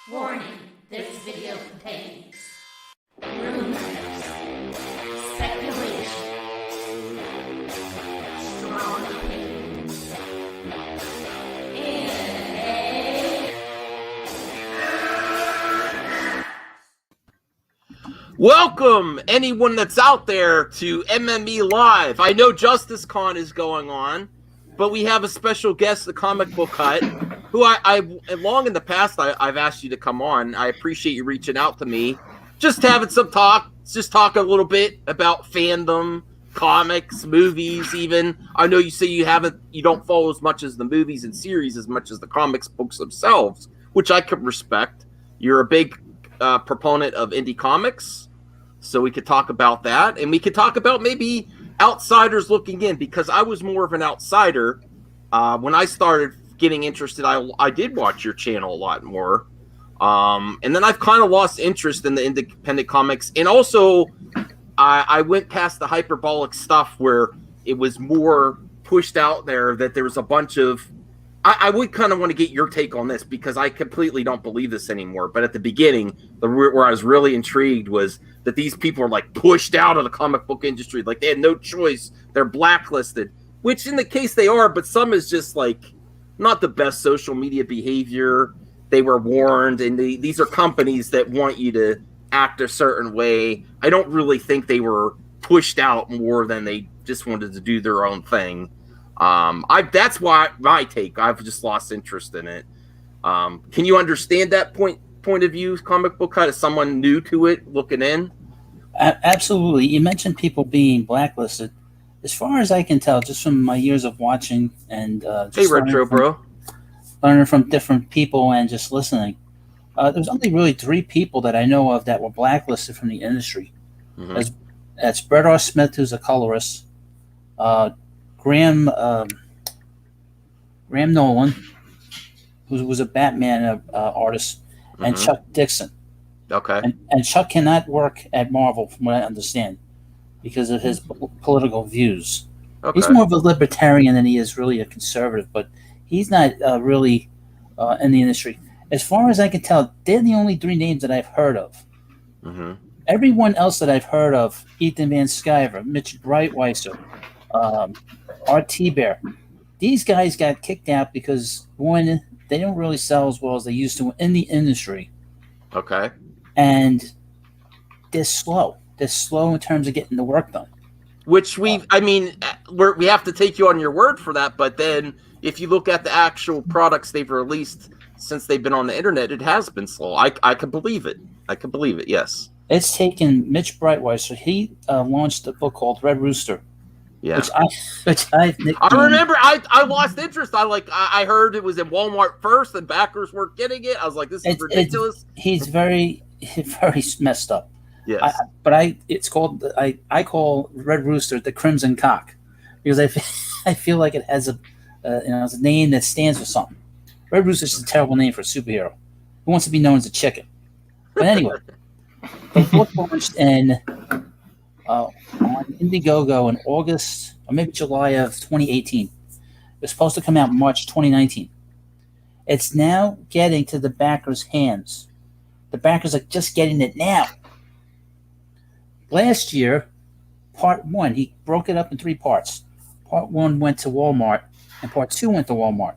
Warning, this video contains rumors, speculation, strong opinions, Welcome, anyone that's out there, to MME Live. I know Justice Con is going on, but we have a special guest, the Comic Book Hut, who I long in the past, I've asked you to come on. I appreciate you reaching out to me. Just having some talk, just talk a little bit about fandom, comics, movies even. I know you say you don't follow as much as the movies and series as much as the comics books themselves, which I could respect. You're a big proponent of indie comics, so we could talk about that, and we could talk about maybe outsiders looking in, because I was more of an outsider when I started getting interested. I did watch your channel a lot more, and then I've kind of lost interest in the independent comics, and also I went past the hyperbolic stuff where it was more pushed out there that there was a bunch of I would kind of want to get your take on this, because I completely don't believe this anymore. But at the beginning, where I was really intrigued was that these people are like pushed out of the comic book industry. Like they had no choice. They're blacklisted, which in the case they are, but some is just like not the best social media behavior. They were warned, and these are companies that want you to act a certain way. I don't really think they were pushed out more than they just wanted to do their own thing. That's why my take. I've just lost interest in it. Can you understand that point of view, Comic Book Hut, as someone new to it, looking in? Absolutely. You mentioned people being blacklisted. As far as I can tell, just from my years of watching and hey, Retro Bro, learning from different people and just listening, there's only really 3 people that I know of that were blacklisted from the industry. Mm-hmm. That's Brett R. Smith, who's a colorist, Graham Nolan, who was a Batman artist, and Mm-hmm. Chuck Dixon. Okay. And Chuck cannot work at Marvel, from what I understand, because of his political views. Okay. He's more of a libertarian than he is really a conservative, but he's not really in the industry. As far as I can tell, they're the only 3 names that I've heard of. Mm-hmm. Everyone else that I've heard of, Ethan Van Sciver, Mitch Breitweiser, R.T. Bear, these guys got kicked out because, one, they don't really sell as well as they used to in the industry. Okay. And they're slow. They're slow in terms of getting the work done. Which we have to take you on your word for that. But then if you look at the actual products they've released since they've been on the internet, it has been slow. I can believe it. Yes. It's taken Mitch Breitweiser. He launched a book called Red Rooster. Yeah. Which I remember. I lost interest. I heard it was in Walmart first, and backers weren't getting it. I was like, this is ridiculous. He's very messed up. Yes. It's called. I call Red Rooster the Crimson Cock, because I feel like it has it's a name that stands for something. Red Rooster is a terrible name for a superhero who wants to be known as a chicken. But anyway, the book launched on Indiegogo in August or maybe July of 2018. It was supposed to come out March 2019. It's now getting to the backers' hands. The backers are just getting it now. Last year, part 1, he broke it up in 3 parts. Part 1 went to Walmart, and part 2 went to Walmart.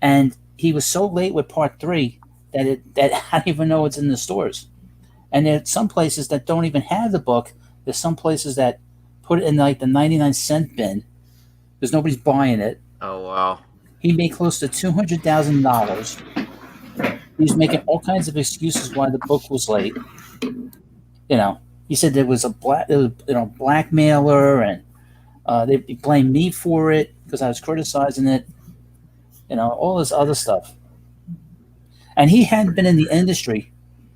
And he was so late with part 3 that I don't even know it's in the stores. And there's some places that don't even have the book. There's some places that put it in like the 99-cent bin because nobody's buying it. Oh, wow. He made close to $200,000. He was making all kinds of excuses why the book was late. He said there was a blackmailer, and they blamed me for it because I was criticizing it. All this other stuff. And he hadn't been in the industry,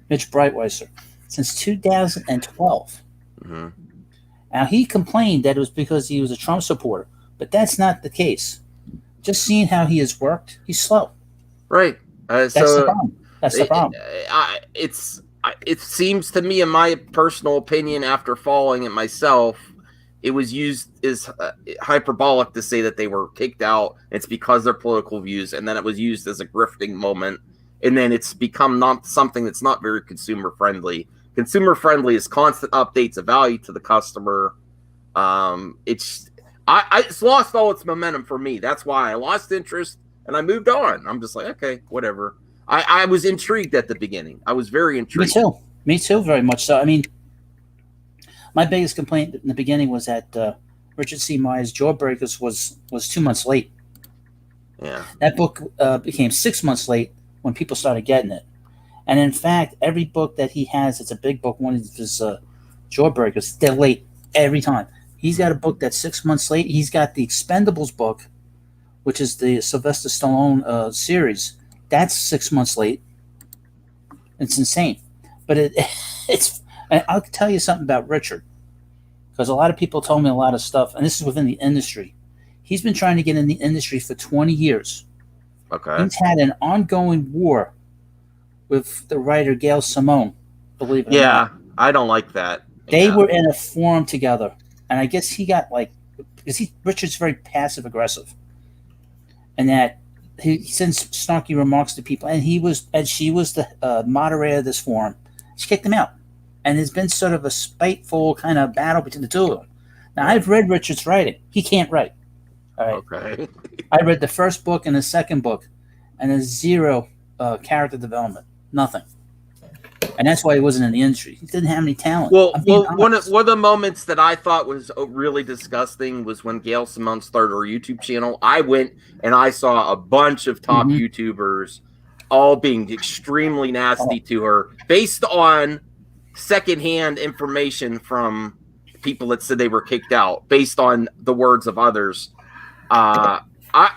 Mitch Breitweiser, since 2012. Mm-hmm. Now, he complained that it was because he was a Trump supporter, but that's not the case. Just seeing how he has worked, he's slow. Right. That's the problem. That's the problem. It seems to me, in my personal opinion, after following it myself, it was used as hyperbolic to say that they were kicked out. It's because of their political views, and then it was used as a grifting moment and then it's become not something that's not very consumer friendly. Consumer friendly is constant updates of value to the customer. It's lost all its momentum for me. That's why I lost interest and I moved on. I'm just like, okay, whatever. I was intrigued at the beginning. I was very intrigued. Me too, very much so. I mean, my biggest complaint in the beginning was that Richard C. Myers' Jawbreakers was 2 months late. Yeah. That book became 6 months late when people started getting it. And in fact, every book that he has, it's a big book, one of his Jawbreakers, they're late every time. He's got a book that's 6 months late. He's got the Expendables book, which is the Sylvester Stallone series. That's 6 months late. It's insane. But it's. And I'll tell you something about Richard, because a lot of people told me a lot of stuff, and this is within the industry. He's been trying to get in the industry for 20 years. Okay. He's had an ongoing war with the writer Gail Simone, believe it or not. Yeah, I don't like that. They were in a forum together, and I guess he got because Richard's very passive aggressive, and that he sends snarky remarks to people, and she was the moderator of this forum. She kicked him out, and there's been sort of a spiteful kind of battle between the two of them. Now I've read Richard's writing; he can't write. All right. Okay. I read the first book and the second book, and there's zero character development, nothing. And that's why he wasn't in the industry. He didn't have any talent. Well, one of the moments that I thought was really disgusting was when Gail Simone started her YouTube channel. I went and I saw a bunch of top YouTubers all being extremely nasty to her based on secondhand information from people that said they were kicked out, based on the words of others.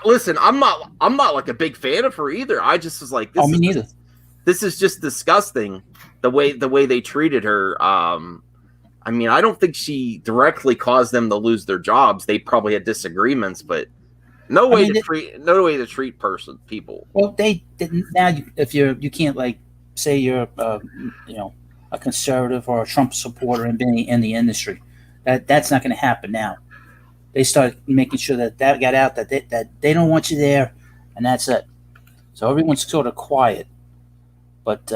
Listen, I'm not like a big fan of her either. I just was like, me neither. This is just disgusting the way they treated her. I mean, I don't think she directly caused them to lose their jobs. They probably had disagreements, but no way to treat people. Well, they didn't. Now, if you can't like say you're a conservative or a Trump supporter and being in the industry, that's not going to happen now. They start making sure that got out, that they don't want you there, and that's it. So everyone's sort of quiet. But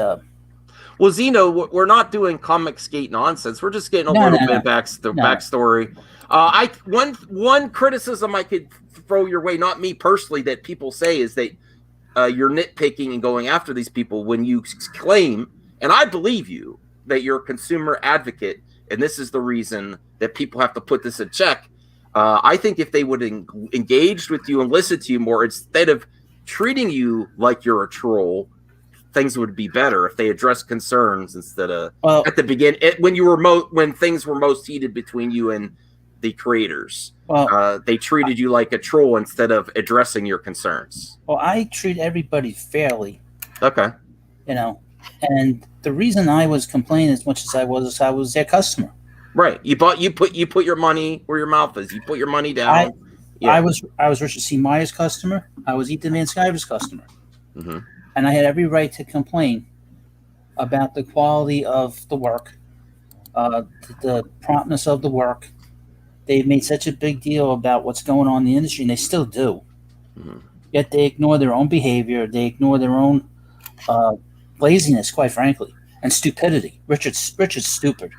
well, Zeno, we're not doing comic skate nonsense. We're just getting a little bit of backstory. One criticism I could throw your way, not me personally, that people say is that you're nitpicking and going after these people when you claim, and I believe you, that you're a consumer advocate, and this is the reason that people have to put this in check. I think if they would engage with you and listen to you more, instead of treating you like you're a troll, things would be better if they address concerns instead of at the beginning when things were most heated between you and the creators. They treated you like a troll instead of addressing your concerns. Well, I treat everybody fairly. Okay. And the reason I was complaining as much as I was their customer. Right. You put your money where your mouth is. You put your money down. I was Richard C. Myers' customer. I was Ethan Van Sciver's customer. Mm-hmm. And I had every right to complain about the quality of the work, the promptness of the work. They've made such a big deal about what's going on in the industry, and they still do. Mm-hmm. Yet they ignore their own behavior. They ignore their own laziness, quite frankly, and stupidity. Richard's stupid.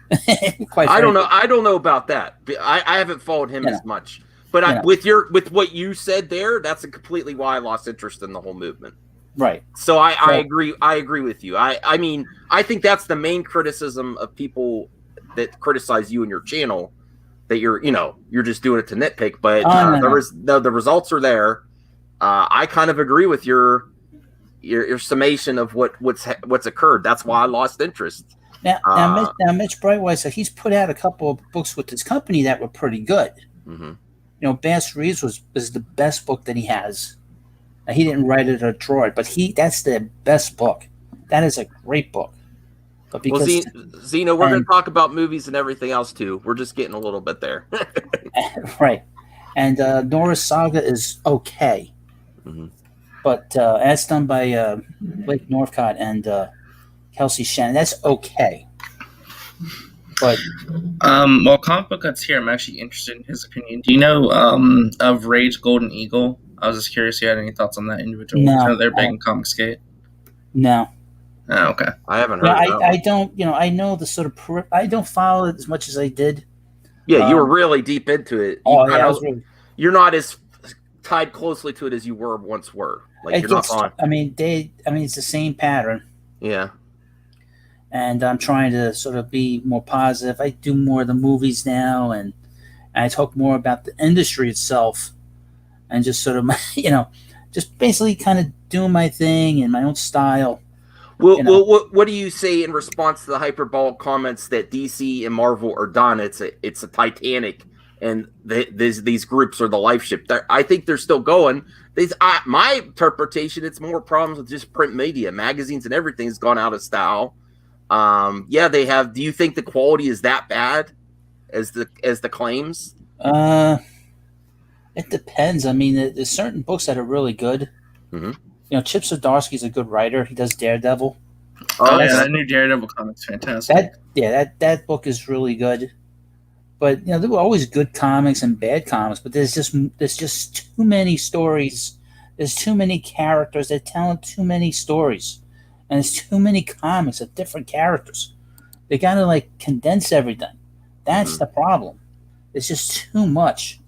Quite I don't know. I don't know about that. I haven't followed him as much. But with what you said there, that's completely why I lost interest in the whole movement. Right. So I agree. I agree with you. I mean, I think that's the main criticism of people that criticize you and your channel, that you're just doing it to nitpick. But the results are there. I kind of agree with your summation of what's occurred. That's why I lost interest. Now Mitch Brightwise said he's put out a couple of books with his company that were pretty good. Mm-hmm. Bass Reeves is the best book that he has. Now, he didn't write it or draw it, but that's the best book. That is a great book. But because Zeno, we're going to talk about movies and everything else too. We're just getting a little bit there. Right. And Nora's Saga is okay. Mm-hmm. But that's done by Blake Northcott and Kelsey Shannon. That's okay. But Comic Book Cuts here, I'm actually interested in his opinion. Do you know of Rage Golden Eagle? I was just curious if you had any thoughts on that individual. No, they're big in Comic Skate. No. Oh, okay. I haven't heard. Yeah, of that one. I don't. I know the sort of. I don't follow it as much as I did. Yeah, you were really deep into it. I was really. You're not as tied closely to it as you once were. Like you're not on. I mean, it's the same pattern, Yeah. and I'm trying to sort of be more positive. I do more of the movies now, and I talk more about the industry itself, and just sort of, just basically kind of doing my thing in my own style. Well, what do you say in response to the hyperbolic comments that DC and Marvel are done? It's a Titanic, and these groups are the life ship. I think they're still going. My interpretation, it's more problems with just print media, magazines, and everything has gone out of style. Yeah, they have. Do you think the quality is that bad as the claims? It depends. I mean, there's certain books that are really good. Mm-hmm. Chip Zdarsky's a good writer. He does Daredevil. Oh yeah, that new Daredevil comic's fantastic. That book is really good. But there were always good comics and bad comics. But there's just too many stories. There's too many characters. They're telling too many stories, and there's too many comics of different characters. They gotta condense everything. That's the problem. It's just too much.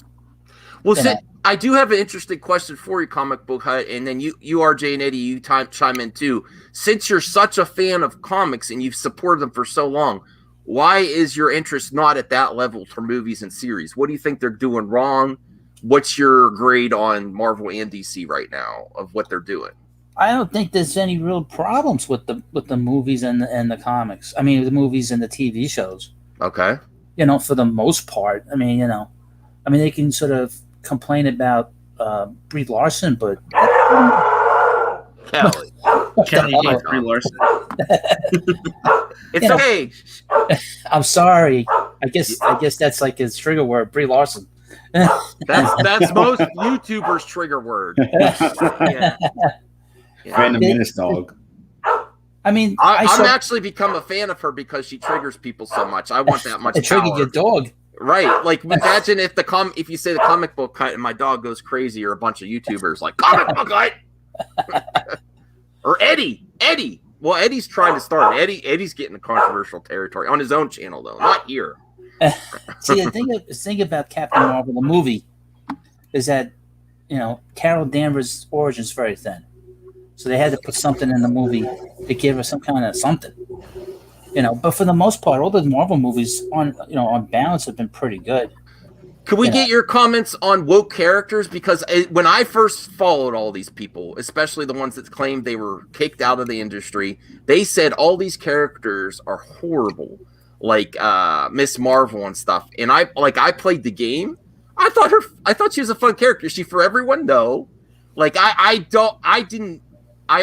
Well, I do have an interesting question for you, Comic Book Hut, and then you RJ and Eddie, you chime in too. Since you're such a fan of comics and you've supported them for so long, why is your interest not at that level for movies and series? What do you think they're doing wrong? What's your grade on Marvel and DC right now of what they're doing? I don't think there's any real problems with the movies and the comics. I mean, the movies and the TV shows. Okay. For the most part. I mean, they can sort of complain about Brie Larson, but Kelly. Kelly hates Brie Larson. It's okay. I'm sorry. I guess that's like his trigger word, Brie Larson. That's most YouTubers' trigger word. Yeah. Random menace dog. I mean, I'm actually become a fan of her because she triggers people so much. I want that much. It triggered your dog. Right, like imagine if you say the Comic Book Cut and my dog goes crazy, or a bunch of YouTubers like Comic Book Cut, or Eddie. Well, Eddie's trying to start. Eddie's getting the controversial territory on his own channel, though, not here. See, the thing about Captain Marvel, the movie, is that Carol Danvers' origin is very thin, so they had to put something in the movie to give her some kind of something. But for the most part, all the Marvel movies on balance have been pretty good. Could we get your comments on woke characters? Because when I first followed all these people, especially the ones that claimed they were kicked out of the industry, they said all these characters are horrible, like Miss Marvel and stuff. And I played the game. I thought she was a fun character. Is she for everyone? No. I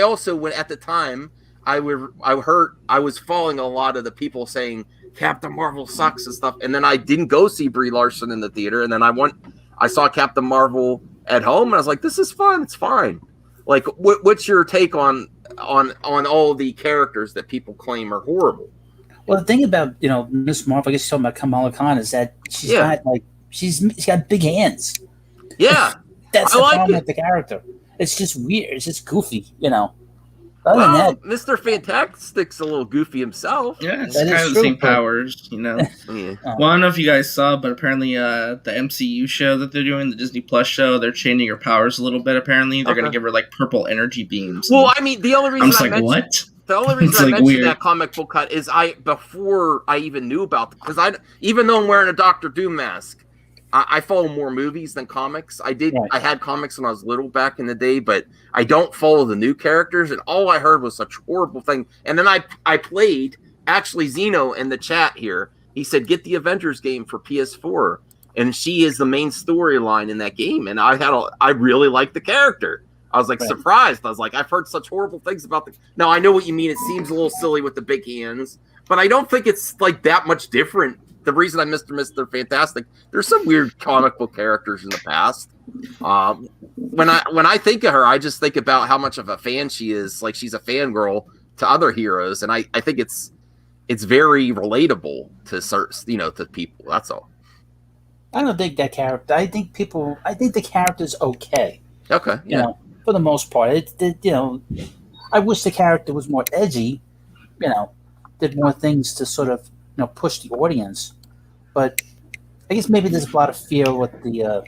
also, when at the time, I was following a lot of the people saying Captain Marvel sucks and stuff, and then I didn't go see Brie Larson in the theater, and then I saw Captain Marvel at home, and I was like, this is fun, it's fine. Like, what's your take on all the characters that people claim are horrible? Well, the thing about Miss Marvel, I guess you're talking about Kamala Khan, is that she's got big hands. Yeah, that's the problem with the character. It's just weird. It's just goofy, Other than that, Mr. Fantastic's a little goofy himself. Yeah, it's kind of the same powers, Yeah. Yeah. Well, I don't know if you guys saw, but apparently the MCU show that they're doing, the Disney Plus show, they're changing her powers a little bit, apparently. They're going to give her, purple energy beams. Well, I mean, the only reason what? The only reason I mentioned that Comic Book Cut is before I even knew about it, because even though I'm wearing a Dr. Doom mask, I follow more movies than comics. I did. Right. I had comics when I was little back in the day, but I don't follow the new characters. And all I heard was such horrible thing. And then I played actually Zeno in the chat here. He said, "Get the Avengers game for PS4," and she is the main storyline in that game. And I really liked the character. I was surprised. I was like, I've heard such horrible things about the. Now I know what you mean. It seems a little silly with the big hands, but I don't think it's that much different. The reason I missed Mr. Fantastic, there's some weird comic book characters in the past. When I think of her, I just think about how much of a fan she is. Like, she's a fangirl to other heroes, and I think it's very relatable to people. That's all. I don't think that character. I think the character's okay. Okay. Yeah. For the most part, I I wish the character was more edgy, did more things to sort of push the audience. But I guess maybe there's a lot of fear with the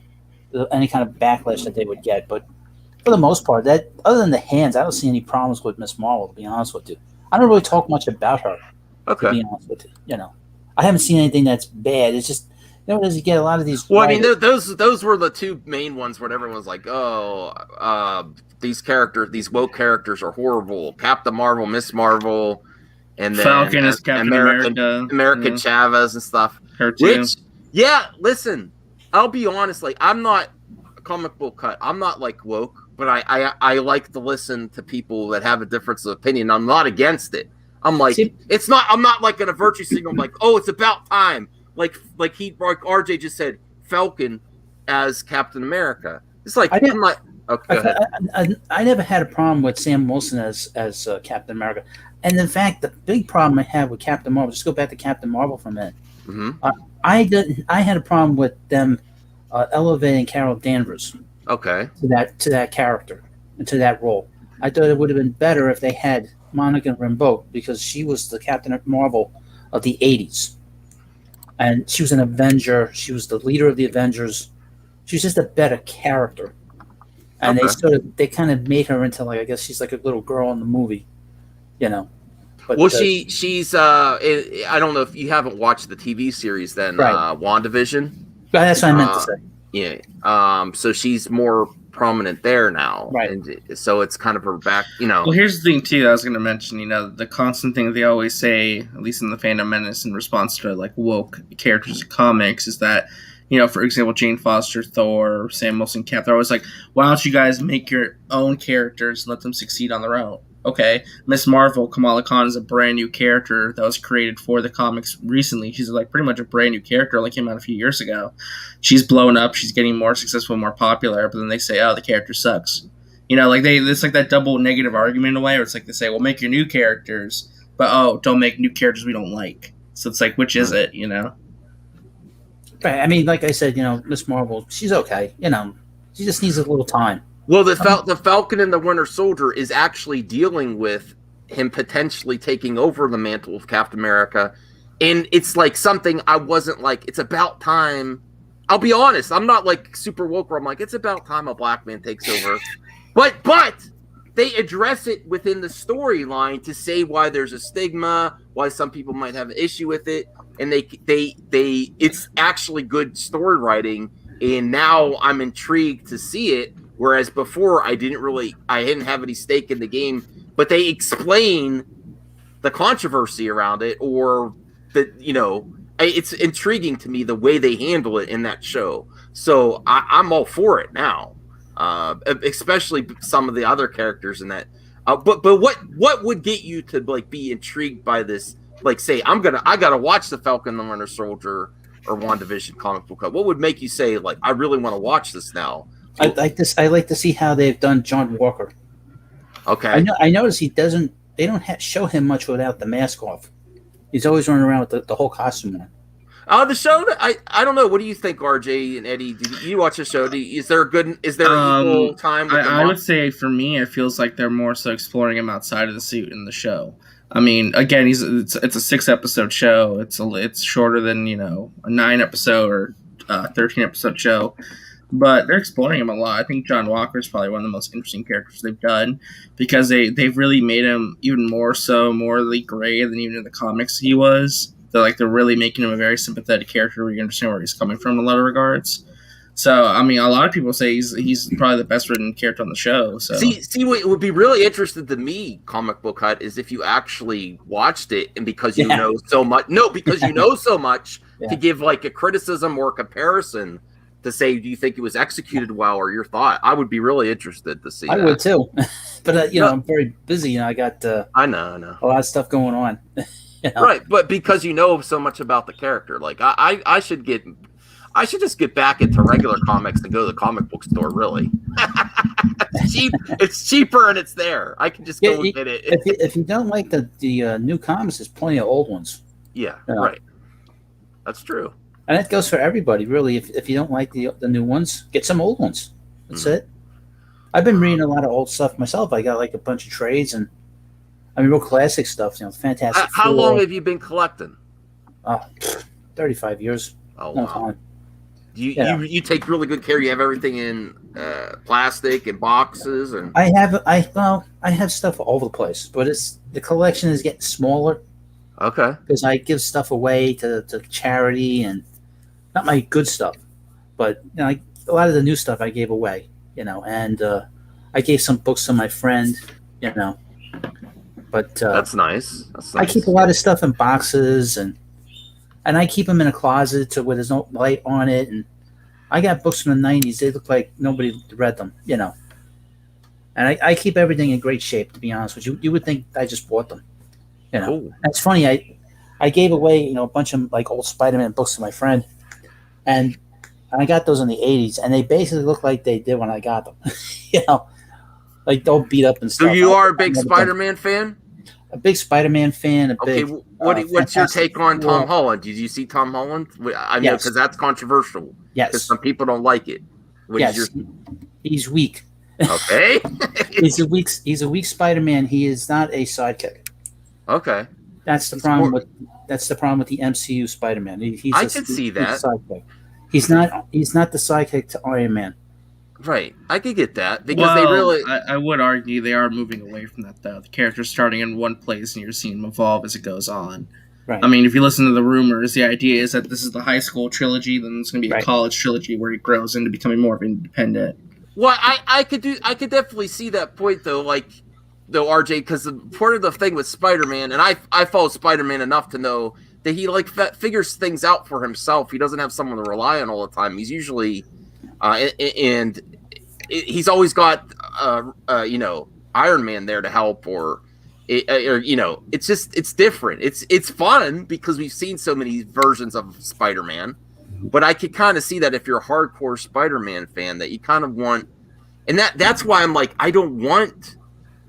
any kind of backlash that they would get. But for the most part, that other than the hands, I don't see any problems with Miss Marvel. To be honest with you, I don't really talk much about her. Okay. To be honest with you, I haven't seen anything that's bad. It's just as you get a lot of these. Well, I mean, those were the two main ones where everyone was like, "Oh, these woke characters are horrible." Captain Marvel, Miss Marvel, and then Falcon is Captain American Chavez and stuff. Her too. Which, yeah, listen, I'll be honest. Like, I'm not a comic book cut. I'm not like woke, but I like to listen to people that have a difference of opinion. I'm not against it. I'm like, it's not. I'm not like in a virtue signal. I'm like, oh, it's about time. Like RJ just said, Falcon as Captain America. It's like I'm like, okay. I never had a problem with Sam Wilson as Captain America, and in fact, the big problem I had with Captain Marvel. Just go back to Captain Marvel for a minute. Mm-hmm. I had a problem with them elevating Carol Danvers. Okay. To that character and to that role. I thought it would have been better if they had Monica Rambeau, because she was the Captain Marvel of the 80s. And she was an Avenger. She was the leader of the Avengers. She was just a better character. And they kind of made her into, like, I guess she's like a little girl in the movie, But, well, she's I don't know if you haven't watched the TV series then, right. WandaVision. That's what I meant to say. Yeah. So she's more prominent there now, right? And so it's kind of her back, Well, here's the thing too that I was going to mention. The constant thing that they always say, at least in the Phantom Menace, in response to like woke characters in comics, is that for example, Jane Foster, Thor, Sam Wilson, Cap, they're always like, why don't you guys make your own characters and let them succeed on their own? Okay, Miss Marvel, Kamala Khan, is a brand new character that was created for the comics recently. She's like pretty much a brand new character, like came out a few years ago. She's blown up. She's getting more successful, more popular. But then they say, "Oh, the character sucks." It's like that double negative argument in a way, where it's like they say, "Well, make your new characters, but don't make new characters we don't like." So it's like, which is it? Right. I mean, like I said, Miss Marvel, she's okay. She just needs a little time. Well, the Falcon and the Winter Soldier is actually dealing with him potentially taking over the mantle of Captain America, and it's like something I wasn't like. It's about time. I'll be honest. I'm not like super woke where I'm like, it's about time a black man takes over. But they address it within the storyline to say why there's a stigma, why some people might have an issue with it, and they it's actually good story writing. And now I'm intrigued to see it. Whereas before, I didn't have any stake in the game, but they explain the controversy around it, or it's intriguing to me the way they handle it in that show. So I'm all for it now, especially some of the other characters in that. But what would get you to like be intrigued by this? Like, say I gotta watch the Falcon and the Winter Soldier or WandaVision comic book. What would make you say like I really want to watch this now? I like this. I like to see how they've done John Walker. Okay. I notice they don't show him much without the mask off. He's always running around with the whole costume on. The show that I don't know. What do you think, RJ and Eddie? Did you watch the show? Is there an equal time? I would say for me, it feels like they're more so exploring him outside of the suit in the show. I mean, again, it's a 6-episode show. It's shorter than a 9-episode or 13-episode show. But they're exploring him a lot. I think John Walker is probably one of the most interesting characters they've done, because they've really made him even more so morally gray than even in the comics he was. They're really making him a very sympathetic character where you understand where he's coming from in a lot of regards. So, I mean, a lot of people say he's probably the best written character on the show. So see, what would be really interesting to me, comic book hut, is if you actually watched it, and because you know so much. No, because you know so much to give like a criticism or a comparison. To say, do you think it was executed well, or your thought? I would be really interested to see. I would too, but I'm very busy, and I got I know a lot of stuff going on. Right, but because you know so much about the character, like I should just get back into regular comics and go to the comic book store. Really, it's cheaper and it's there. I can just go and get it. If you don't like the new comics, there's plenty of old ones. Yeah, right. That's true. And that goes for everybody, really. If you don't like the new ones, get some old ones. That's it. I've been reading a lot of old stuff myself. I got like a bunch of trades and real classic stuff. Fantastic. How long have you been collecting? 35 years. Oh, Long wow. time. You take really good care. You have everything in plastic and boxes, and I have stuff all over the place, but the collection is getting smaller okay. because I give stuff away to charity and not my good stuff, but a lot of the new stuff I gave away, and I gave some books to my friend, but That's nice. I keep a lot of stuff in boxes and I keep them in a closet to where there's no light on it. And I got books from the 90s. They look like nobody read them, And I keep everything in great shape, to be honest with you. You would think I just bought them, Cool. It's funny. I gave away, a bunch of like old Spider-Man books to my friend, and I got those in the 80s, and they basically look like they did when I got them, like they'll beat up and stuff. So you are a big Spider-Man fan? A big Spider-Man fan. What's your take on Tom Holland? Did you see Tom Holland? I know because that's controversial. Yes, because some people don't like it. He's weak. Okay, he's a weak Spider-Man. He is not a sidekick. Okay, that's the problem with the MCU Spider-Man. I could see that. He's a sidekick. He's not the sidekick to Iron Man. Right, I could get that because they really. I would argue they are moving away from that though. The character's starting in one place and you're seeing them evolve as it goes on. Right. I mean, if you listen to the rumors, the idea is that this is the high school trilogy, then it's going to be a college trilogy where he grows into becoming more of an independent. Well, I could definitely see that point though, RJ, because the part of the thing with Spider-Man, and I follow Spider-Man enough to know that he figures things out for himself. He doesn't have someone to rely on all the time. He's usually, and he's always got Iron Man there to help, or it's different. It's fun because we've seen so many versions of Spider-Man. But I could kind of see that if you're a hardcore Spider-Man fan, that you kind of want, and that's why I'm like, I don't want.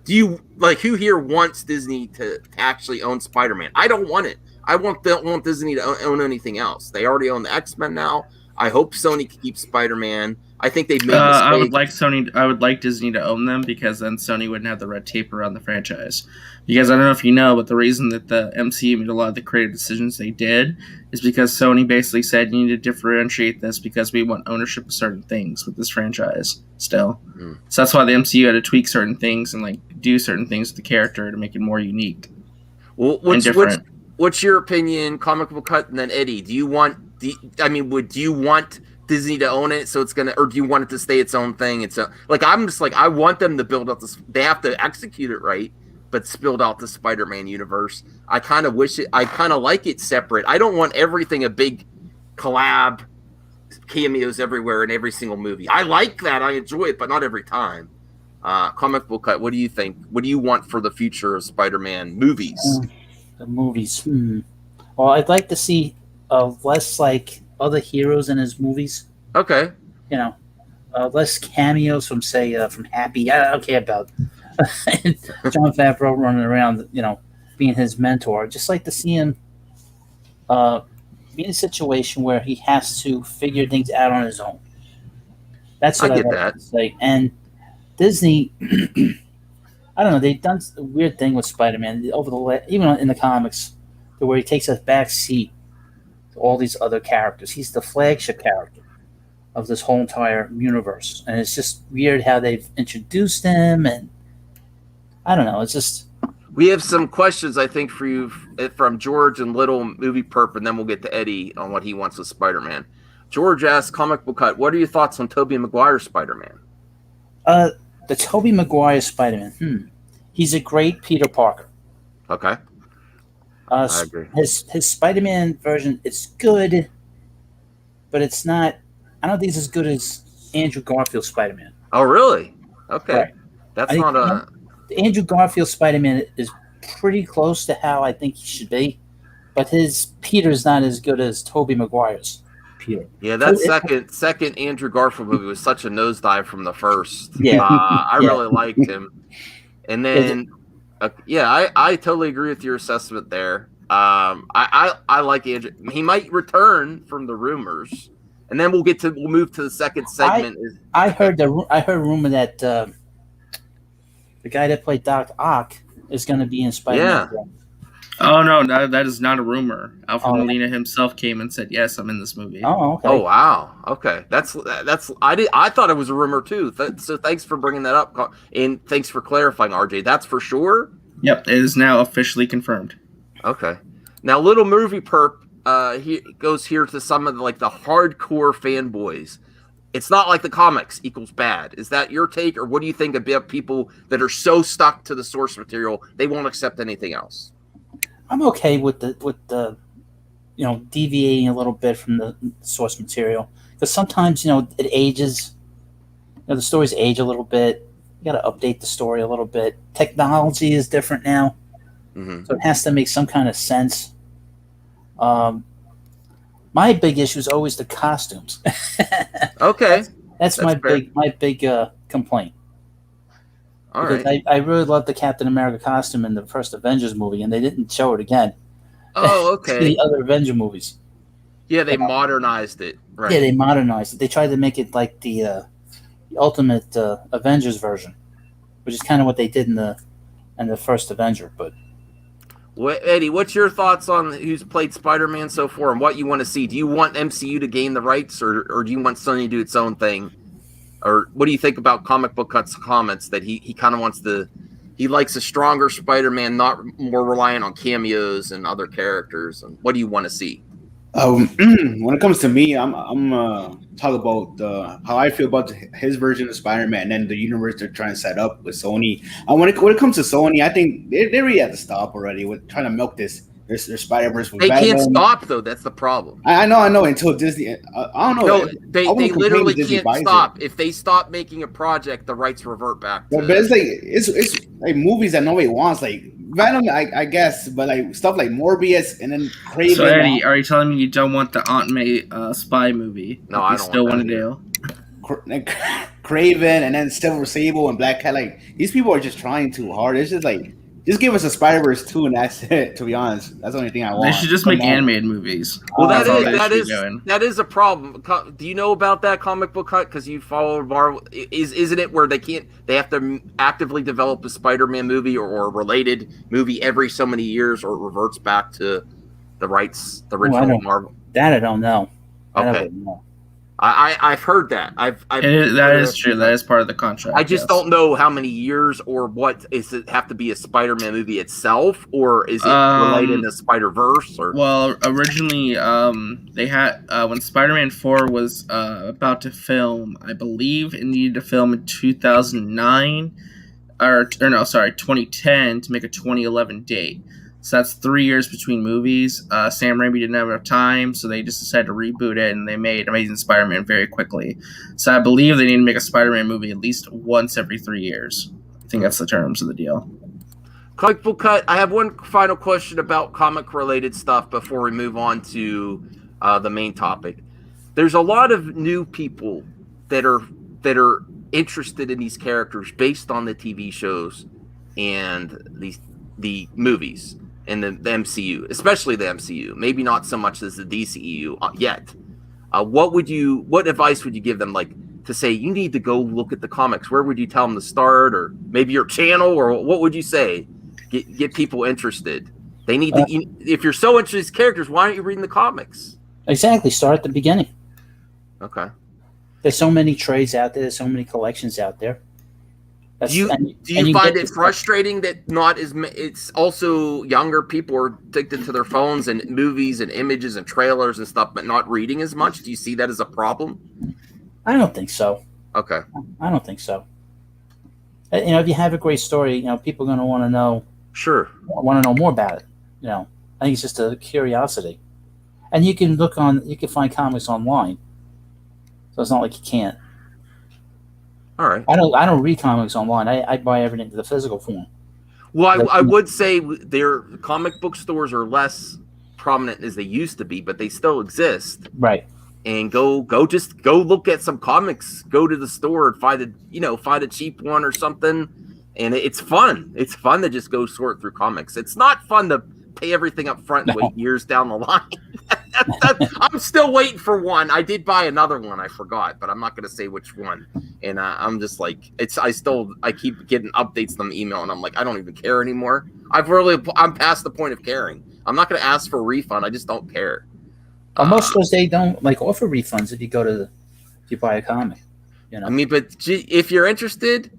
Do you who here wants Disney to actually own Spider-Man? I don't want it. I don't want Disney to own anything else. They already own the X-Men now. I hope Sony can keep Spider-Man. I think they've made mistakes. I would like Disney to own them because then Sony wouldn't have the red tape around the franchise. Because I don't know if you know, but the reason that the MCU made a lot of the creative decisions they did is because Sony basically said you need to differentiate this because we want ownership of certain things with this franchise still. Mm. So that's why the MCU had to tweak certain things and do certain things with the character to make it more unique. Well, what's your opinion, comic book cut, and then Eddie? Do you want Disney to own it, so it's gonna, or do you want it to stay its own thing? I want them to build out this. They have to execute it right, but build out the Spider-Man universe. I kind of like it separate. I don't want everything a big collab, cameos everywhere in every single movie. I like that. I enjoy it, but not every time. Comic book cut. What do you think? What do you want for the future of Spider-Man movies? The movies. Well, I'd like to see less other heroes in his movies. Okay. Less cameos from from Happy. I don't care about John Favreau running around, being his mentor. Just like to see him be in a situation where he has to figure things out on his own. That's what I get to say. And Disney, I don't know. They've done a weird thing with Spider-Man over even in the comics, where he takes a back seat to all these other characters. He's the flagship character of this whole entire universe, and it's just weird how they've introduced him. And I don't know. It's just. We have some questions, I think, for you from George and Little Movie Perp, and then we'll get to Eddie on what he wants with Spider-Man. George asks, Comic Book Cut, what are your thoughts on Toby Maguire Spider-Man? The Toby Maguire Spider-Man. He's a great Peter Parker. Okay. I agree. His Spider-Man version is good, but it's not. I don't think it's as good as Andrew Garfield's Spider-Man. Oh, really? Okay. Right. That's not a. Andrew Garfield Spider-Man is pretty close to how I think he should be, but his Peter is not as good as Toby Maguire's Peter. Yeah, that second Andrew Garfield movie was such a nosedive from the first. Yeah, I really liked him, and then I totally agree with your assessment there. I like Andrew. He might return from the rumors, and then we'll move to the second segment. I heard a rumor that the guy that played Doc Ock is going to be in Spider-Man. Yeah. Oh no, that is not a rumor. Alfred Molina himself came and said, "Yes, I'm in this movie." Oh, okay. Oh wow. Okay, that's I thought it was a rumor too. So thanks for bringing that up, and thanks for clarifying, RJ. That's for sure. Yep, it is now officially confirmed. Okay. Now, little movie perp he goes here to some of the hardcore fanboys. It's not like the comics equals bad. Is that your take, or what do you think about people that are so stuck to the source material they won't accept anything else? I'm okay with the deviating a little bit from the source material, because sometimes it ages. The stories age a little bit. You got to update the story a little bit. Technology is different now, so it has to make some kind of sense. My big issue is always the costumes. Okay, that's my fair. big complaint. All because right. I really loved the Captain America costume in the first Avengers movie, and they didn't show it again. Oh, okay. The other Avenger movies. Yeah, they modernized it. Right. Yeah, they modernized it. They tried to make it like the Ultimate Avengers version, which is kind of what they did in the first Avenger. But Eddie, what's your thoughts on who's played Spider-Man so far and what you want to see? Do you want MCU to gain the rights, or do you want Sony to do its own thing? Or what do you think about Comic Book Cut's comments that he kind of wants he likes a stronger Spider-Man, not more reliant on cameos and other characters? And what do you want to see? When it comes to me, I'm talk about how I feel about his version of Spider-Man and then the universe they're trying to set up with Sony. When it comes to Sony, I think they really have to stop already with trying to milk their Spider-Verse. They can't stop though. That's the problem. I know until Disney. I don't know. No, they literally can't stop. If they stop making a project, the rights revert back. But it's like movies that nobody wants, like Venom, I guess, but like stuff like Morbius and then Craven. So Eddie, are you telling me you don't want the Aunt May spy movie? No, I don't still want to do. Craven and then Silver Sable and Black Cat. Like these people are just trying too hard. It's just like, just give us a Spider-Verse 2 and that's it. To be honest, that's the only thing I want. They should just make animated movies. Well, that is a problem. Do you know about that Comic Book Cut? Because you follow Marvel. Isn't it where they have to actively develop a Spider-Man movie or a related movie every so many years, or it reverts back to the rights, the original Marvel? That I don't know. Okay. I've heard that. That is true. That is part of the contract. I just don't know how many years, or what is it have to be a Spider-Man movie itself, or is it related to Spider-Verse? Or well, originally they had when Spider-Man 4 was about to film, I believe it needed to film in 2009 or no, sorry, 2010 to make a 2011 date. So that's 3 years between movies. Sam Raimi didn't have enough time, so they just decided to reboot it, and they made Amazing Spider-Man very quickly. So I believe they need to make a Spider-Man movie at least once every 3 years. I think that's the terms of the deal. Comic Book Cut, I have one final question about comic-related stuff before we move on to the main topic. There's a lot of new people that are interested in these characters based on the TV shows and the movies. And the MCU, especially the MCU, maybe not so much as the DCEU yet. What advice would you give them, like to say you need to go look at the comics? Where would you tell them to start, or maybe your channel, or what would you say? Get people interested. They need to. If you're so interested in these characters, why aren't you reading the comics? Exactly. Start at the beginning. Okay. There's so many trades out there. There's so many collections out there. Do you find it frustrating that it's also younger people are addicted to their phones and movies and images and trailers and stuff, but not reading as much? Do you see that as a problem? I don't think so. Okay. I don't think so. If you have a great story, people are going to want to know. Sure. Want to know more about it. I think it's just a curiosity, and you can find comics online, so it's not like you can't. All right. I don't read comics online. I buy everything in the physical form. Well, I would say their comic book stores are less prominent as they used to be, but they still exist. Right. And go look at some comics. Go to the store and find a cheap one or something. And it's fun. It's fun to just go sort through comics. It's not fun to pay everything up front and wait years down the line. I'm still waiting for one. I did buy another one. I forgot, but I'm not going to say which one. And I'm just like, I keep getting updates on the email, and I'm like, I don't even care anymore. I'm past the point of caring. I'm not going to ask for a refund. I just don't care. Most stores, they don't like offer refunds if you buy a comic. You know? I mean, but if you're interested,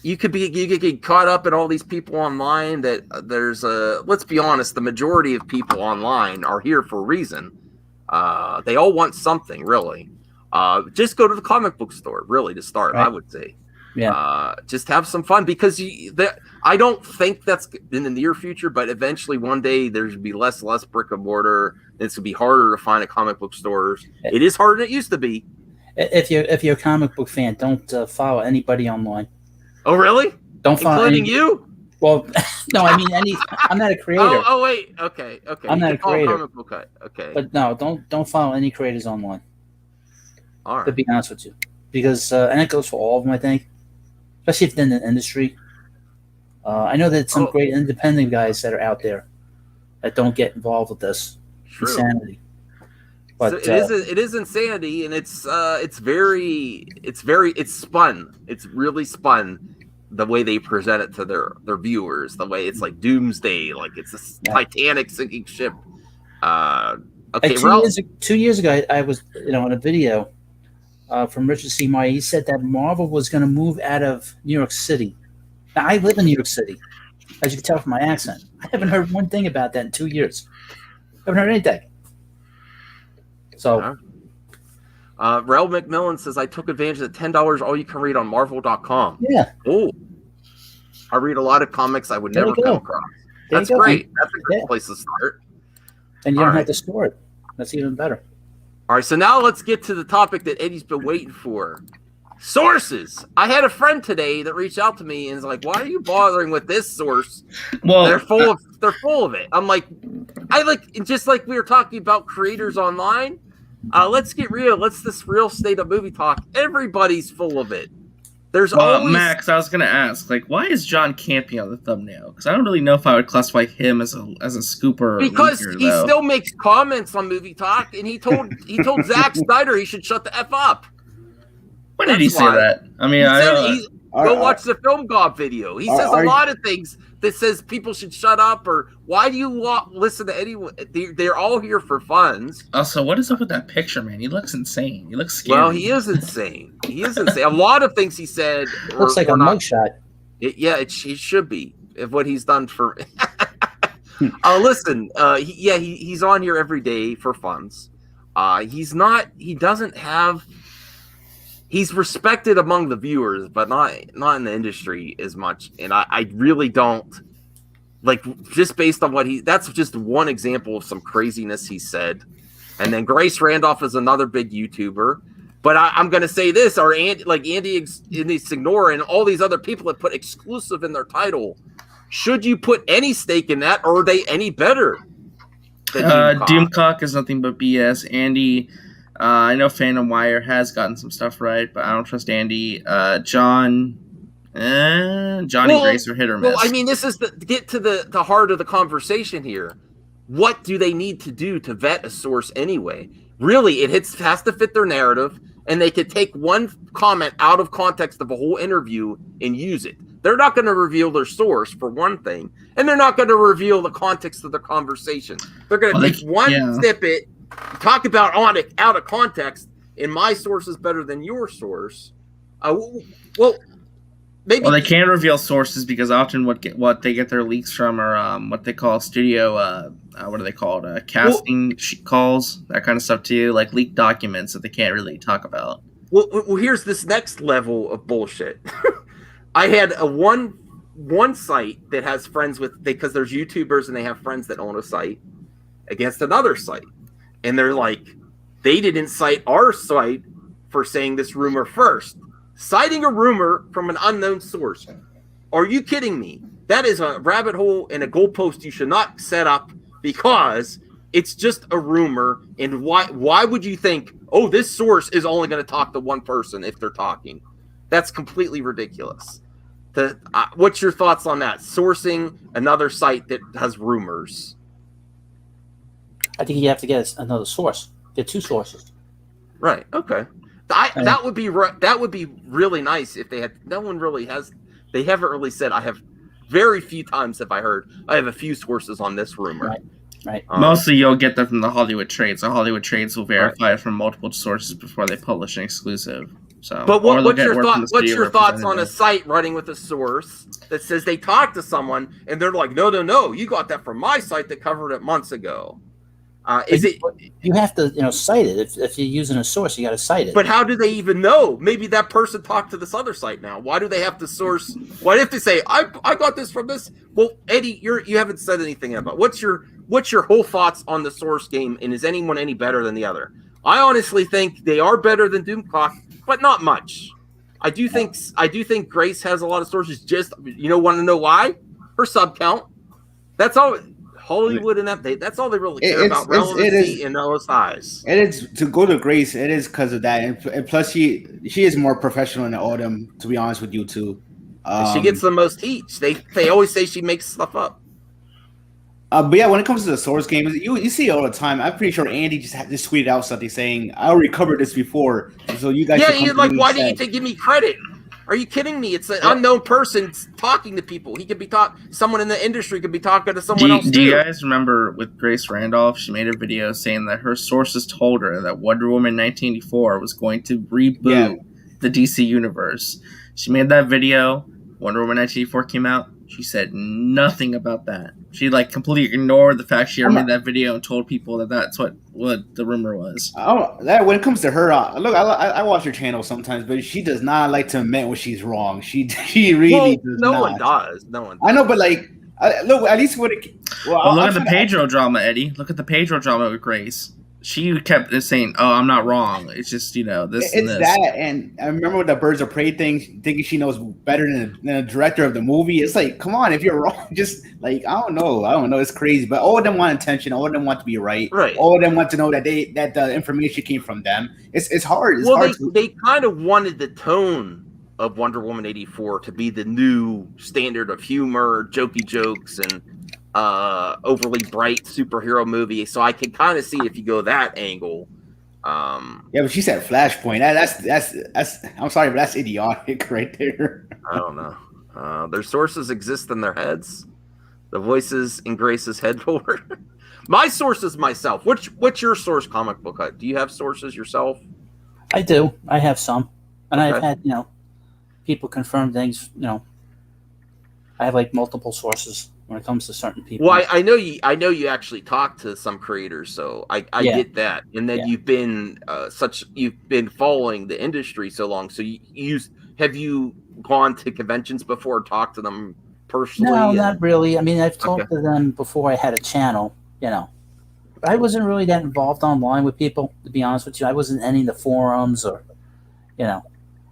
you could get caught up in all these people online that let's be honest, the majority of people online are here for a reason. They all want something, really. Just go to the comic book store, really, to start, right. I would say. Yeah. Just have some fun, because I don't think that's in the near future, but eventually one day there's be less brick and mortar. It's going to be harder to find a comic book stores. It is harder than it used to be. If you're a comic book fan, don't follow anybody online. Oh, really? Don't follow including you? Well, no, I mean I'm not a creator. Oh, wait. Okay. I'm not a creator. Comic book cut. Okay. But no, don't follow any creators online. All right. To be honest with you, because and it goes for all of them, I think, especially if they're in the industry. I know that some great independent guys that are out there that don't get involved with this insanity. But so it is insanity, and it's spun. It's really spun the way they present it to their viewers. The way it's like doomsday, like it's a Titanic sinking ship. Okay, like 2 years ago, I was in a video from Richard C. Meyer. He said that Marvel was going to move out of New York City. Now, I live in New York City, as you can tell from my accent. I haven't heard one thing about that in 2 years. I haven't heard anything. So, Rel McMillan says, I took advantage of the $10 all you can read on Marvel.com. Yeah. Oh, I read a lot of comics I would never come across. That's great. That's a great place to start. And you don't have to store it. That's even better. All right, so now let's get to the topic that Eddie's been waiting for. Sources. I had a friend today that reached out to me and is like, why are you bothering with this source? Well, they're full of it. I'm like, just like we were talking about creators online. Let's get real. This real state of movie talk. Everybody's full of it. There's always Max. I was gonna ask, why is John Campea on the thumbnail? Because I don't really know if I would classify him as a scooper. Because leaker, he still makes comments on movie talk, and he told Zack Snyder he should shut the F up. When did he say that? I mean, go watch the Film Gob video. He says a lot of things that says people should shut up, or why do you listen to anyone? They're all here for funds. Also, what is up with that picture, man? He looks insane. He looks scary. Well, he is insane. A lot of things he said looks like a mugshot. It should be of what he's done for. Listen, he's on here every day for funds. He's respected among the viewers, but not in the industry as much. And I really don't just based on that's just one example of some craziness he said. And then Grace Randolph is another big YouTuber. But I'm going to say this, Andy Signore and all these other people that put exclusive in their title. Should you put any stake in that, or are they any better than Doomcock? Doomcock is nothing but BS. Andy... I know Phantom Wire has gotten some stuff right, but I don't trust Andy. Johnny Grace are hit or miss. Well, I mean, this is get to the heart of the conversation here. What do they need to do to vet a source anyway? Really, has to fit their narrative, and they could take one comment out of context of a whole interview and use it. They're not going to reveal their source, for one thing, and they're not going to reveal the context of the conversation. They're going to take one snippet, talk about out of context, and my source is better than your source. Maybe. Well, they can't reveal sources because often what they get their leaks from are what they call studio. What are they called? Casting calls, that kind of stuff too, like leaked documents that they can't really talk about. Well, here's this next level of bullshit. I had a one site that has friends with, because there's YouTubers and they have friends that own a site against another site. And they're like, they didn't cite our site for saying this rumor first. Citing a rumor from an unknown source. Are you kidding me? That is a rabbit hole and a goalpost you should not set up, because it's just a rumor. And why would you think, this source is only going to talk to one person if they're talking? That's completely ridiculous. What's your thoughts on that? Sourcing another site that has rumors. I think you have to get another source. Get two sources. Right. Okay. That would be really nice if they had. No one really has. They haven't really said. I have very few times have I heard. I have a few sources on this rumor. Right. Mostly, you'll get that from the Hollywood Trades. The Hollywood Trades will verify it from multiple sources before they publish an exclusive. So, but what's your thoughts on a site running with a source that says they talked to someone and they're like, no, you got that from my site that covered it months ago? You have to, cite it. If you're using a source, you got to cite it. But how do they even know? Maybe that person talked to this other site now. Why do they have to source? Why if they say I got this from this? Well, Eddie, you haven't said anything about what's your whole thoughts on the source game, and is anyone any better than the other? I honestly think they are better than Doomcock, but not much. I do think Grace has a lot of sources. Just want to know why? Her sub count. That's all. Hollywood and that's all they really care about. Relevancy in those eyes. It is to go to Grace. It is because of that, and plus she is more professional than all of them. To be honest with you, too. She gets the most heat. They always say she makes stuff up. But yeah, when it comes to the source game, you see it all the time. I'm pretty sure Andy just tweeted out something saying, "I already covered this before, so you guys." Yeah, you're like, why didn't you give me credit? Are you kidding me? It's an unknown person talking to people. He could be someone in the industry could be talking to someone else. Do you guys remember with Grace Randolph? She made a video saying that her sources told her that Wonder Woman 1984 was going to reboot the DC universe. She made that video. Wonder Woman 1984 came out. She said nothing about that. She completely ignored the fact she made that video and told people that that's what the rumor was. When it comes to her, look, I watch her channel sometimes, but she does not like to admit when she's wrong. She really does not. No one does. No one. I know, but look, at least what it. Well, look at the Pedro drama, Eddie. Look at the Pedro drama with Grace. She kept saying, "Oh, I'm not wrong. It's just this and this." It's that, and I remember with the Birds of Prey thing, thinking she knows better than the director of the movie. It's like, come on, if you're wrong, just I don't know. It's crazy, but all of them want attention. All of them want to be right. Right. All of them want to know that the information came from them. It's hard. They kind of wanted the tone of Wonder Woman 84 to be the new standard of humor, jokey jokes, and overly bright superhero movie, so I can kind of see if you go that angle. Yeah, but she said Flashpoint. That's I'm sorry, but that's idiotic right there. I don't know. Their sources exist in their heads. The voices in Grace's head folder. My source is myself. What's your source, Comic Book Hut? Do you have sources yourself? I do. I have some, and I've had people confirm things. I have multiple sources when it comes to certain people. Well, I know you actually talk to some creators, so I get that. And then you've been following the industry so long. So have you gone to conventions before and talked to them personally? No, not really. I mean, I've talked to them before I had a channel, But I wasn't really that involved online with people, to be honest with you. I wasn't in any of the forums or,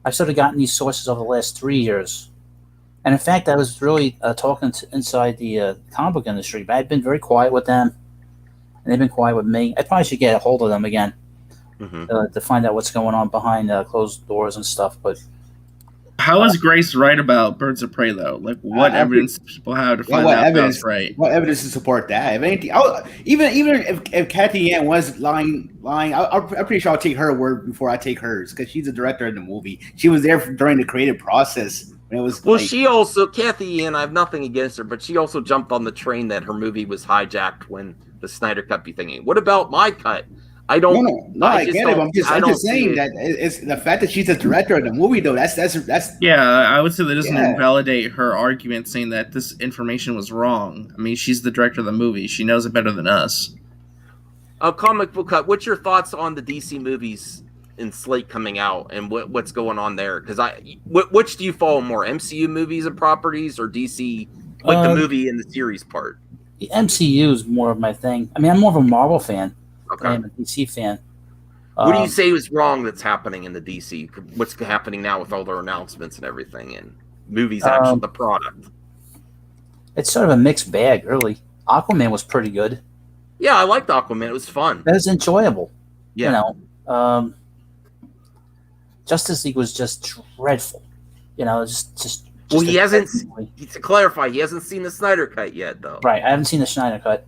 I've sort of gotten these sources over the last 3 years. And in fact, I was really talking to inside the comic book industry, but I've been very quiet with them, and they've been quiet with me. I probably should get a hold of them again to find out what's going on behind closed doors and stuff. But how is Grace right about Birds of Prey, though? What evidence do people have to find out that's right? What evidence to support that? If anything, even if Kathy Ann was lying, I'm pretty sure I'll take her word before I take hers, because she's the director of the movie. She was there during the creative process. It was she also, Kathy Ann, I have nothing against her, but she also jumped on the train that her movie was hijacked when the Snyder Cut be thinking, what about my cut? I don't. No, I get it. I'm just saying that it's the fact that she's the director of the movie, though. That's. Yeah, I would say that doesn't invalidate her argument saying that this information was wrong. I mean, she's the director of the movie. She knows it better than us. Comic Book Cut. What's your thoughts on the DC movies in slate coming out and what's going on there? Because which do you follow more, MCU movies and properties or DC, the movie and the series part? The MCU is more of my thing. I mean, I'm more of a Marvel fan. Okay. I'm a DC fan. What do you say is wrong that's happening in the DC? What's happening now with all their announcements and everything and movies, actually the product? It's sort of a mixed bag, really. Aquaman was pretty good. Yeah, I liked Aquaman. It was fun. It was enjoyable. Yeah. Justice League was just dreadful. Just well, he hasn't. To clarify, he hasn't seen the Snyder Cut yet, though. Right, I haven't seen the Snyder Cut.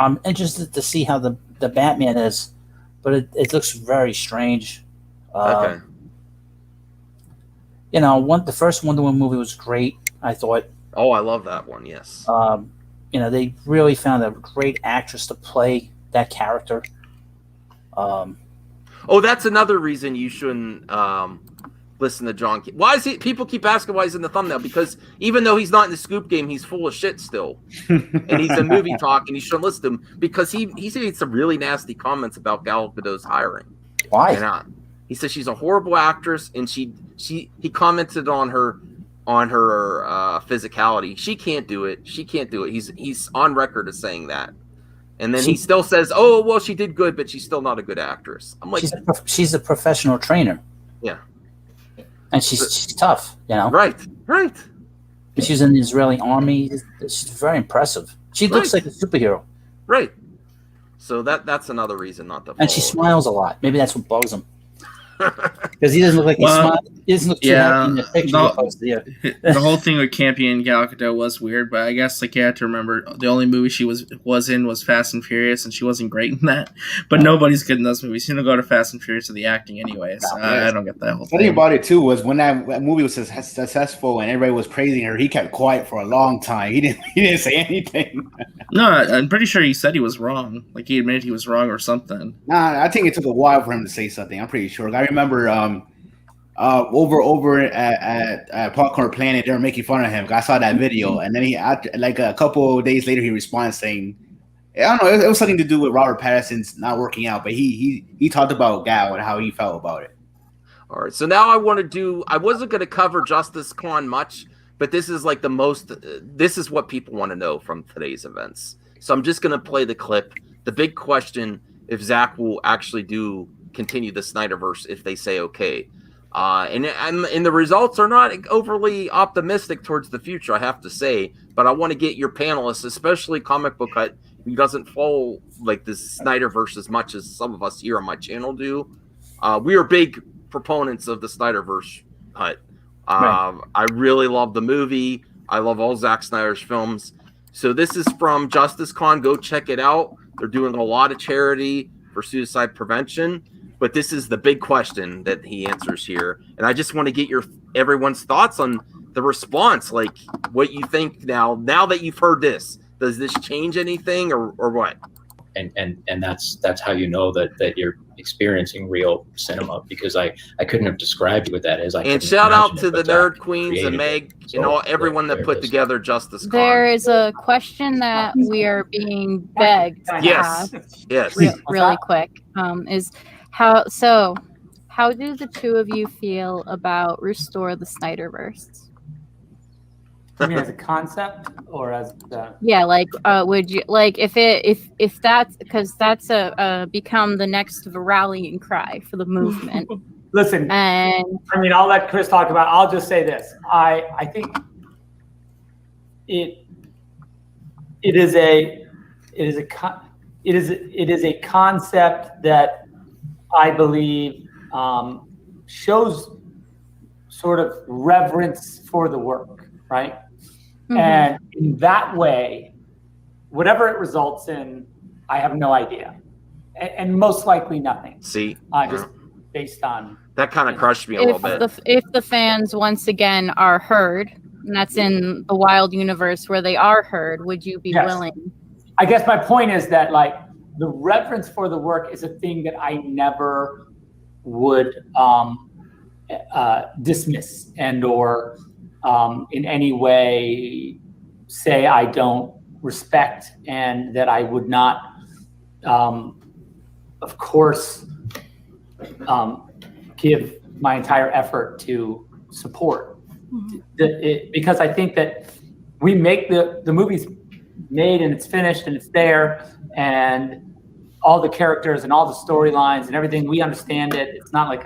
I'm interested to see how the Batman is, but it looks very strange. Okay. The first Wonder Woman movie was great, I thought. Oh, I love that one. Yes. They really found a great actress to play that character. That's another reason you shouldn't listen to John. Why is he? People keep asking why he's in the thumbnail, because even though he's not in the Scoop Game, he's full of shit still, and he's in movie talk, and you shouldn't listen to him because he made some really nasty comments about Gal Gadot's hiring. Why? And, he says she's a horrible actress, and he commented on her physicality. She can't do it. He's on record as saying that. And then he still says, "Oh, well, she did good, but she's still not a good actress." I'm like, she's a professional trainer. Yeah, and she's tough, Right. She's in the Israeli army. She's very impressive. She looks like a superhero. Right. So that's another reason not to. And she smiles a lot. Maybe that's what bugs him. Because he doesn't look like he smiles. He doesn't look too happy in the picture. The whole thing with Campea and Gal Gadot was weird, but I guess you have to remember the only movie she was in was Fast and Furious, and she wasn't great in that. But nobody's good in those movies. You don't go to Fast and Furious for the acting anyway. So I don't get that whole thing. The thing about it too was when that movie was successful and everybody was praising her, he kept quiet for a long time. He didn't say anything. No, I'm pretty sure he said he was wrong. Like he admitted he was wrong or something. Nah, I think it took a while for him to say something. I'm pretty sure. I remember over at Popcorn Planet, they were making fun of him. I saw that video, and then like a couple of days later, he responded saying, I don't know, it was something to do with Robert Pattinson's not working out, but he talked about Gal and how he felt about it. All right, so now I wasn't going to cover Justice Con much, but this is like this is what people want to know from today's events. So I'm just going to play the clip. The big question, if Zach will actually continue the Snyderverse if they say okay. And the results are not overly optimistic towards the future, I have to say, but I want to get your panelists, especially Comic Book Hut, who doesn't follow like the Snyderverse as much as some of us here on my channel do. We are big proponents of the Snyderverse Hut. I really love the movie. I love all Zack Snyder's films. So this is from Justice Con. Go check it out. They're doing a lot of charity for suicide prevention. But this is the big question that he answers here. And I just want to get everyone's thoughts on the response. Like what you think now that you've heard this. Does this change anything or what? And that's how you know that you're experiencing real cinema, because I couldn't have described what that is. And shout out to the Nerd Queens and Meg, everyone that put together Justice Con. There is a question that we are being begged to yes. really quick. Is how do the two of you feel about Restore the Snyderverse? I mean, as a concept or as the would you like if that's because that's become the next rallying cry for the movement? Listen, and I mean, I'll let Chris talk about it. I'll just say this: I think it is a concept that I believe shows sort of reverence for the work, right? Mm-hmm. And in that way, whatever it results in, I have no idea, and most likely nothing. See, just based on that kind of crushed me a little bit. If the fans once again are heard, and that's in the wild universe where they are heard, would you be willing? I guess my point is that like the reverence for the work is a thing that I never would dismiss and or in any way say I don't respect, and that I would not, of course, give my entire effort to support. Because I think that we make the movie's made and it's finished and it's there, and all the characters and all the storylines and everything, we understand it. It's not like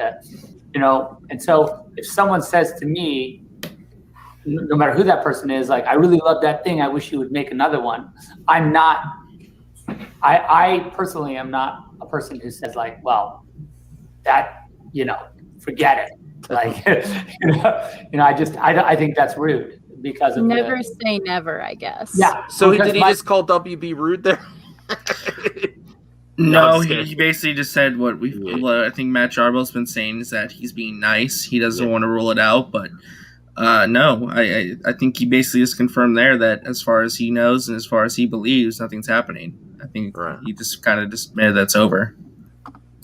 and so if someone says to me, no matter who that person is, like, I really love that thing, I wish you would make another one. I personally am not a person who says like, well, that, forget it. Like, I think that's rude because of never say never, I guess. Yeah. So did he just call WB rude there? No, I'm he just basically just said what I think Matt Jarbo's been saying is that he's being nice. He doesn't want to rule it out, but no, I think he basically just confirmed there that as far as he knows and as far as he believes, nothing's happening. I think he just kind of just admitted that's over.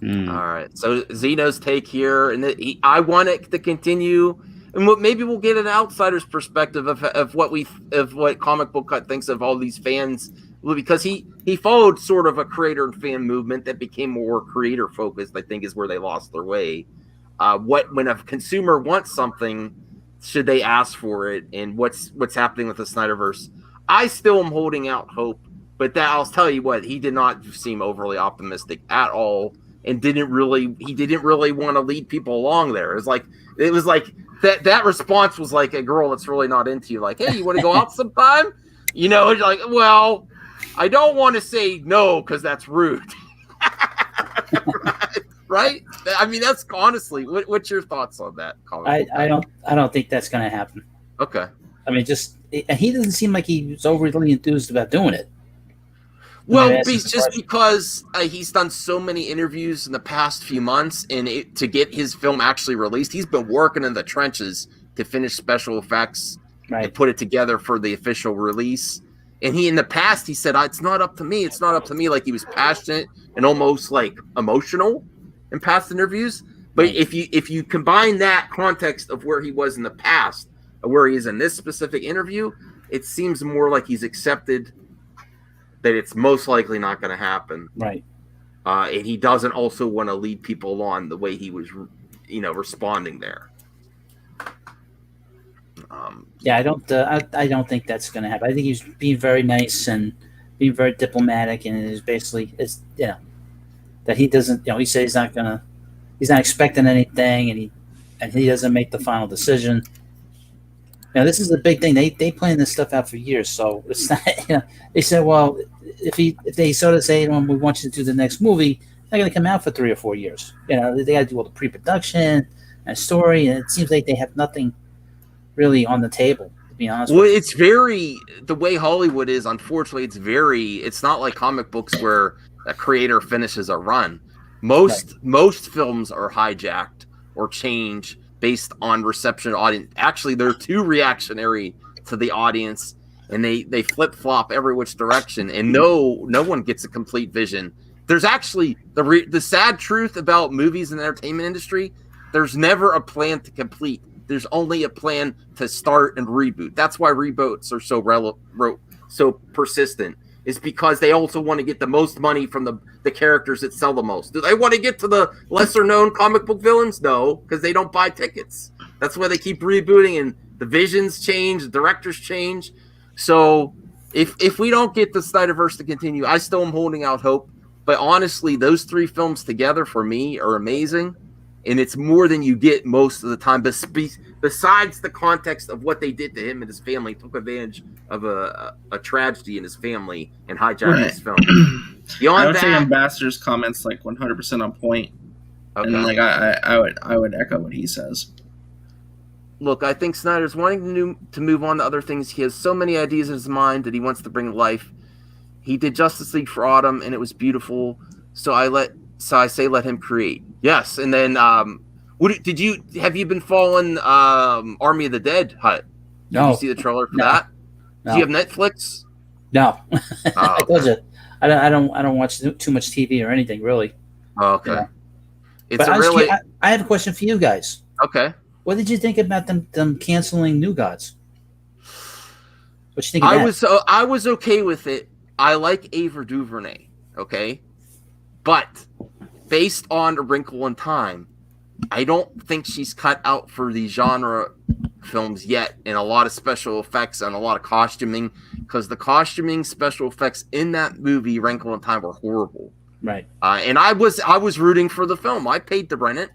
All right. So Zeno's take here, and I want it to continue, and maybe we'll get an outsider's perspective of what Comic Book Cut thinks of all these fans, because he followed sort of a creator and fan movement that became more creator focused. I think is where they lost their way. When a consumer wants something, should they ask for it, and what's happening with the Snyderverse? I still am holding out hope, but I'll tell you what, he did not seem overly optimistic at all, and didn't really want to lead people along there. It was like that response was like a girl that's really not into you, like, hey, you want to go out sometime? You know, like, well, I don't want to say no because that's rude. Right? I mean, that's honestly, what's your thoughts on that? I don't think that's going to happen. Okay. I mean, he doesn't seem like he's overly enthused about doing it. Well, because he's done so many interviews in the past few months, and to get his film actually released, he's been working in the trenches to finish special effects and put it together for the official release. And in the past, he said, it's not up to me. It's not up to me. Like, he was passionate and almost like emotional in past interviews. But if you combine that context of where he was in the past, where he is in this specific interview, it seems more like he's accepted that it's most likely not going to happen. Right. And he doesn't also want to lead people on the way he was, responding there. I don't think that's going to happen. I think he's being very nice and being very diplomatic, and is basically that he doesn't. He said he's not expecting anything, and he doesn't make the final decision. Now, this is the big thing. They plan this stuff out for years, so it's not. They said, well, if they sort of say, we want you to do the next movie, they're going to come out for 3 or 4 years. They got to do all the pre-production and story, and it seems like they have nothing really on the table, to be honest. Well, it's the way Hollywood is. Unfortunately, it's not like comic books where a creator finishes a run. Most films are hijacked or changed based on reception audience. Actually, they're too reactionary to the audience, and they flip-flop every which direction, and no one gets a complete vision. There's actually the sad truth about movies and the entertainment industry, there's never a plan to complete. There's only a plan to start and reboot. That's why reboots are so persistent. Is because they also want to get the most money from the characters that sell the most. Do they want to get to the lesser-known comic book villains? No, because they don't buy tickets. That's why they keep rebooting, and the visions change, the directors change. So if we don't get the Snyderverse to continue, I still am holding out hope. But honestly, those 3 films together for me are amazing, and it's more than you get most of the time. But besides the context of what they did to him and his family, took advantage of a tragedy in his family and hijacked his film. I would say Ambassador's comments 100% on point, and I would echo what he says. Look, I think Snyder's wanting to move on to other things. He has so many ideas in his mind that he wants to bring to life. He did Justice League for Autumn, and it was beautiful. So I say let him create. Yes, and then have you been following Army of the Dead, Hut? Did you see the trailer for that? No. Do you have Netflix? No. I told you, I don't watch too much TV or anything really. Oh, okay. I have a question for you guys. Okay. What did you think about them canceling New Gods? What you think of that? I was okay with it. I like Ava DuVernay, okay? But based on A Wrinkle in Time, I don't think she's cut out for these genre films yet, and a lot of special effects and a lot of costuming, because the costuming special effects in that movie, Wrinkle in Time, were horrible. Right. And I was rooting for the film. I paid to rent it.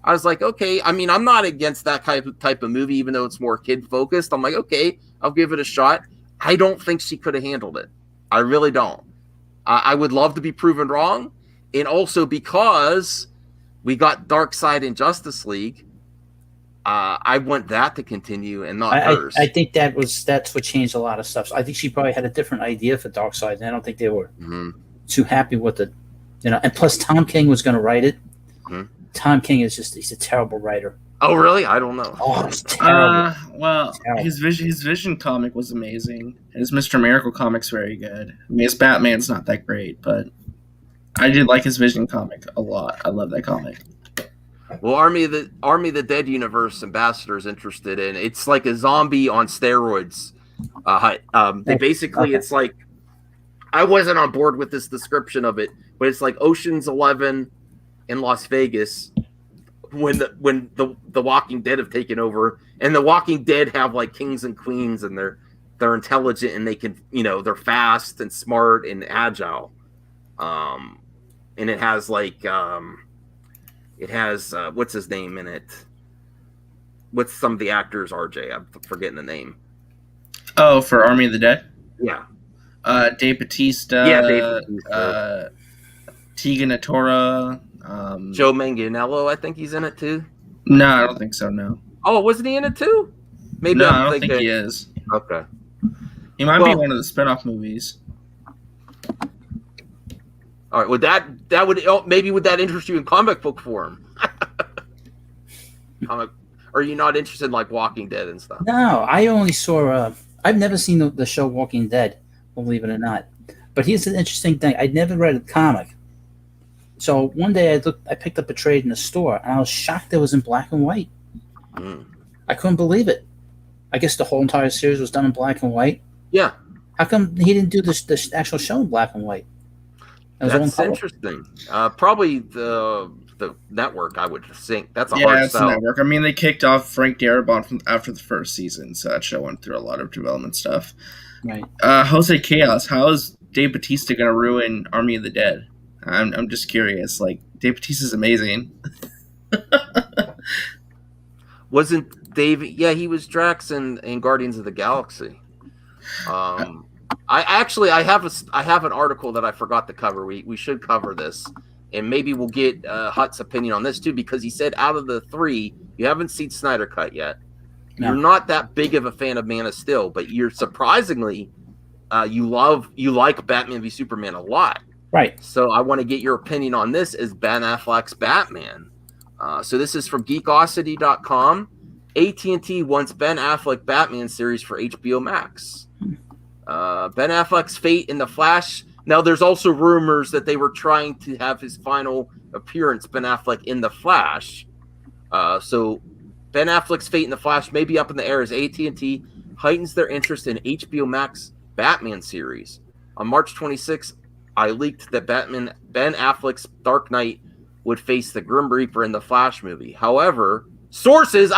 I was like, okay. I mean, I'm not against that type of movie, even though it's more kid focused. I'm like, okay, I'll give it a shot. I don't think she could have handled it. I really don't. I would love to be proven wrong. And also because we got Darkseid in Justice League, I want that to continue and not I, hers. I think that's what changed a lot of stuff. So I think she probably had a different idea for Darkseid, and I don't think they were too happy with it. And plus Tom King was going to write it. Tom King he's a terrible writer. Oh, really? I don't know. Oh, it's terrible. Well, Terrible. his Vision comic was amazing. His Mr. Miracle comic's very good. I mean, his Batman's not that great, but I did like his Vision comic a lot. I love that comic. Well, Army of the Dead universe ambassador's interested in. It's like a zombie on steroids. They basically, it's like, I wasn't on board with this description of it, but it's like Ocean's 11 in Las Vegas when the Walking Dead have taken over, and the Walking Dead have like kings and queens, and they're intelligent, and they can, they're fast and smart and agile. And it has like what's his name in it? What's some of the actors? RJ, I'm forgetting the name. Oh, for Army of the Dead? Yeah. Dave Bautista. Yeah, Dave Bautista. Tegan Notora. Joe Manganiello, I think he's in it too. No, I don't think so. No. Oh, wasn't he in it too? Maybe No, I'm I don't thinking... think he is. Okay. He might be one of the spin-off movies. All right. Would that would that interest you in comic book form? Or are you not interested in like Walking Dead and stuff? No, I only saw. I've never seen the show Walking Dead, believe it or not. But here's an interesting thing: I'd never read a comic. So one day I picked up a trade in the store, and I was shocked it was in black and white. I couldn't believe it. I guess the whole entire series was done in black and white. Yeah. How come he didn't do this actual show in black and white? That's interesting. Probably the network, I would think. That's a hard Yeah, it's sell. the network. I mean, they kicked off Frank Darabont from after the first season, so that show went through a lot of development stuff. Right. Jose Chaos, how is Dave Bautista going to ruin Army of the Dead? I'm just curious. Like, Dave Bautista's amazing. Wasn't Dave? Yeah, he was Drax in Guardians of the Galaxy. I have an article that I forgot to cover. We should cover this, and maybe we'll get Hutt's opinion on this too, because he said out of the three, you haven't seen Snyder Cut yet. No. You're not that big of a fan of Man of Steel, but you're surprisingly you like Batman v Superman a lot. Right. So I want to get your opinion on this as Ben Affleck's Batman. So this is from Geekosity.com. AT&T wants Ben Affleck Batman series for HBO Max. Ben Affleck's fate in The Flash. Now, there's also rumors that they were trying to have his final appearance, Ben Affleck, in The Flash. So Ben Affleck's fate in The Flash may be up in the air as AT&T heightens their interest in HBO Max Batman series. On March 26th, I leaked that Ben Affleck's Dark Knight would face the Grim Reaper in the Flash movie. However, sources,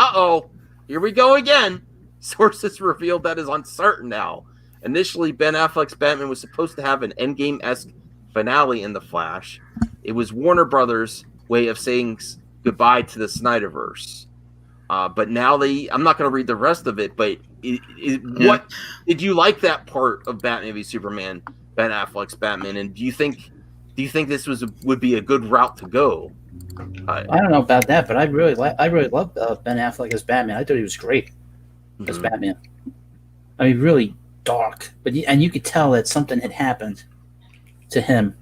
here we go again. Sources revealed that is uncertain now. Initially, Ben Affleck's Batman was supposed to have an Endgame-esque finale in the Flash. It was Warner Brothers' way of saying goodbye to the Snyderverse. But now I'm not going to read the rest of it, but what did you like that part of Batman v Superman, Ben Affleck's Batman, and do you think this would be a good route to go? I don't know about that, but I really loved Ben Affleck as Batman. I thought he was great as Batman. I mean, really dark, and you could tell that something had happened to him.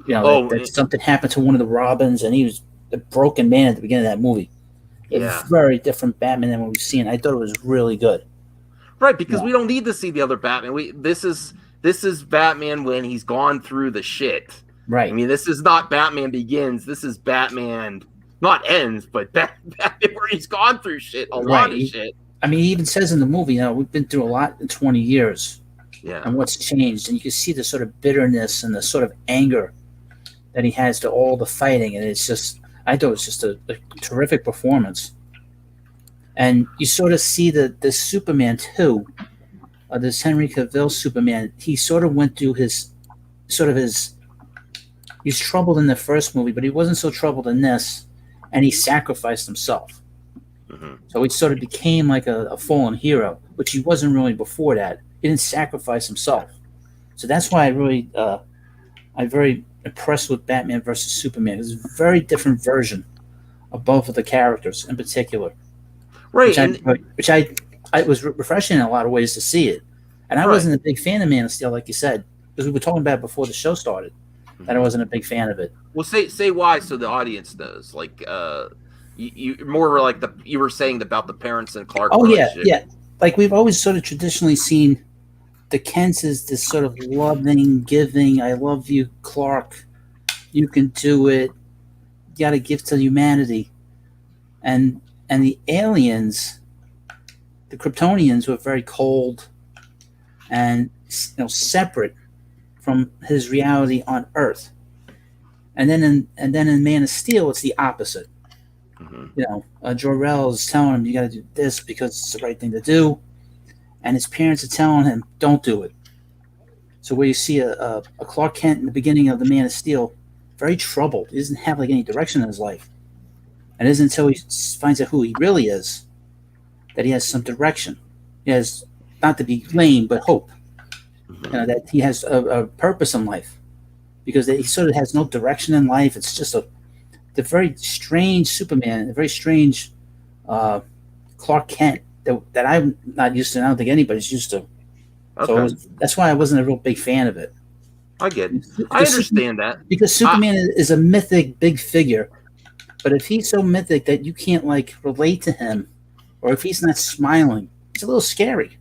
That something happened to one of the Robins, and he was a broken man at the beginning of that movie. A very different Batman than what we've seen. I thought it was really good. Right, because we don't need to see the other Batman. This is Batman when he's gone through the shit. Right. I mean, this is not Batman Begins. This is Batman, not Ends, but Batman where he's gone through shit, a lot of shit. I mean, he even says in the movie, we've been through a lot in 20 years. Yeah. And what's changed. And you can see the sort of bitterness and the sort of anger that he has to all the fighting. And it's just, I thought it was just a terrific performance. And you sort of see the Superman too, this Henry Cavill Superman. He sort of went through he's troubled in the first movie, but he wasn't so troubled in this, and he sacrificed himself. So he sort of became like a fallen hero, which he wasn't really before that. He didn't sacrifice himself. So that's why I'm very impressed with Batman versus Superman. It's a very different version of both of the characters in particular. Right. Which I was refreshing in a lot of ways to see it. And I wasn't a big fan of Man of Steel, like you said, because we were talking about it before the show started, that I wasn't a big fan of it. Well, say why so the audience knows. Like, you more like you were saying about the parents and Clark. Oh yeah. Like we've always sort of traditionally seen the Kents as this sort of loving, giving, I love you, Clark. You can do it. You got to give to humanity. And the aliens, the Kryptonians, were very cold and separate from his reality on Earth. And then in Man of Steel, it's the opposite. Mm-hmm. Jor-El is telling him, you got to do this because it's the right thing to do. And his parents are telling him, don't do it. So where you see a Clark Kent in the beginning of the Man of Steel, very troubled. He doesn't have like any direction in his life. And it isn't until he finds out who he really is that he has some direction. He has, not to be lame, but hope. That he has a purpose in life. Because he sort of has no direction in life. It's just the very strange Superman, a very strange Clark Kent that I'm not used to, and I don't think anybody's used to. Okay. So that's why I wasn't a real big fan of it. I get it. I understand that. Because Superman is a mythic big figure, but if he's so mythic that you can't like relate to him, or if he's not smiling, it's a little scary.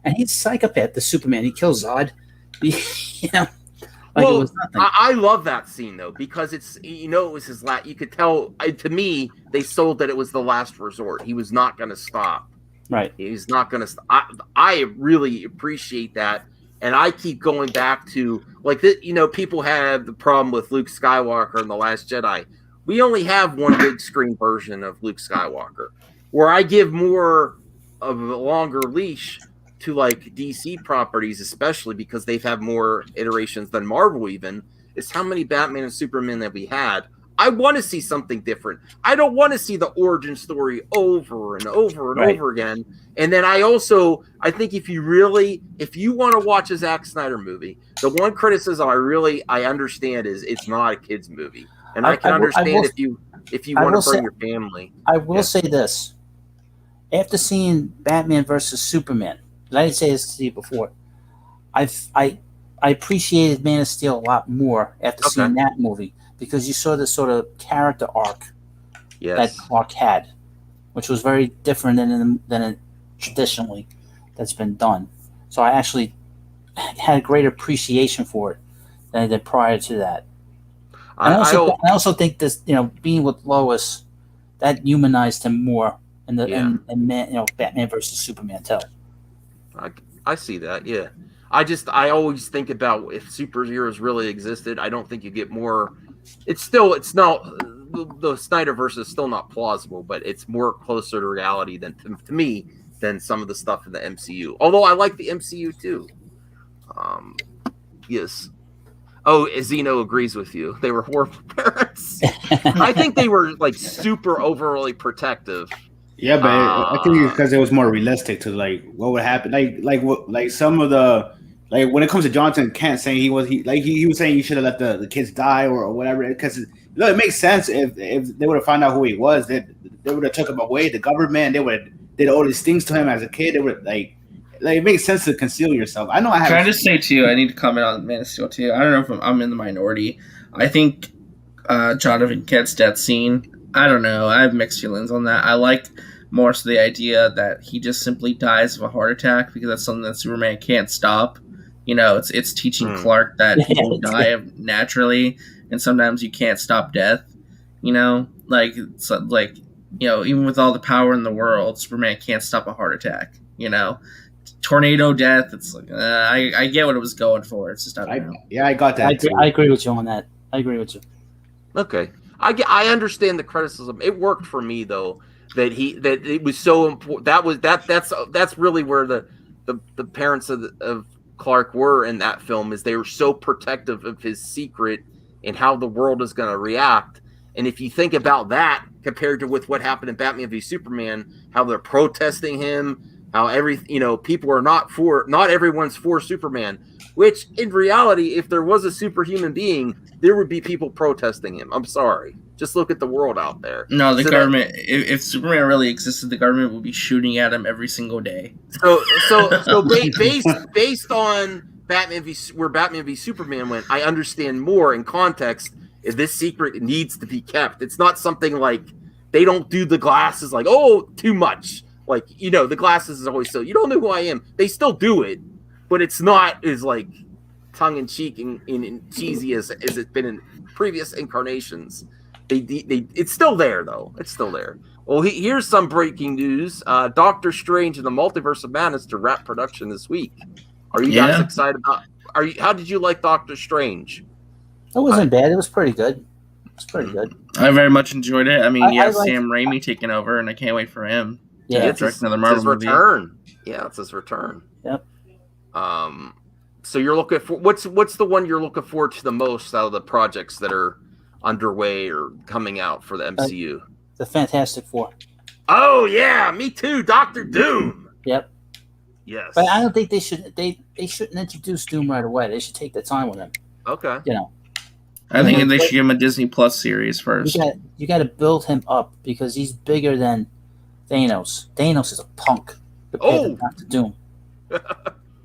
And he's a psychopath, the Superman. He kills Zod. Like well, it was nothing. I love that scene though because it's it was his last. You could tell to me they sold that it was the last resort. He was not going to stop. Right. He's not going to. I really appreciate that, and I keep going back to like people have the problem with Luke Skywalker in The Last Jedi. We only have one big screen version of Luke Skywalker, where I give more of a longer leash to like DC properties, especially because they've had more iterations than Marvel even, is how many Batman and Superman that we had. I want to see something different. I don't want to see the origin story over and over and over again. And then I think if you want to watch a Zack Snyder movie, the one criticism I understand is it's not a kid's movie. And I can understand if you want to bring your family. I will say this. After seeing Batman versus Superman, and I didn't say this to you before, I appreciated Man of Steel a lot more after seeing that movie because you saw this sort of character arc that Clark had, which was very different than it traditionally that's been done. So I actually had a great appreciation for it than I did prior to that. I also think this, being with Lois, that humanized him more in Batman versus Superman too. I see that, yeah. I always think about if superheroes really existed, I don't think you get more. It's not the Snyderverse is still not plausible, but it's more closer to reality to me than some of the stuff in the MCU. Although I like the MCU too. Yes. Oh, Zeno agrees with you. They were horrible parents. I think they were like super overly protective. Yeah, but I think it's because it was more realistic to like what would happen. Like some of the when it comes to Jonathan Kent saying he was saying you should have let the kids die or whatever, because it makes sense if they would have found out who he was, they would have took him away. The government, they would did all these things to him as a kid. They would it makes sense to conceal yourself. I know I have. Can I just say to you, I need to comment on Man of Steel too. I don't know if I'm in the minority. I think Jonathan Kent's death scene, I don't know. I have mixed feelings on that. I like more so the idea that he just simply dies of a heart attack because that's something that Superman can't stop. It's teaching Clark that people die naturally, and sometimes you can't stop death. Even with all the power in the world, Superman can't stop a heart attack. Tornado death. It's like I get what it was going for. It's just I got that. I agree with you on that. I agree with you. Okay, I understand the criticism. It worked for me though. That it was so important. That's really where the parents of Clark were in that film, is they were so protective of his secret and how the world is going to react. And if you think about that compared to with what happened in Batman v Superman, how they're protesting him, how people are not everyone's for Superman, which in reality, if there was a superhuman being, there would be people protesting him. I'm sorry. Just look at the world out there. No, the So government. If Superman really existed, the government would be shooting at him every single day. Based on where Batman v Superman went, I understand more in context. If this secret needs to be kept, it's not something like they don't do the glasses like, oh, too much. Like, the glasses is always so you don't know who I am. They still do it, but it's not as like tongue in cheek and cheesy as it's been in previous incarnations. It's still there though. It's still there. Well, here's some breaking news. Doctor Strange and the Multiverse of Madness to wrap production this week. Are you guys excited about? How did you like Doctor Strange? It wasn't bad. It was pretty good. I very much enjoyed it. I mean, I like Sam Raimi taking over, and I can't wait for him. Yeah, it's his return. Yeah, it's his return. Yep. So you're looking for what's the one you're looking forward to the most out of the projects that are underway or coming out for the MCU? The Fantastic Four. Oh yeah, me too. Doctor Doom. Yep. Yes. But I don't think they should. They shouldn't introduce Doom right away. They should take their time with him. Okay. I think they should give him a Disney Plus series first. You got to build him up because he's bigger than Thanos. Thanos is a punk compared to Doctor Doom.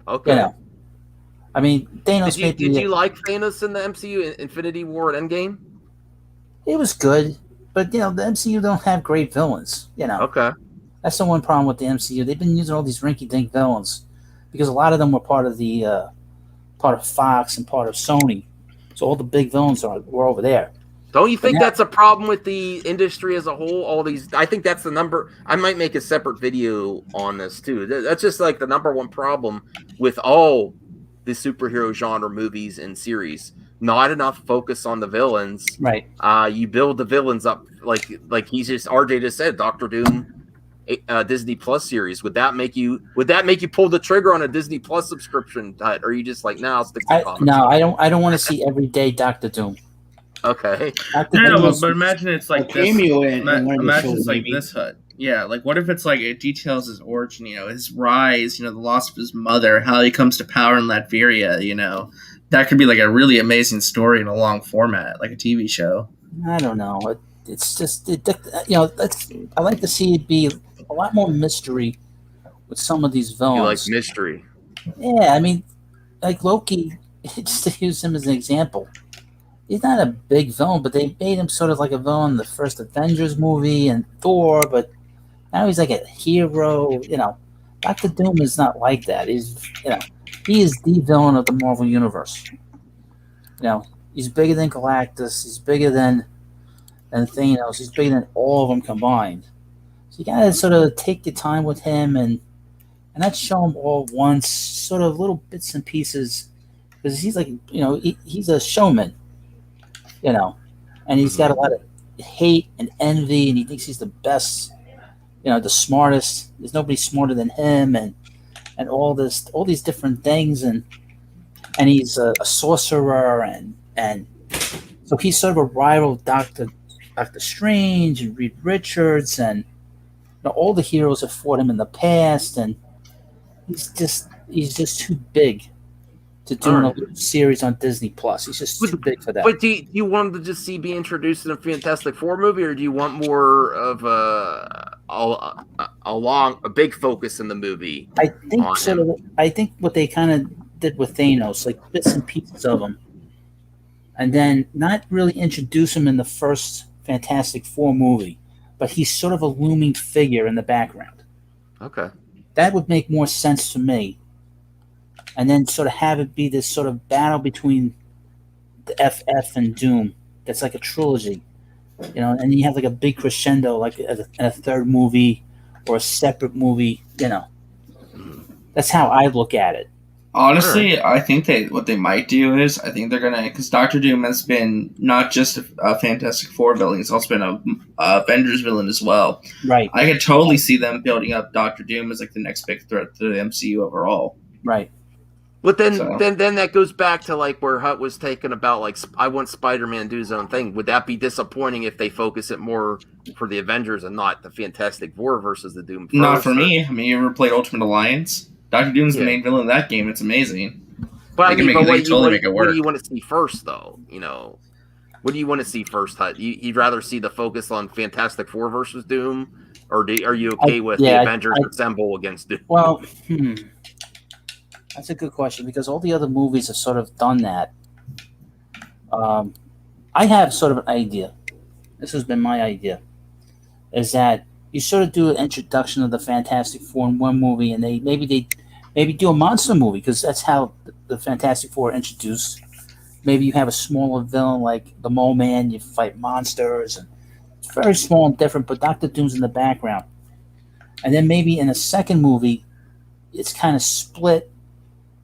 Okay. I mean, Thanos. Did you like Thanos in the MCU, Infinity War and Endgame? It was good, but the MCU don't have great villains. Okay. That's the one problem with the MCU. They've been using all these rinky-dink villains because a lot of them were part of Fox and part of Sony. So all the big villains were over there. Don't you think that's a problem with the industry as a whole? All these, I think that's the number. I might make a separate video on this too. That's just like the number one problem with all the superhero genre movies and series. Not enough focus on the villains. Right. You build the villains up like RJ just said, Doctor Doom, Disney Plus series. Would that make you pull the trigger on a Disney Plus subscription? Or are you just like, I'll stick to comics? No, I don't want to see everyday Doctor Doom. Okay. But imagine it's like this. Cameo Imagine it's like this Hut. Yeah, like what if it's like it details his origin, his rise, the loss of his mother, how he comes to power in Latveria, that could be like a really amazing story in a long format, like a TV show. I don't know. It's just, I like to see it be a lot more mystery with some of these villains. You like mystery? Yeah, I mean, like Loki, just to use him as an example. He's not a big villain, but they made him sort of like a villain in the first Avengers movie and Thor, but now he's like a hero. Doctor Doom is not like that. He is the villain of the Marvel Universe. He's bigger than Galactus. He's bigger than Thanos. He's bigger than all of them combined. So you gotta sort of take your time with him and not show him all at once, sort of little bits and pieces, because he's like, he's a showman, and he's got a lot of hate and envy, and he thinks he's the best, the smartest. There's nobody smarter than him, and all these different things, and he's a sorcerer, and so he's sort of a rival of Doctor Strange and Reed Richards, and all the heroes have fought him in the past, and he's just too big to do a series on Disney Plus. He's just too big for that. But do you want him to just be introduced in a Fantastic Four movie, or do you want more of a big focus in the movie? I think what they kind of did with Thanos, like bits and pieces of him, and then not really introduce him in the first Fantastic Four movie, but he's sort of a looming figure in the background. Okay. That would make more sense to me. And then sort of have it be this sort of battle between the FF and Doom. That's like a trilogy. And you have like a big crescendo, like a third movie or a separate movie, That's how I look at it. Honestly, I think what they might do is, I think they're going to, because Doctor Doom has been not just a Fantastic Four villain, he's also been a Avengers villain as well. Right. I could totally see them building up Doctor Doom as like the next big threat to the MCU overall. Right. But then that goes back to like where Hut was taken about like I want Spider-Man to do his own thing. Would that be disappointing if they focus it more for the Avengers and not the Fantastic Four versus the Doom? Not for me. I mean, you ever played Ultimate Alliance? Doctor Doom's the main villain of that game. It's amazing. But they can totally make it work. What do you want to see first, though? What do you want to see first, Hut? You'd rather see the focus on Fantastic Four versus Doom, or are you okay with the Avengers Assemble against Doom? Well, that's a good question because all the other movies have sort of done that. I have sort of an idea. This has been my idea. Is that you sort of do an introduction of the Fantastic Four in one movie, and they maybe do a monster movie because that's how the Fantastic Four are introduced. Maybe you have a smaller villain like the Mole Man. You fight monsters, and it's very small and different. But Doctor Doom's in the background, and then maybe in a second movie, it's kind of split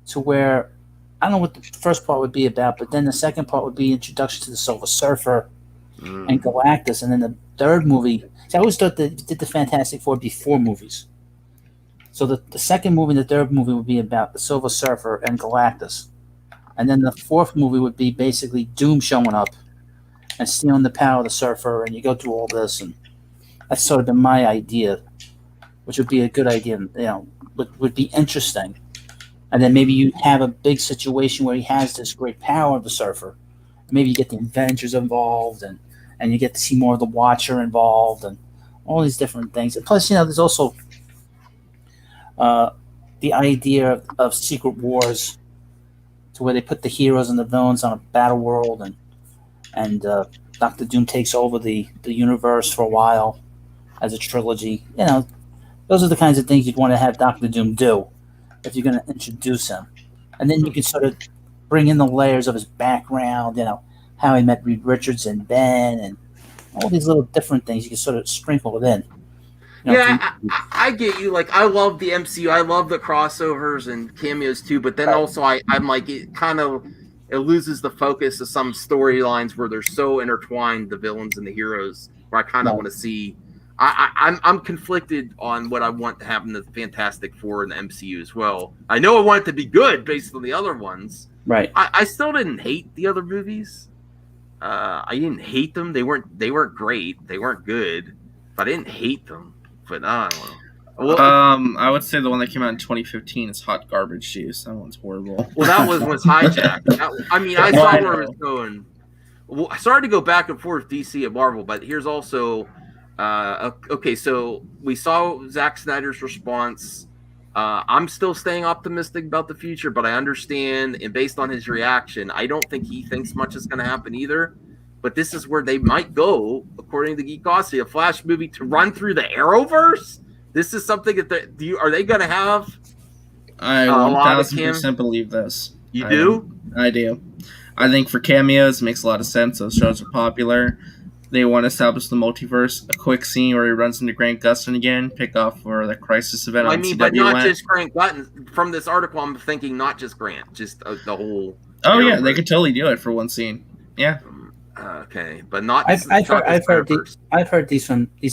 to where I don't know what the first part would be about, but then the second part would be introduction to the Silver Surfer and Galactus, and then the third movie. See, I always thought they did the Fantastic Four before movies. So the second movie and the third movie would be about the Silver Surfer and Galactus. And then the fourth movie would be basically Doom showing up and stealing the power of the Surfer, and you go through all this, and that's sort of been my idea, which would be a good idea, would be interesting. And then maybe you have a big situation where he has this great power of the Surfer. Maybe you get the Avengers involved, and you get to see more of the Watcher involved, and all these different things. And plus, there's also the idea of Secret Wars, to where they put the heroes and the villains on a battle world, and Doctor Doom takes over the universe for a while as a trilogy. Those are the kinds of things you'd want to have Doctor Doom do if you're going to introduce him. And then you can sort of bring in the layers of his background, how he met Reed Richards and Ben, and all these little different things you can sort of sprinkle it in. I get you. Like, I love the MCU. I love the crossovers and cameos too. But then also, I'm like, it loses the focus of some storylines where they're so intertwined, the villains and the heroes. Where I kind of want to see. I'm conflicted on what I want to happen to the Fantastic Four and the MCU as well. I know I want it to be good based on the other ones. Right. I still didn't hate the other movies. I didn't hate them. They weren't great. They weren't good. But I didn't hate them. But I don't know. Well, I would say the one that came out in 2015 is Hot Garbage Juice. That one's horrible. Well, that was hijacked. I saw where it was going. Well, sorry to go back and forth DC and Marvel, but here's also okay. So we saw Zack Snyder's response. I'm still staying optimistic about the future, but I understand, and based on his reaction, I don't think he thinks much is going to happen either. But this is where they might go, according to Geekosity, a Flash movie to run through the Arrowverse. This is something that are they going to have? I 1000% believe this. You do? I do. I think for cameos, it makes a lot of sense. Those shows are popular. They want to establish the multiverse. A quick scene where he runs into Grant Gustin again, pick off for the Crisis event. But not just Grant Gustin. From this article, I'm thinking not just Grant, just the whole. Oh yeah, they could totally do it for one scene. Yeah. Okay, but not. I've heard these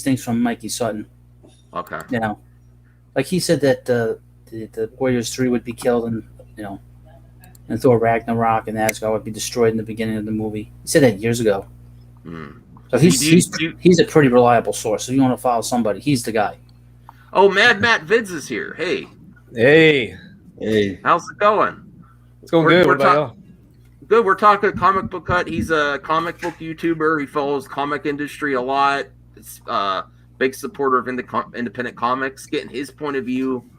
things from Mikey Sutton. Okay. Like he said that the Warriors 3 would be killed and Thor Ragnarok and Asgard would be destroyed in the beginning of the movie. He said that years ago. So he's a pretty reliable source. So you want to follow somebody, he's the guy. Oh, Mad Matt Vids is here. Hey. How's it going? It's going good. What about y'all? Good. We're talking Comic Book Hut. He's a comic book YouTuber. He follows comic industry a lot. It's big supporter of independent comics. Getting his point of view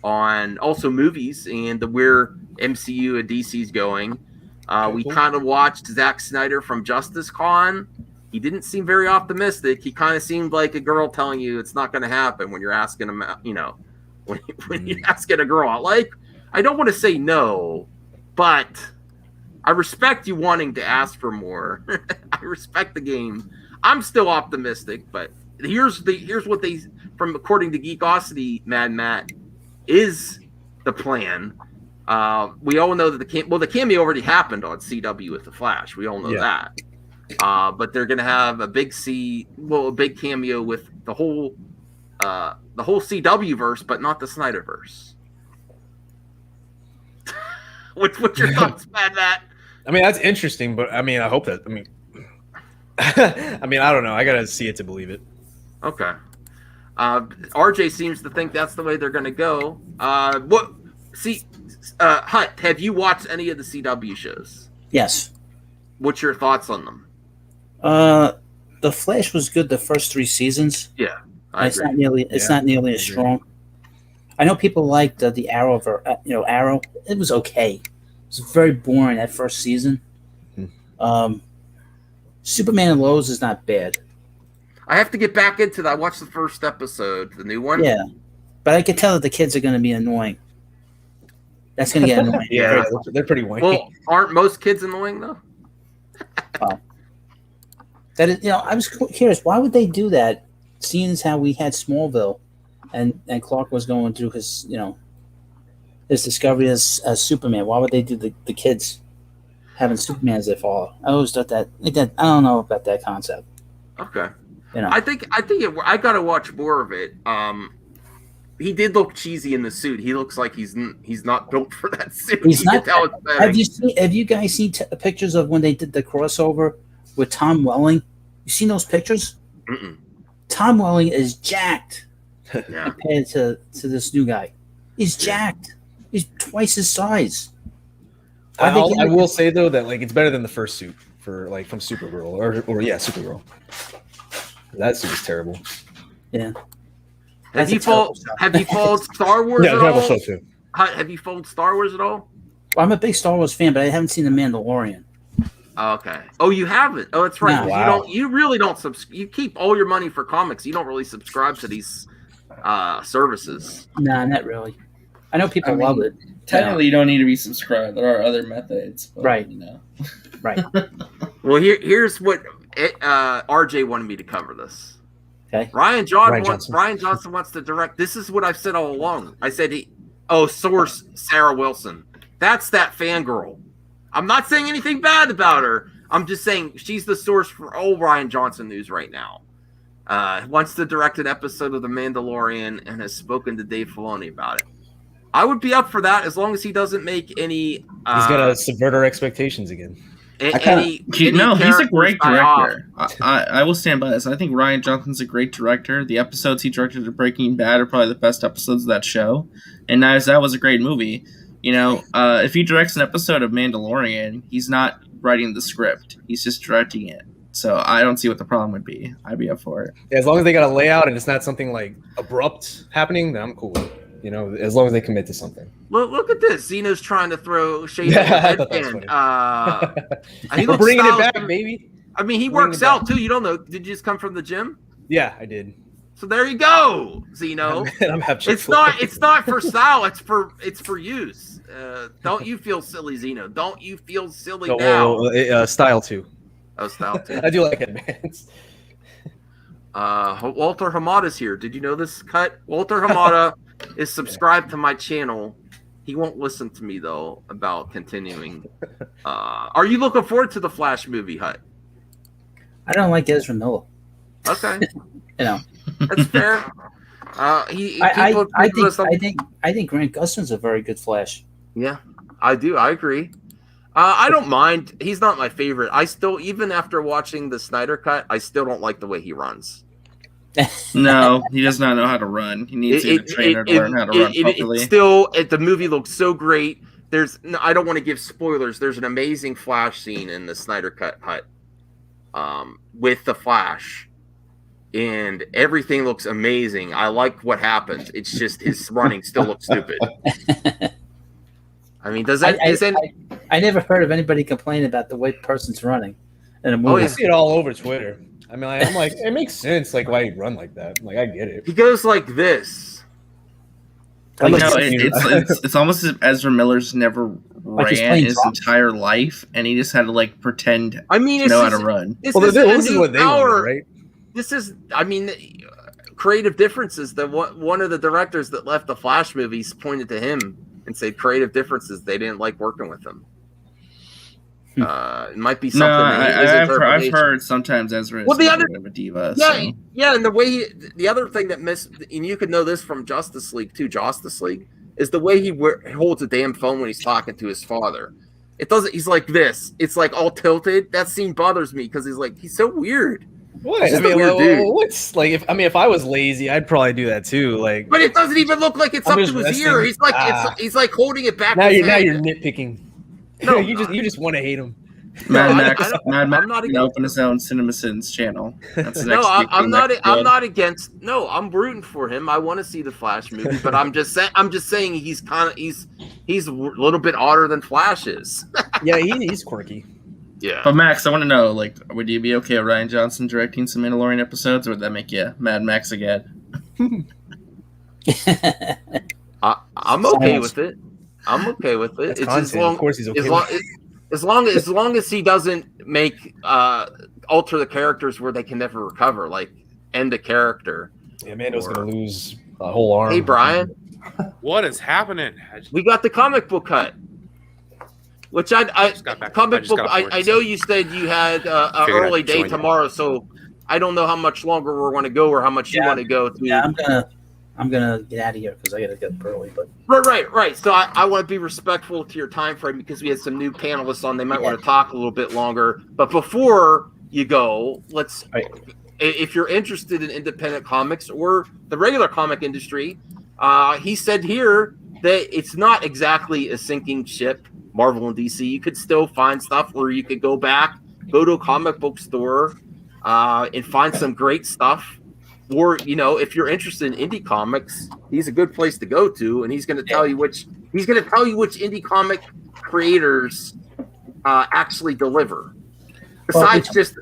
on also movies and where MCU and DC's going. We kind of watched Zack Snyder from Justice Con. He didn't seem very optimistic. He kind of seemed like a girl telling you it's not going to happen when you're asking him. When you're asking a girl out. Like, I don't want to say no, but I respect you wanting to ask for more. I respect the game. I'm still optimistic, but here's what they, from according to Geekosity, Mad Matt, is the plan. We all know that the cameo already happened on CW with the Flash. We all know that. But they're gonna have a big cameo with the whole CW verse, but not the Snyderverse. What's your thoughts, Mad Matt? I mean, that's interesting, but I mean, I hope that. I mean, I don't know. I gotta see it to believe it. Okay. RJ seems to think that's the way they're gonna go. Hut, have you watched any of the CW shows? Yes. What's your thoughts on them? The Flash was good the first 3 seasons. Yeah, It's not nearly as agree. strong. I know people liked the Arrow, Arrow. It was okay. It was very boring that first season. Superman and Lois is not bad. I have to get back into that. I watched the first episode, the new one. Yeah, but I could tell that the kids are going to be annoying. That's going to get annoying. Yeah, they're pretty whiny. Well, aren't most kids annoying though? That is, I was curious. Why would they do that? Seeing as how we had Smallville, and Clark was going through his his discovery as Superman. Why would they do the kids having Superman as their father? I always thought that. I don't know about that concept. Okay. I think I gotta watch more of it. He did look cheesy in the suit. He looks like he's not built for that suit. He's not. Have you guys seen pictures of when they did the crossover with Tom Welling? You seen those pictures? Mm-mm. Tom Welling is jacked Yeah. compared to this new guy. He's jacked. He's twice his size. I will say though that it's better than the first suit from Supergirl or Supergirl. That suit is terrible. Yeah. Have you followed Star Wars Yeah, at terrible all? show too. Have you followed Star Wars at all? Well, I'm a big Star Wars fan, but I haven't seen The Mandalorian. Okay. Oh, you haven't? Oh, that's right. No. Wow. You really don't you keep all your money for comics. You don't really subscribe to these services. Nah, not really. I know people love it. Technically, you don't need to be subscribed. There are other methods. But, Right. Right. Well, here's what RJ wanted me to cover this. Okay. Ryan Johnson wants to direct. This is what I've said all along. I said source Sarah Wilson. That's that fangirl. I'm not saying anything bad about her. I'm just saying she's the source for all Ryan Johnson news right now. Wants to direct an episode of The Mandalorian and has spoken to Dave Filoni about it. I would be up for that as long as he doesn't make any. He's got to subvert our expectations again. He's a great director. I will stand by this. I think Ryan Johnson's a great director. The episodes he directed of Breaking Bad are probably the best episodes of that show. And that was a great movie. If he directs an episode of Mandalorian, he's not writing the script. He's just directing it. So I don't see what the problem would be. I'd be up for it. Yeah, as long as they got a layout and it's not something abrupt happening, then I'm cool. As long as they commit to something. Look at this. Zeno's trying to throw shade at the headband. We're bringing it back, baby. I mean, he works out too. You don't know. Did you just come from the gym? Yeah, I did. So there you go, Zeno. It's not for style. It's for use. Don't you feel silly, Zeno? Don't you feel silly now? Style too. Oh, style too. I do like headbands. Walter Hamada's here. Did you know this, Cut? Walter Hamada is subscribed to my channel. He won't listen to me though about continuing. Are you looking forward to the Flash movie, Hut? I don't like Ezra Miller. Okay. That's fair. I think Grant Gustin's a very good Flash. Yeah, I do. I agree. I don't mind. He's not my favorite. I still, even after watching the Snyder Cut, I still don't like the way he runs. No, he does not know how to run. He needs a trainer to learn how to run properly. The movie looks so great. I don't want to give spoilers. There's an amazing Flash scene in the Snyder Cut with the Flash, and everything looks amazing. I like what happens. It's just his running still looks stupid. I mean, I never heard of anybody complain about the way the person's running in a movie. Oh, you see it all over Twitter. I mean, I'm like, it makes sense, why you run like that. I get it. He goes like this. It's almost as if Ezra Miller's never ran his entire life, and he just had to pretend to know how to run. This is what they want, right? This is, creative differences. One of the directors that left the Flash movies pointed to him and said creative differences. They didn't like working with him. It might be something. I've heard sometimes Ezra is a bit of a diva. Yeah, and the other thing that and you could know this from Justice League too. Justice League is the way he holds a damn phone when he's talking to his father. It doesn't. He's like this. It's all tilted. That scene bothers me because he's so weird. What? If I was lazy, I'd probably do that too. But it doesn't even look like it's up to his ear. He's like holding it back. Now you're nitpicking. No, you just want to hate him. Mad I- Max. I don't- Mad Max I'm not can against open his own CinemaSins channel. That's the No, next big I'm thing not. that I'm could not against. No, I'm rooting for him. I want to see the Flash movie, but I'm just saying. I'm just saying he's kind of he's a little bit odder than Flash is. Yeah, he's quirky. Yeah. But Max, I want to know, like, would you be okay with Ryan Johnson directing some Mandalorian episodes, or would that make you Mad Max again? I'm okay with it. I'm okay with it. That's It's content. Of course he's okay as long as he doesn't make alter the characters where they can never recover, like end a character. Yeah, Mando's gonna lose a whole arm. Hey Brian, What is happening? we got the comic book cut. Which I know you said you had an Figured early I'd day join tomorrow, so I don't know how much longer we're going to go or how much you want to go through. Yeah, I'm gonna get out of here because I gotta get up early. But Right. So I want to be respectful to your time frame because we had some new panelists on. They might want to talk a little bit longer. But before you go, if you're interested in independent comics or the regular comic industry, he said here that it's not exactly a sinking ship, Marvel and DC. You could still find stuff where you could go back, go to a comic book store, and find some great stuff. Or, if you're interested in indie comics, he's a good place to go to, and he's going to tell you which indie comic creators actually deliver. Besides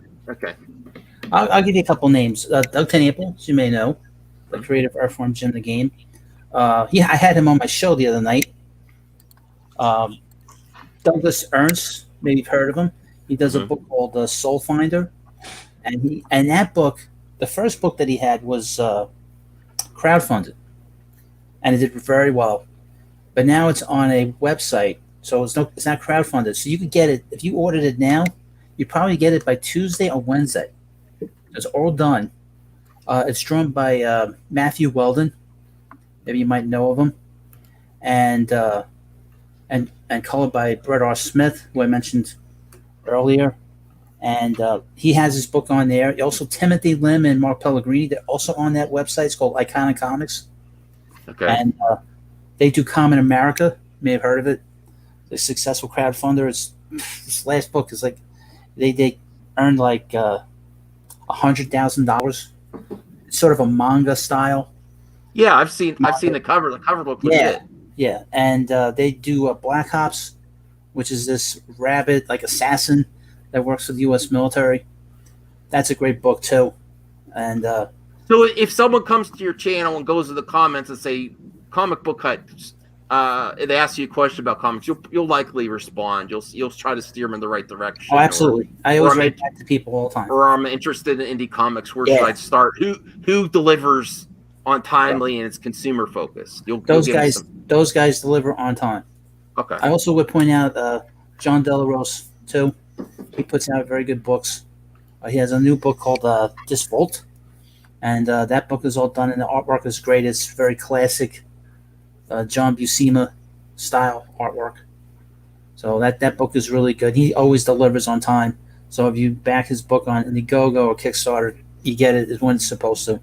I'll give you a couple names. Doug TenNapel, as you may know, the creator of Earthworm Jim the Game. I had him on my show the other night. Douglas Ernst, maybe you've heard of him. He does a book called Soul Finder, and that book. The first book that he had was crowdfunded, and it did very well. But now it's on a website, so it's not crowdfunded. So you could get it if you ordered it now. You probably get it by Tuesday or Wednesday. It's all done. It's drawn by Matthew Weldon. Maybe you might know of him, and colored by Brett R. Smith, who I mentioned earlier. And he has his book on there. Also, Timothy Lim and Mark Pellegrini, they're also on that website. It's called Iconic Comics. Okay. And they do Common America. You may have heard of it. The successful crowdfunder. This last book is like they earned like $100,000. It's sort of a manga style. Yeah, I've seen the cover. The cover looked legit. Yeah, and they do Black Ops, which is this rabid like assassin that works for the U.S. military. That's a great book too. And so if someone comes to your channel and goes to the comments and say comic book cut, they ask you a question about comics, you'll likely respond. You'll try to steer them in the right direction. Oh, absolutely. I always write back to people all the time. Or I'm interested in indie comics. Where should I start? Who delivers on timely and it's consumer focused? Those guys deliver on time. Okay. I also would point out John Delarose too. He puts out very good books. He has a new book called This Volt, and that book is all done, and the artwork is great. It's very classic John Buscema style artwork. So that book is really good. He always delivers on time. So if you back his book on Indiegogo or Kickstarter, you get it when it's supposed to.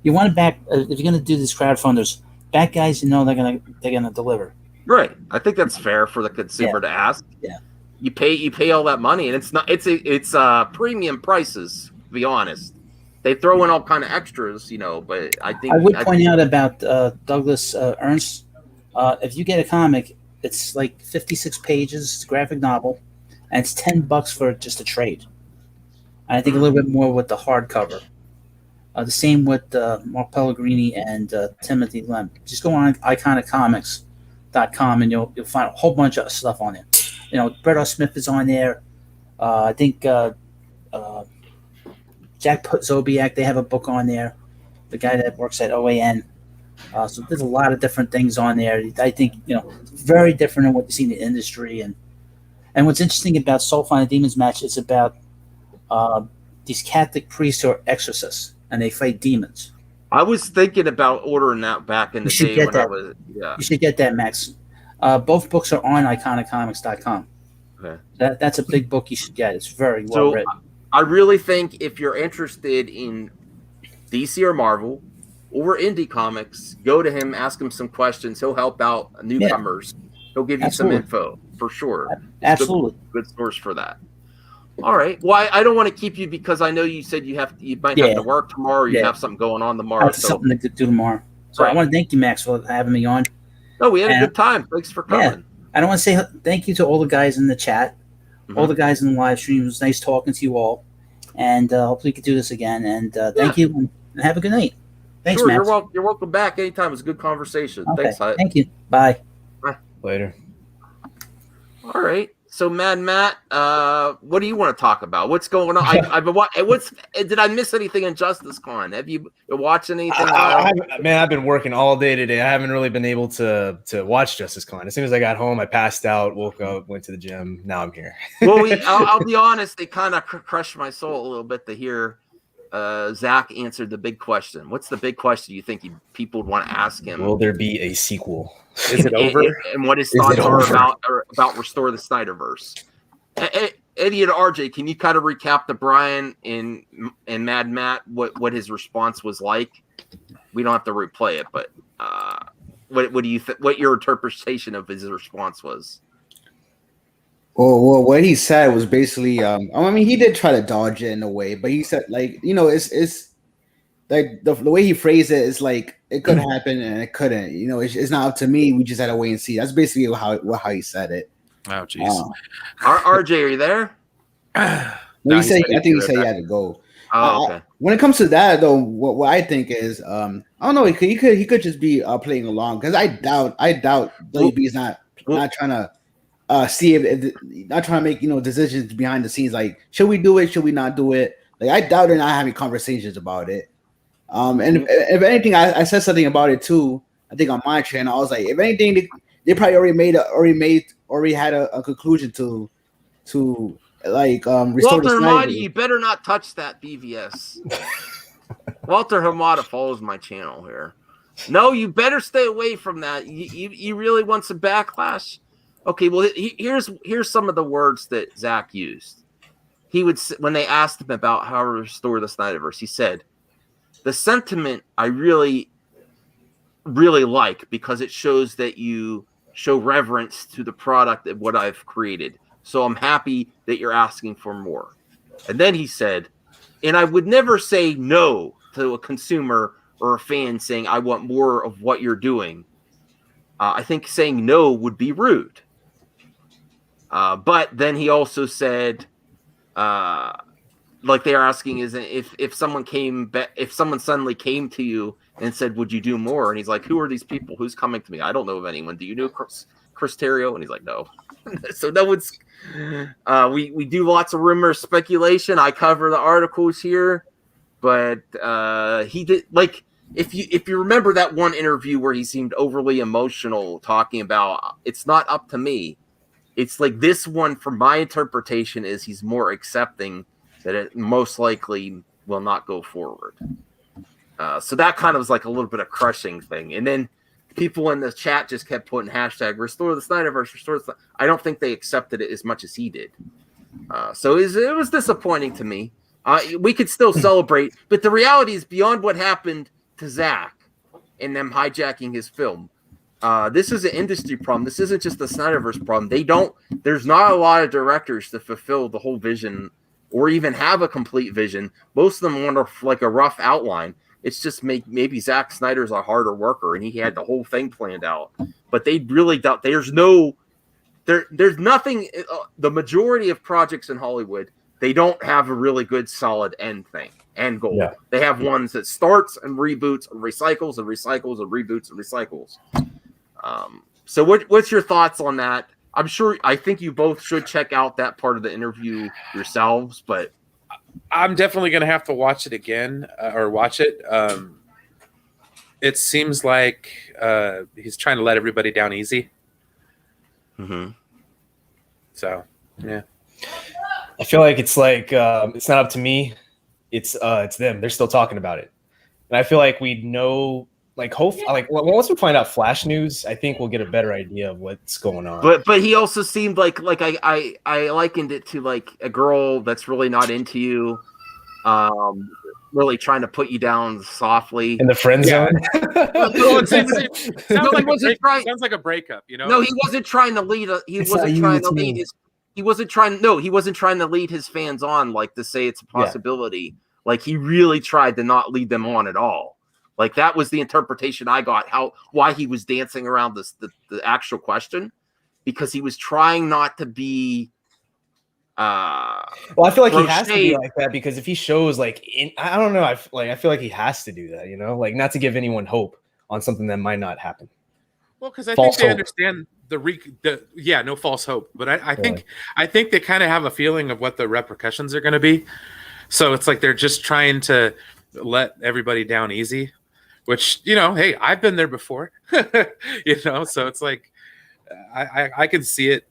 You want to back if you're going to do these crowdfunders, back guys they're gonna deliver. Right. I think that's fair for the consumer to ask. Yeah. You pay all that money, and it's premium prices. To be honest, they throw in all kind of extras, But I think I would point out about Douglas Ernst. If you get a comic, it's like 56 pages, it's a graphic novel, and it's $10 for just a trade. And I think a little bit more with the hardcover. The same with Mark Pellegrini and Timothy Lim. Just go on iconiccomics.com and you'll find a whole bunch of stuff on there. Brett R. Smith is on there. I think Jack Zobiak, they have a book on there. The guy that works at OAN. So there's a lot of different things on there. I think, it's very different than what you see in the industry. And what's interesting about Soul Finder Demons Match is about these Catholic priests who are exorcists, and they fight demons. I was thinking about ordering that back in the day when I was. Yeah. You should get that, Max. Both books are on iconiccomics.com. Okay. That's a big book you should get. It's very well written. I really think if you're interested in DC or Marvel or indie comics, go to him, ask him some questions. He'll help out newcomers. He'll give you some info for sure. Absolutely. Good source for that. All right. Well, I don't want to keep you because I know you said you might have to work tomorrow. Or you have something going on I tomorrow. have something to do tomorrow. So I want to thank you, Max, for having me on. No, we had a good time. Thanks for coming. Yeah. I don't want to say thank you to all the guys in the chat, all the guys in the live stream. It was nice talking to you all. And hopefully we can do this again. And thank you and have a good night. Thanks, Max. You're welcome back anytime. It was a good conversation. Okay. Thanks, Hyatt. Thank you. Bye. Later. All right. So, Mad Matt, what do you want to talk about? What's going on? I've been did I miss anything in Justice Con? Have you been watching anything? I've been working all day today. I haven't really been able to watch Justice Con. As soon as I got home, I passed out, woke up, went to the gym. Now I'm here. Well, I'll be honest. It kind of crushed my soul a little bit to hear Zach answered the big question. What's the big question you think people would want to ask him? Will there be a sequel? Is it over? And what his thoughts are about Restore the Snyderverse. Eddie and RJ, can you kind of recap to Brian and Mad Matt what his response was like? We don't have to replay it, but what do you what your interpretation of his response was? Well, what he said was basically, I mean, he did try to dodge it in a way, but he said, like, you know, it's like the way he phrased it is like it could happen and it couldn't. You know, it's not up to me. We just had to wait and see. That's basically how he said it. Oh, jeez. RJ, are you there? No, I think he said he had to go. Oh, okay. When it comes to that, though, what I think is, I don't know. He could just be playing along, because I doubt WB is not trying to. See if not trying to make decisions behind the scenes, like should we do it, should we not do it. Like I doubt they're not having conversations about it. And if anything, I said something about it too. I think on my channel, I was like, if anything, they probably already had a conclusion to like restore Walter the Hamada, you better not touch that BVS. Walter Hamada follows my channel here. No, you better stay away from that. You really want some backlash? Okay, well, here's some of the words that Zach used. He would, when they asked him about how to restore the Snyderverse, he said, "The sentiment I really, really like, because it shows that you show reverence to the product of what I've created. So I'm happy that you're asking for more." And then he said, "And I would never say no to a consumer or a fan saying I want more of what you're doing. I think saying no would be rude." But then he also said, like they are asking, is if someone suddenly came to you and said, "Would you do more?" And he's like, "Who are these people? Who's coming to me? I don't know of anyone. Do you know Chris Terrio?" And he's like, "No." So no one's. We do lots of rumors, speculation. I cover the articles here, but he did like. If you remember that one interview where he seemed overly emotional, talking about it's not up to me. It's like this one, from my interpretation, is he's more accepting that it most likely will not go forward. So that kind of was like a little bit of crushing thing. And then people in the chat just kept putting hashtag restore the Snyderverse, restore the I don't think they accepted it as much as he did. So it was disappointing to me. We could still celebrate, but the reality is beyond what happened to Zach and them hijacking his film. This is an industry problem. This isn't just a Snyderverse problem. There's not a lot of directors to fulfill the whole vision or even have a complete vision. Most of them want like a rough outline. It's just maybe Zack Snyder's a harder worker and he had the whole thing planned out. But they really doubt there's nothing. The majority of projects in Hollywood, they don't have a really good solid end goal. Yeah. They have ones that starts and reboots and recycles and recycles and reboots and recycles. So what's your thoughts on that? I think you both should check out that part of the interview yourselves, but I'm definitely going to have to watch it again or watch it. It seems like he's trying to let everybody down easy. Mm-hmm. So, yeah. I feel like it's not up to me. It's them. They're still talking about it. And I feel like we know, once we find out Flash news, I think we'll get a better idea of what's going on. But he also seemed like I likened it to like a girl that's really not into you, really trying to put you down softly in the friend zone. Sounds like a breakup, you know. No, he wasn't trying to lead. He wasn't trying to lead his. he wasn't trying. No, he wasn't trying to lead his fans on, like to say it's a possibility. Like he really tried to not lead them on at all. Like that was the interpretation I got. Why he was dancing around the actual question, because he was trying not to be. Well, I feel like he has to be like that because if he shows like I don't know, I feel like he has to do that, you know, like not to give anyone hope on something that might not happen. Well, because I think they understand no false hope, but I think they kind of have a feeling of what the repercussions are going to be. So it's like they're just trying to let everybody down easy, which, you know, hey, I've been there before, you know, so it's like I can see it.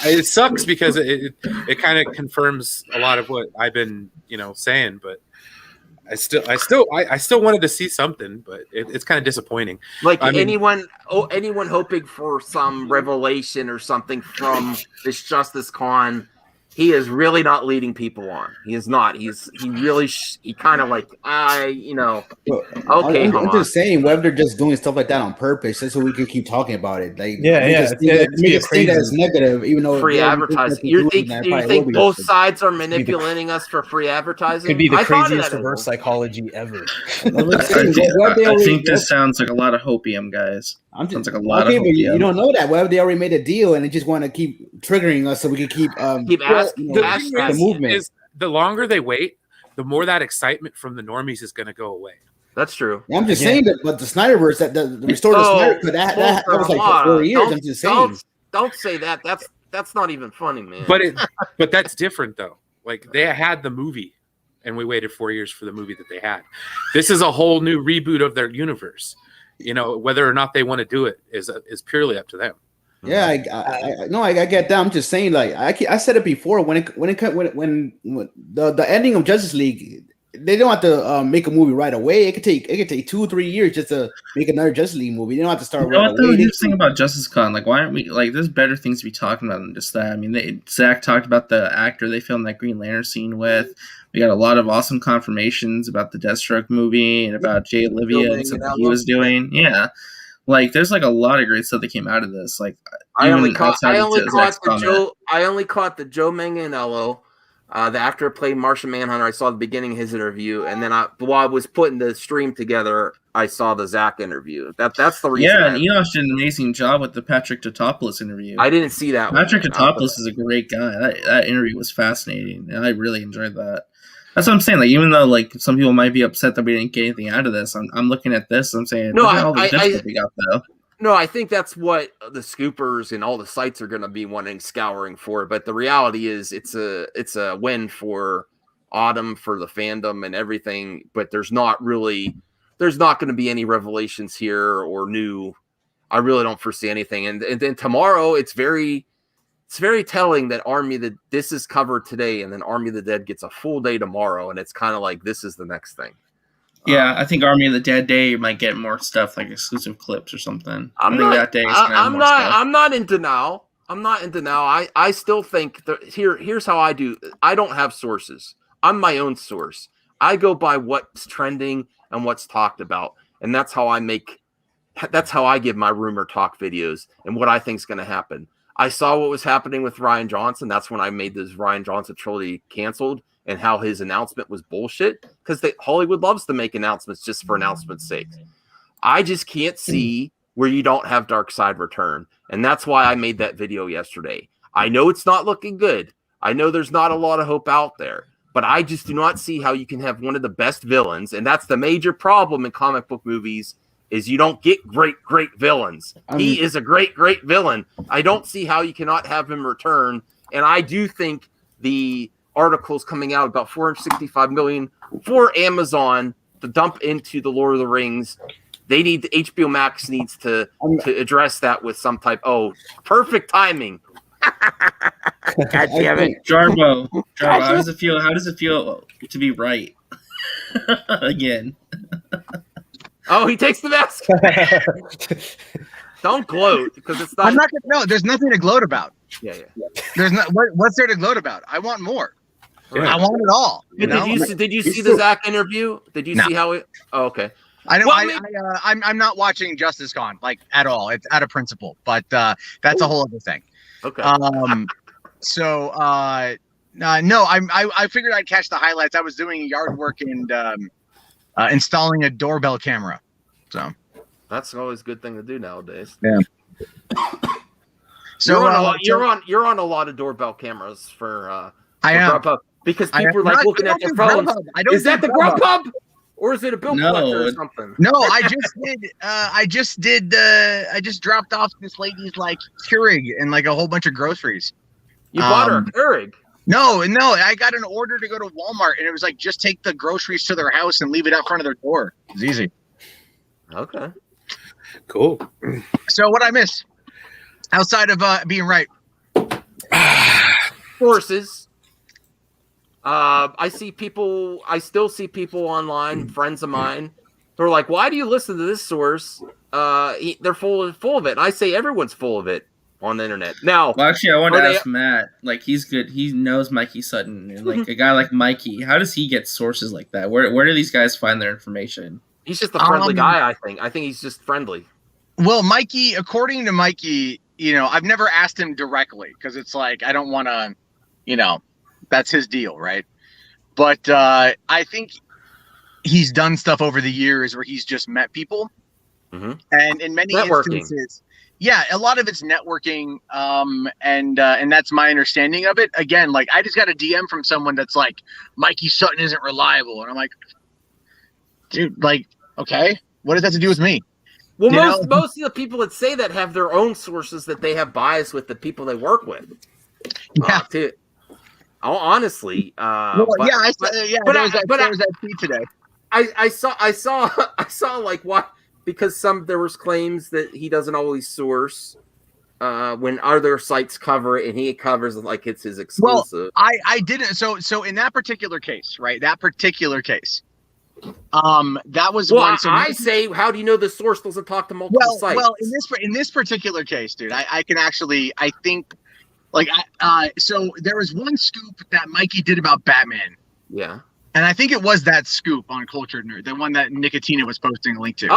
It sucks because it kind of confirms a lot of what I've been, you know, saying, but I still wanted to see something, but it's kind of disappointing. Like anyone hoping for some revelation or something from this Justice Con, he is really not leading people on. He is not. He kind of like okay. I'm just saying, whether they're just doing stuff like that on purpose, just so we can keep talking about it. Like make us think that it's negative, even though free advertising. You think both sides are manipulating us for free advertising? Could be the craziest reverse psychology ever. I think this sounds like a lot of hopium, guys. Sounds like a lot of hopium. But you don't know that. Whether they already made a deal and they just want to keep triggering us so we can keep the movement. Is the longer they wait, the more that excitement from the normies is going to go away. That's true. I'm just saying that, but the Snyderverse, the restore the Snyder, that was like for 4 years. I'm just saying. Don't say that. That's not even funny, man. But that's different though. Like they had the movie, and we waited 4 years for the movie that they had. This is a whole new reboot of their universe. You know, whether or not they want to do it is purely up to them. Yeah, I get that. I'm just saying, like I said it before when the ending of Justice League, they don't have to make a movie right away. It could take 2-3 years just to make another Justice League movie. They don't have to start. You know what though? Here's the thing about Justice Con. Like, why aren't we like? There's better things to be talking about than just that. I mean, Zach talked about the actor they filmed that Green Lantern scene with. We got a lot of awesome confirmations about the Deathstroke movie and about Jay Olivia and something he was doing. Yeah. Like there's like a lot of great stuff that came out of this. Like I only caught the Joe Manganiello, the actor who played Martian Manhunter. I saw the beginning of his interview, and then while I was putting the stream together, I saw the Zach interview. That's the reason. Yeah, and Enosh did an amazing job with the Patrick Tatopoulos interview. I didn't see that. Patrick Tatopoulos is a great guy. That interview was fascinating, and I really enjoyed that. That's what I'm saying. Like, even though like some people might be upset that we didn't get anything out of this, I'm looking at this. I'm saying, no, we got though. No, I think that's what the scoopers and all the sites are going to be wanting scouring for. But the reality is, it's a win for Autumn, for the fandom and everything. But there's not going to be any revelations here or new. I really don't foresee anything. And then tomorrow, it's very telling that this is covered today, and then Army of the Dead gets a full day tomorrow, and it's kind of like this is the next thing. Yeah, I think Army of the Dead Day might get more stuff like exclusive clips or something. I'm not in denial. I still think here's how I do. I don't have sources. I'm my own source. I go by what's trending and what's talked about, and that's how I give my rumor talk videos and what I think is going to happen. I saw what was happening with Ryan Johnson. That's when I made this Ryan Johnson trilogy canceled, and how his announcement was bullshit, because Hollywood loves to make announcements just for announcement's sake. I just can't see where you don't have Darkseid return, and that's why I made that video yesterday. I know it's not looking good. I know there's not a lot of hope out there, but I just do not see how you can have one of the best villains, and that's the major problem in comic book movies, is you don't get great villains. He is a great villain. I don't see how you cannot have him return, and I do think the articles coming out about $465 million for Amazon to dump into the Lord of the Rings. They need HBO Max needs to address that with some type. Oh, perfect timing. God damn it, Jarbo. How does it feel? How does it feel to be right again? Oh, he takes the mask. Don't gloat, because it's not. I'm not gonna. No, there's nothing to gloat about. Yeah. There's not. What's there to gloat about? I want more. Yeah. I want it all. Did you see the Zach interview? Did you see how it? Oh, okay. I know. I'm not watching Justice Con like at all. It's out of principle, but that's a whole other thing. Okay. So no, I figured I'd catch the highlights. I was doing yard work and installing a doorbell camera. So that's always a good thing to do nowadays. Yeah. So you're on a lot of doorbell cameras for I am Grubhub because people are like looking at their phones. Is that the Grubhub? Or is it a bill collector or something? No, I just dropped off this lady's like Keurig and like a whole bunch of groceries. You bought her a Keurig? No, I got an order to go to Walmart and it was like just take the groceries to their house and leave it out front of their door. It's easy. Okay. Cool. So what I miss outside of being right? Sources. I still see people online, friends of mine, who are like, why do you listen to this source? They're full of it. And I say everyone's full of it on the internet. Now, well, actually, I want to ask Matt, like, he's good. He knows Mikey Sutton. And, like, a guy like Mikey, how does he get sources like that? Where do these guys find their information? He's just a friendly guy, I think. I think he's just friendly. Well, Mikey, according to Mikey, I've never asked him directly because it's like, I don't want to, that's his deal, right? But I think he's done stuff over the years where he's just met people, and in many instances, yeah, a lot of it's networking, and that's my understanding of it. Again, like I just got a DM from someone that's like, Mikey Sutton isn't reliable, and I'm like, dude, like, okay, what does that have to do with me? Well, most of the people that say that have their own sources that they have bias with the people they work with. Yeah. Honestly, there was that tweet today. I saw like what, because there was claims that he doesn't always source when other sites cover it, and he covers it like it's his exclusive. Well, I didn't. So in that particular case, right? That was one. I say, how do you know the source doesn't talk to multiple sites? Well, in this particular case, dude, I can actually, I think. So there was one scoop that Mikey did about Batman. Yeah. And I think it was that scoop on Cultured Nerd, the one that Nicotina was posting a link to.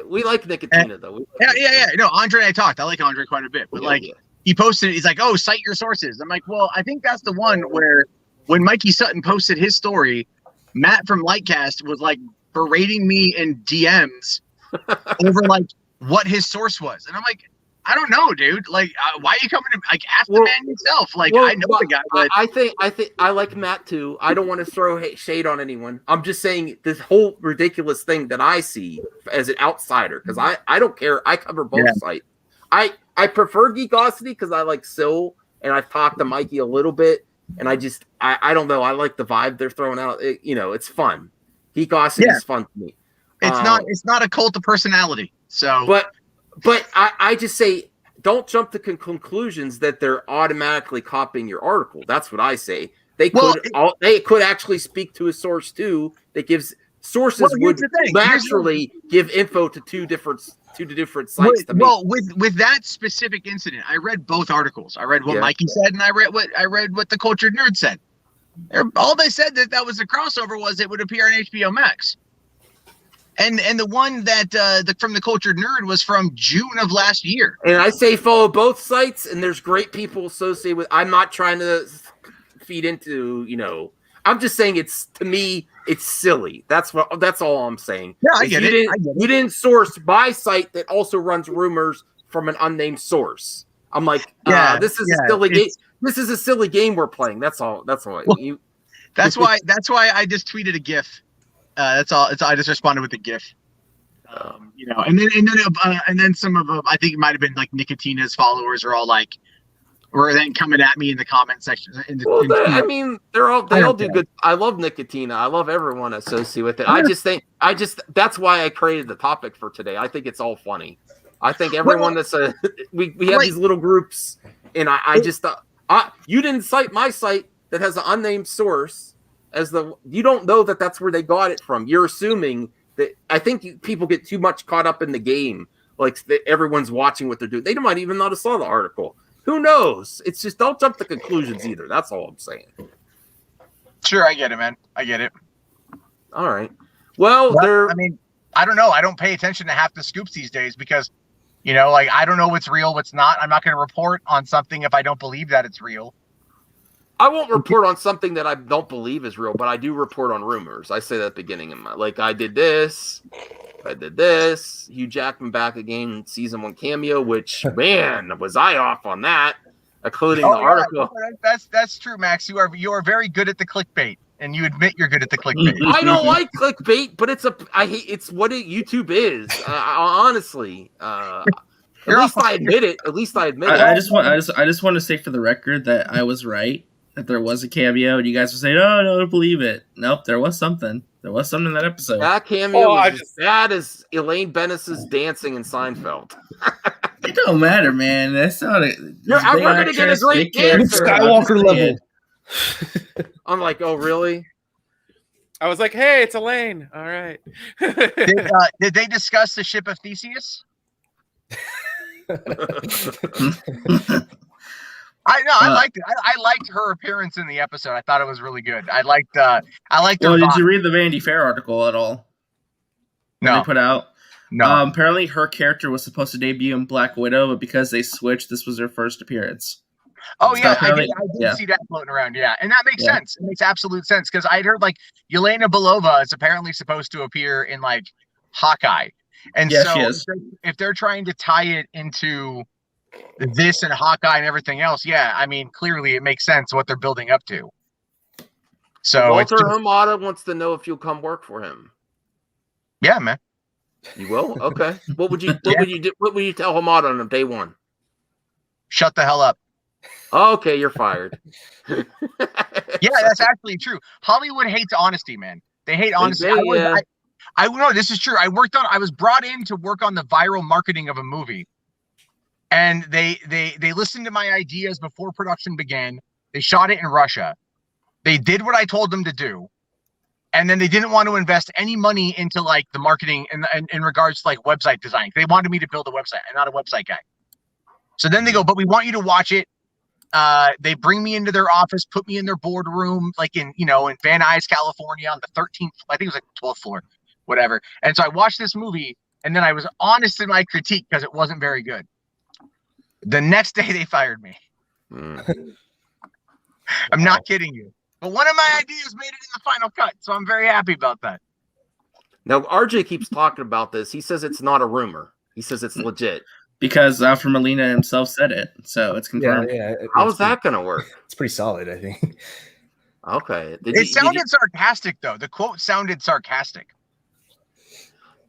We like Nicotina, though. Yeah. No, Andre and I talked. I like Andre quite a bit. But, he posted, he's like, oh, cite your sources. I'm like, well, I think that's the one where when Mikey Sutton posted his story, Matt from Lightcast was, like, berating me in DMs over, like, what his source was. And I'm like, I don't know, dude. Like, why are you coming to ask the man yourself? Like, I know the guy. But I think I like Matt too. I don't want to throw shade on anyone. I'm just saying this whole ridiculous thing that I see as an outsider, because I don't care. I cover both sites. I prefer Geekosity because I like Syl, and I've talked to Mikey a little bit, and I don't know. I like the vibe they're throwing out. It's fun. Geekosity is fun to me. It's not a cult of personality. So, But I just say, don't jump to conclusions that they're automatically copying your article. That's what I say. They could actually speak to a source too that gives sources would naturally give info to two different sites. With that specific incident, I read both articles. I read what Mikey said, and I read what the Cultured Nerd said. All they said that was a crossover was it would appear on HBO Max. And the one that from the Cultured Nerd was from June of last year. And I say follow both sites, and there's great people associated with. I'm not trying to feed into, I'm just saying to me it's silly. That's all I'm saying. Yeah, I get it. You didn't source my site that also runs rumors from an unnamed source. I'm like, this is a silly game. This is a silly game we're playing. That's all. That's all. Well, that's why I just tweeted a GIF. That's all. I just responded with a GIF, and then some of them, I think it might have been like Nicotina's followers are all like, were then coming at me in the comment section. They all do good. I love Nicotina. I love everyone associated with it. That's why I created the topic for today. I think it's all funny. I think everyone we have these little groups, and I just you didn't cite my site that has an unnamed source. You don't know that's where they got it from. You're assuming that. I think people get too much caught up in the game, like everyone's watching what they're doing. They might even not have saw the article. Who knows? It's just don't jump to conclusions either. That's all I'm saying. Sure, I get it, man. I get it. All right. Well, I don't know. I don't pay attention to half the scoops these days because, I don't know what's real, what's not. I'm not going to report on something if I don't believe that it's real. I won't report on something that I don't believe is real, but I do report on rumors. I say that at the beginning of I did this. Hugh Jackman back again in season 1 cameo, which man, was I off on that, including the article. That's true, Max. You are very good at the clickbait, and you admit you're good at the clickbait. I don't like clickbait, but it's what YouTube is. Honestly, at least I admit it. I just want to say for the record that I was right, that there was a cameo, and you guys were saying, "Oh, no, I don't believe it." Nope, there was something. There was something in that episode. That cameo was as bad as Elaine Bennis's dancing in Seinfeld. It don't matter, man. That's not it. We're gonna get a great dancer. Skywalker level. I'm like, oh really? I was like, hey, it's Elaine. All right. Did they discuss the ship of Theseus? I liked it. I liked her appearance in the episode. I thought it was really good. I liked her. Well, did you read the Vanity Fair article at all? No. They put out. No. Apparently, her character was supposed to debut in Black Widow, but because they switched, this was her first appearance. Oh yeah, I did see that floating around. Yeah, and that makes sense. It makes absolute sense because I'd heard Yelena Belova is apparently supposed to appear in Hawkeye, and so if they're trying to tie it into this and Hawkeye and everything else, I mean, clearly it makes sense what they're building up to. So Walter Hamada wants to know if you'll come work for him. Yeah, man. You will? Okay. What would you do? What would you tell Hamada on day 1? Shut the hell up. Okay, you're fired. Yeah, that's actually true. Hollywood hates honesty, man. They hate honesty. I know this is true. I was brought in to work on the viral marketing of a movie. And they listened to my ideas before production began. They shot it in Russia. They did what I told them to do. And then they didn't want to invest any money into the marketing in regards to website design. They wanted me to build a website. I'm not a website guy. So then they go, but we want you to watch it. They bring me into their office, put me in their boardroom, in Van Nuys, California on the 13th, I think it was the 12th floor, whatever. And so I watched this movie and then I was honest in my critique because it wasn't very good. The next day they fired me. I'm not kidding you. But one of my ideas made it in the final cut, so I'm very happy about that. Now, RJ keeps talking about this. He says it's not a rumor. He says it's legit. Because Alfred Molina himself said it, so it's confirmed. Yeah, How is that going to work? It's pretty solid, I think. Okay. It sounded sarcastic, though. The quote sounded sarcastic.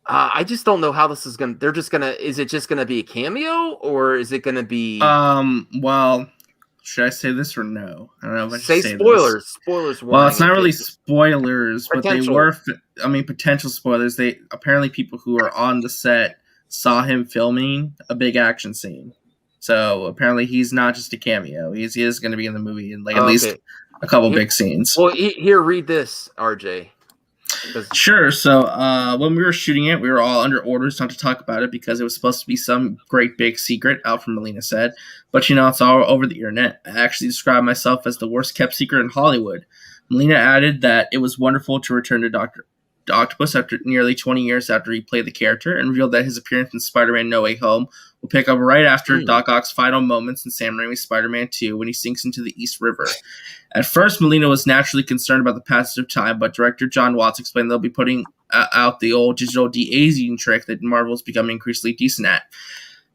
I just don't know how this is going to... Is it just going to be a cameo, or is it going to be... Well, should I say this or no? I don't know if I should say spoilers. This. Spoilers. Well, it's not really spoilers, but they were... potential spoilers. Apparently people who are on the set saw him filming a big action scene. So apparently he's not just a cameo. He is going to be in the movie in at least a couple big scenes. Well, here, read this, RJ. Sure. So when we were shooting it, we were all under orders not to talk about it because it was supposed to be some great big secret, Alfred Molina said. But, it's all over the internet. I actually described myself as the worst kept secret in Hollywood. Molina added that it was wonderful to return to Dr. Octopus after nearly 20 years after he played the character, and revealed that his appearance in Spider-Man No Way Home will pick up right after Doc Ock's final moments in Sam Raimi's Spider-Man 2 when he sinks into the East River. At first, Molina was naturally concerned about the passage of time, but director John Watts explained they'll be putting out the old digital de-aging trick that Marvel's becoming increasingly decent at.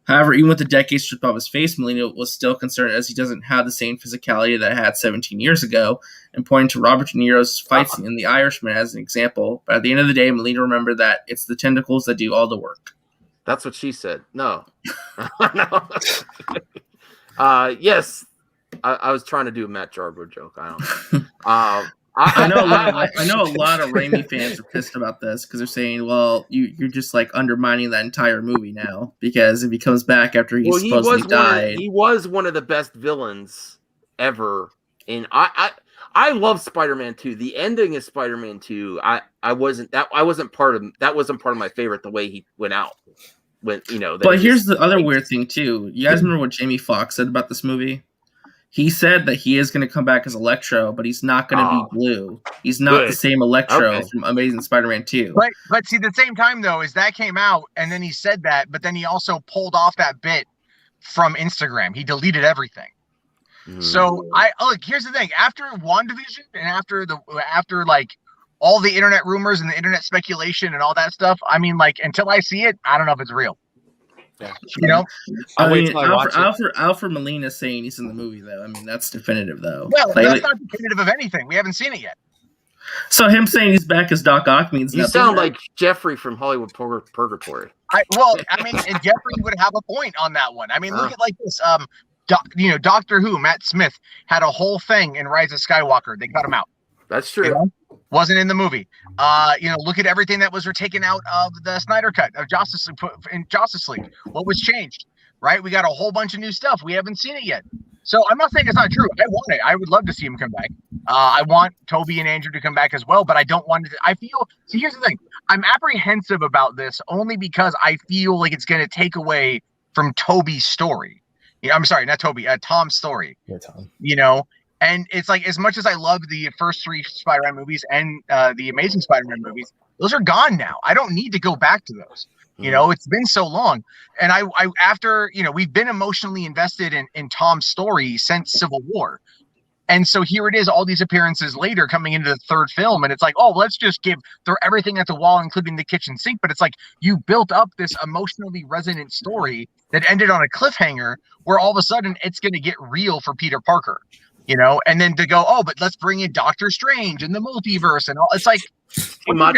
However, even with the decade stripped off his face, Molina was still concerned as he doesn't have the same physicality that it had 17 years ago, and pointing to Robert De Niro's fight scene in The Irishman as an example. But at the end of the day, Molina remembered that it's the tentacles that do all the work. That's what she said. No. No. Yes. I was trying to do a Matt Jarbo joke. I don't know. I know a lot of Raimi fans are pissed about this because they're saying, well, you're just undermining that entire movie now because if he comes back after he supposedly died. He was one of the best villains ever. And I love Spider-Man 2. The ending of Spider-Man 2, that wasn't part of my favorite, the way he went out. But here's the other weird thing too. You guys remember what Jamie Foxx said about this movie? He said that he is going to come back as Electro, but he's not going to be blue. He's not the same Electro from Amazing Spider-Man 2. But see, the same time, though, is that came out, and then he said that, but then he also pulled off that bit from Instagram. He deleted everything. So look. Here's the thing: after WandaVision and after like all the internet rumors and the internet speculation and all that stuff, I mean, like until I see it, I don't know if it's real. Yeah. You know, I mean, Alfred Molina saying he's in the movie, though. I mean, that's definitive, though. Well, that's not definitive of anything. We haven't seen it yet. So him saying he's back as Doc Ock means you nothing. sound like Jeffrey from Hollywood Purgatory. I mean, and Jeffrey would have a point on that one. I mean, look at like this. Doctor Who, Matt Smith had a whole thing in Rise of Skywalker. They cut him out. That's true. You know? Wasn't in the movie. Look at everything that was taken out of the Snyder cut of Justice League. What was changed, right? We got a whole bunch of new stuff. We haven't seen it yet. So I'm not saying it's not true. I want it. I would love to see him come back. I want Toby and Andrew to come back as well, but I don't want to. See, here's the thing. I'm apprehensive about this only because I feel like it's going to take away from Toby's story. I'm sorry, not Toby, Tom's story. Yeah, Tom. And it's like, as much as I love the first 3 Spider-Man movies and the Amazing Spider-Man movies, those are gone now. I don't need to go back to those. It's been so long. And after we've been emotionally invested in Tom's story since Civil War. And so here it is, all these appearances later coming into the 3rd film. And it's like, let's just throw everything at the wall, including the kitchen sink. But it's like you built up this emotionally resonant story that ended on a cliffhanger where all of a sudden it's going to get real for Peter Parker. And then to go, but let's bring in Doctor Strange and the multiverse and all. It's like, too much.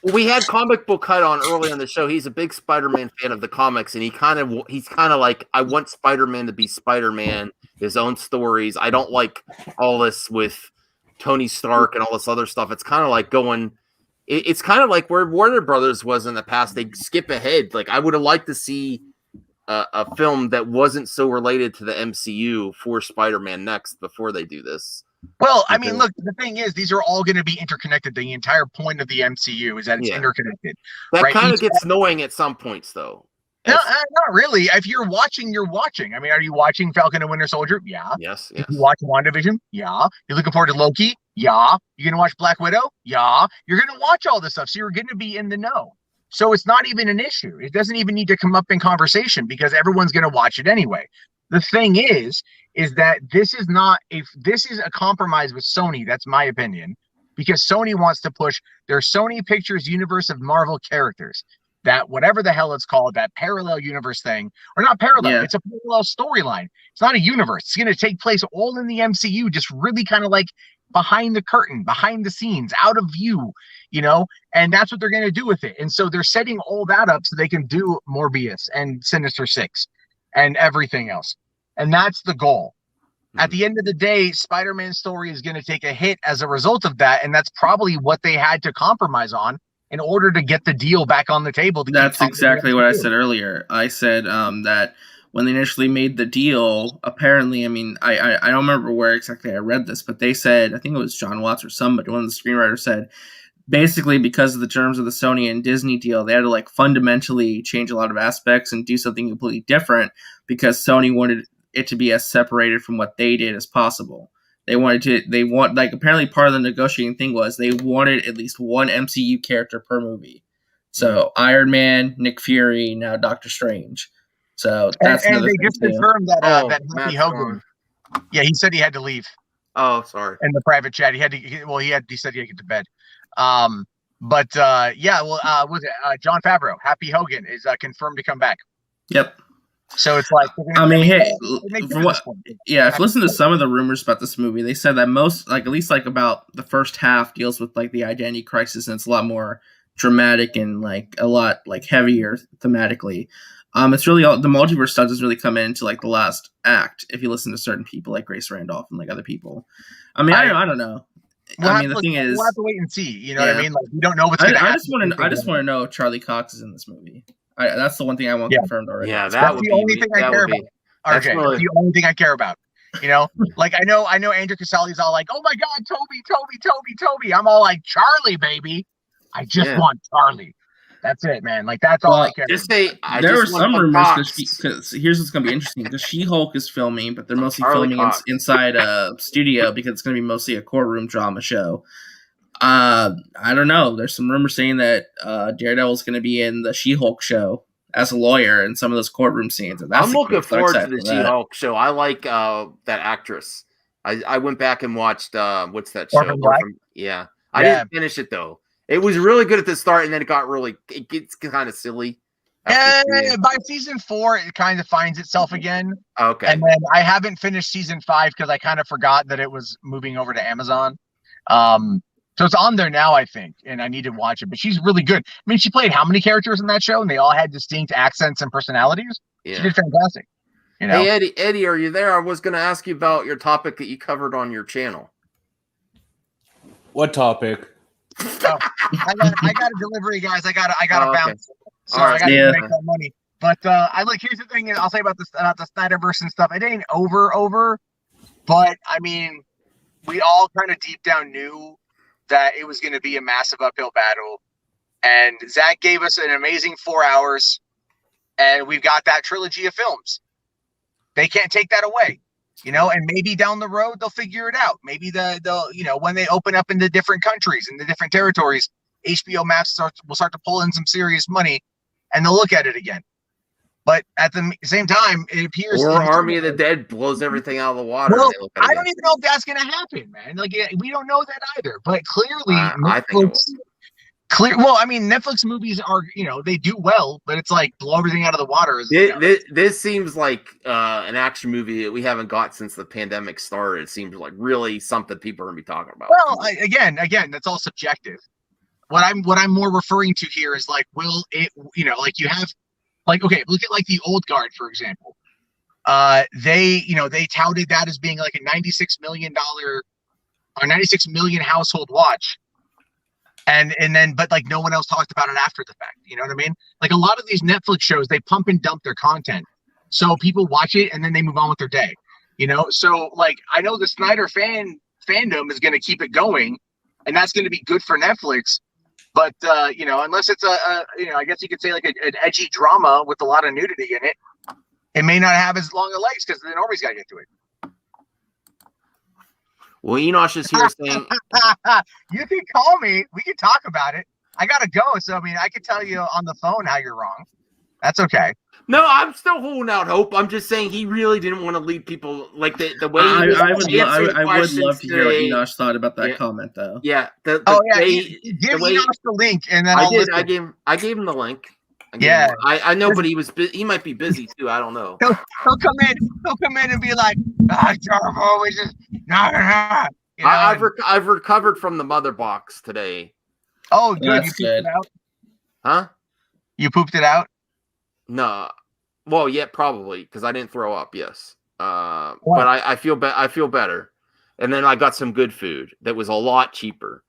We had Comic Book Hut on early on the show. He's a big Spider-Man fan of the comics, and he's kind of like, I want Spider-Man to be Spider-Man, his own stories. I don't like all this with Tony Stark and all this other stuff. It's kind of like it's kind of like where Warner Brothers was in the past. They skip ahead. Like, I would have liked to see a film that wasn't so related to the MCU for Spider-Man next before they do this. Well, I mean, look, the thing is, these are all going to be interconnected. The entire point of the MCU is that it's interconnected. That kind of gets annoying at some points, though. No, not really. If you're watching, you're watching. I mean, are you watching Falcon and Winter Soldier? Yeah. Yes. If you watch WandaVision? Yeah. You're looking forward to Loki? Yeah. You're going to watch Black Widow? Yeah. You're going to watch all this stuff, so you're going to be in the know. So it's not even an issue. It doesn't even need to come up in conversation because everyone's going to watch it anyway. The thing is that this is a compromise with Sony. That's my opinion, because Sony wants to push their Sony Pictures universe of Marvel characters, that whatever the hell it's called, that parallel universe thing, or not parallel. It's a parallel storyline. It's not a universe. It's going to take place all in the MCU, just really kind of like behind the curtain, behind the scenes, out of view, and that's what they're going to do with it. And so they're setting all that up so they can do Morbius and Sinister Six and everything else. And that's the goal. At the end of the day, Spider-Man's story is going to take a hit as a result of that. And that's probably what they had to compromise on in order to get the deal back on the table. That's exactly what I said earlier. I said that when they initially made the deal, apparently, I mean, I don't remember where exactly I read this, but they said, I think it was John Watts or somebody, one of the screenwriters said, basically because of the terms of the Sony and Disney deal, they had to like fundamentally change a lot of aspects and do something completely different because Sony wanted it to be as separated from what they did as possible. Apparently part of the negotiating thing was they wanted at least one MCU character per movie. So Iron Man, Nick Fury, now Doctor Strange. So that's and they just confirmed that that Happy Hogan. Yeah, he said he had to leave. Oh, sorry. In the private chat, he said he had to get to bed. John Favreau, Happy Hogan is confirmed to come back. Yep. So it's like, if you listen to some of the rumors about this movie, they said that most, like at least like about the first half deals with like the identity crisis, and it's a lot more dramatic and like a lot like heavier thematically. It's really all the multiverse stuff doesn't really come into like the last act if you listen to certain people like Grace Randolph and like other people. I mean, I don't know. Thing is, we'll have to wait and see. You know what I mean? Like, we don't know what's going to happen. I just want to know if Charlie Cox is in this movie. That's the one thing I want confirmed already. Yeah, that's the only thing I care about. RJ, that's the only thing I care about. Like I know Andrew Casali's all like, "Oh my God, Toby!" I'm all like, "Charlie, baby, I just want Charlie." That's it, man. Like that's all I care. There were some rumors because here's what's gonna be interesting. Because She-Hulk is filming, but they're mostly filming inside a studio because it's gonna be mostly a courtroom drama show. I don't know. There's some rumors saying that Daredevil's gonna be in the She-Hulk show as a lawyer in some of those courtroom scenes. And I'm looking forward to the She-Hulk show. I like that actress. I went back and watched what's that show? Yeah. I didn't finish it though. It was really good at the start, and then it gets kind of silly. By season 4, it kind of finds itself again. Okay. And then I haven't finished season 5 because I kind of forgot that it was moving over to Amazon. So it's on there now, I think, and I need to watch it. But she's really good. I mean, she played how many characters in that show, and they all had distinct accents and personalities. Yeah. She did fantastic. You know? Hey, Eddie, are you there? I was going to ask you about your topic that you covered on your channel. What topic? Oh, I got a delivery, guys. I got to bounce. So all right. I got to make that money. But here's the thing. I'll say about the Snyderverse and stuff. It ain't over, but I mean, we all kind of deep down knew that it was going to be a massive uphill battle. And Zach gave us an amazing 4 hours, and we've got that trilogy of films. They can't take that away, you know. And maybe down the road they'll figure it out. Maybe they'll when they open up into different countries and the different territories, HBO Max will start to pull in some serious money, and they'll look at it again. But at the same time, it appears Army of the Dead blows everything out of the water. Well, I don't even know if that's going to happen, man. Like, we don't know that either. But clearly, Netflix movies are, they do well, but it's like blow everything out of the water. This seems like an action movie that we haven't got since the pandemic started. It seems like really something people are going to be talking about. Well, again, that's all subjective. What I'm more referring to here is like, will it, you have. Like, okay, look at like the Old Guard, for example. They touted that as being like a $96 million or 96 million household watch. But like no one else talked about it after the fact. You know what I mean? Like a lot of these Netflix shows, they pump and dump their content. So people watch it and then they move on with their day. So like I know the Snyder fandom is going to keep it going, and that's going to be good for Netflix. But, unless it's I guess you could say like an edgy drama with a lot of nudity in it, it may not have as long a legs because the normies got to get to it. Well, Enosh is here saying... You can call me. We can talk about it. I got to go. So, I mean, I could tell you on the phone how you're wrong. That's okay. No, I'm still holding out hope. I'm just saying he really didn't want to lead people like the way he was I would love to hear what Enosh thought about that comment, though. Yeah. Give Enosh the link, and then I gave him the link. I know, but he might be busy too. I don't know. He'll come in and be like, Jarbo, we just I've recovered from the mother box today. Oh, good. You pooped it out? Huh? You pooped it out? No, well, yeah, probably because I didn't throw up. Yes, but I feel better, and then I got some good food that was a lot cheaper,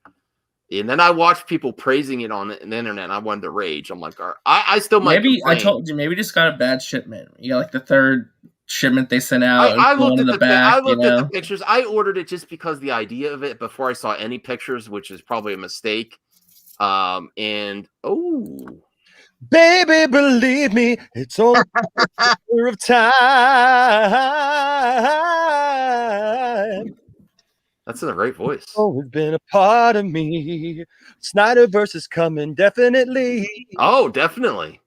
and then I watched people praising it on the internet. And I wanted to rage. I'm like, I still might. Maybe complain. I told you. Maybe just got a bad shipment. You got like the third shipment they sent out. I looked at the pictures. I ordered it just because the idea of it before I saw any pictures, which is probably a mistake. Baby, believe me, it's only a matter of time. That's in a great voice. Always been a part of me. Snyderverse is coming, definitely. Oh, definitely.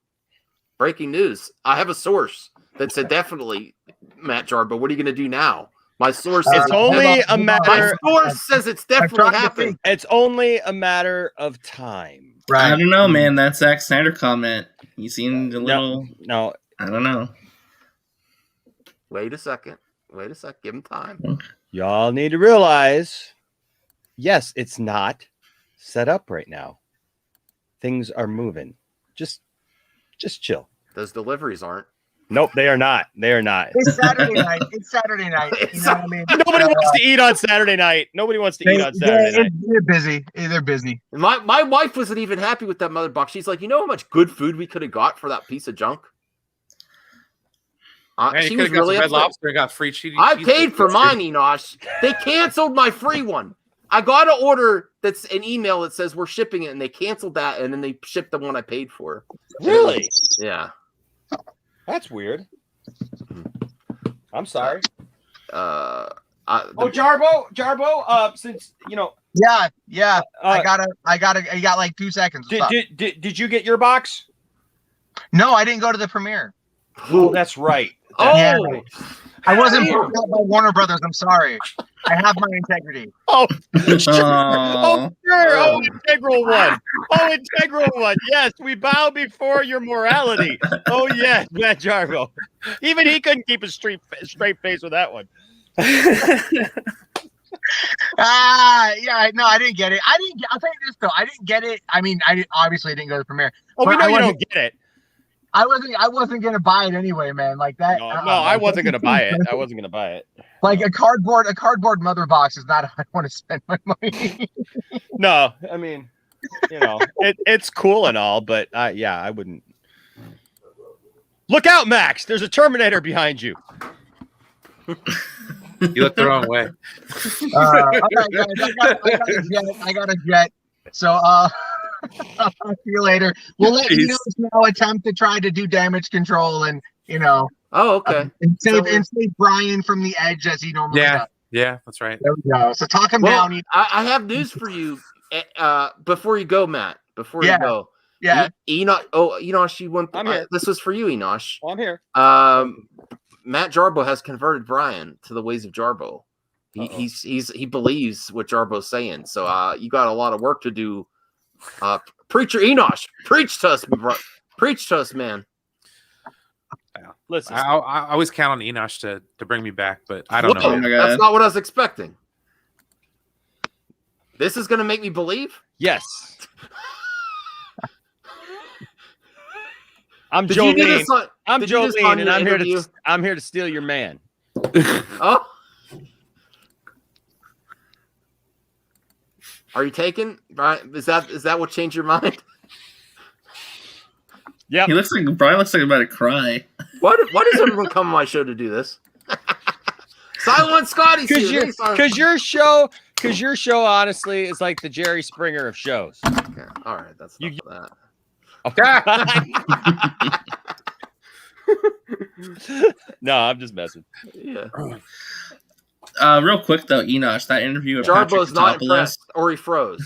Breaking news. I have a source that said definitely, Matt Jarbo. What are you going to do now? My source says it's only a matter. My source says it's definitely happening. It's only a matter of time. Right. I don't know, man. That Zack Snyder comment. He seemed a little. No. I don't know. Wait a second. Give him time. Y'all need to realize, yes, it's not set up right now. Things are moving. Just chill. Those deliveries aren't. Nope, they are not. It's Saturday night. You know what I mean? Nobody wants to eat on Saturday night. They're busy. They're busy. My wife wasn't even happy with that mother box. She's like, you know how much good food we could have got for that piece of junk? She was really upset. Red Lobster and got free cheese. I paid for mine, Enosh. They canceled my free one. I got an order that's an email that says we're shipping it, and they canceled that, and then they shipped the one I paid for. Really? Yeah. That's weird. I'm sorry. Jarbo. Since Yeah. I got like 2 seconds. Did you get your box? No, I didn't go to the premiere. Oh, that's right. Yeah. Oh, I wasn't booked out by Warner Brothers. I'm sorry. I have my integrity. Oh, Oh. sure. Oh, integral one. Oh, integral one. Yes, we bow before your morality. Oh, yes, Matt Jarbo. Even he couldn't keep a straight face with that one. Yeah, no, I didn't get it. I'll tell you this though, I didn't get it. I mean, I obviously didn't go to the premiere. Oh, we but know I you wasn't- don't get it. I wasn't gonna buy it anyway, man. Like that. No, I wasn't gonna buy it. I wasn't gonna buy it. Like a cardboard mother box is not how I want to spend my money. No, I mean, it's cool and all, but yeah, I wouldn't. Look out, Max! There's a Terminator behind you. You look the wrong way. All right, guys, I got a jet. So I'll see you later. We'll let you know attempt to try to do damage control and Oh, okay. and save Brian from the edge as he normally does. Yeah, that's right. There we go. So talk him Well, down. I have news for you. Before you go, Matt. Before you go. Yeah. Enoch. Oh, Enoch, you went. I'm here. This was for you, Enoch. Well, I'm here. Matt Jarbo has converted Brian to the ways of Jarbo. He believes what Jarbo's saying. So you got a lot of work to do. Preacher Enoch, preach to us, preach to us, man. Listen, I always count on Enoch to bring me back, but I don't know. That's not what I was expecting. This is going to make me believe? Yes. I'm Jolene. I'm Jolene, and I'm here to steal your man. Oh. Are you taken? Brian? Is that what changed your mind? Yeah. Brian looks like he's about to cry. Why does everyone come on my show to do this? Silent Scotty's here. Because your show, honestly, is like the Jerry Springer of shows. Okay. All right. That's not that. Okay. No, I'm just messing. Yeah. Real quick though, Enoch, that interview with Jarbo's Patrick not Tatopoulos, impressed, or he froze.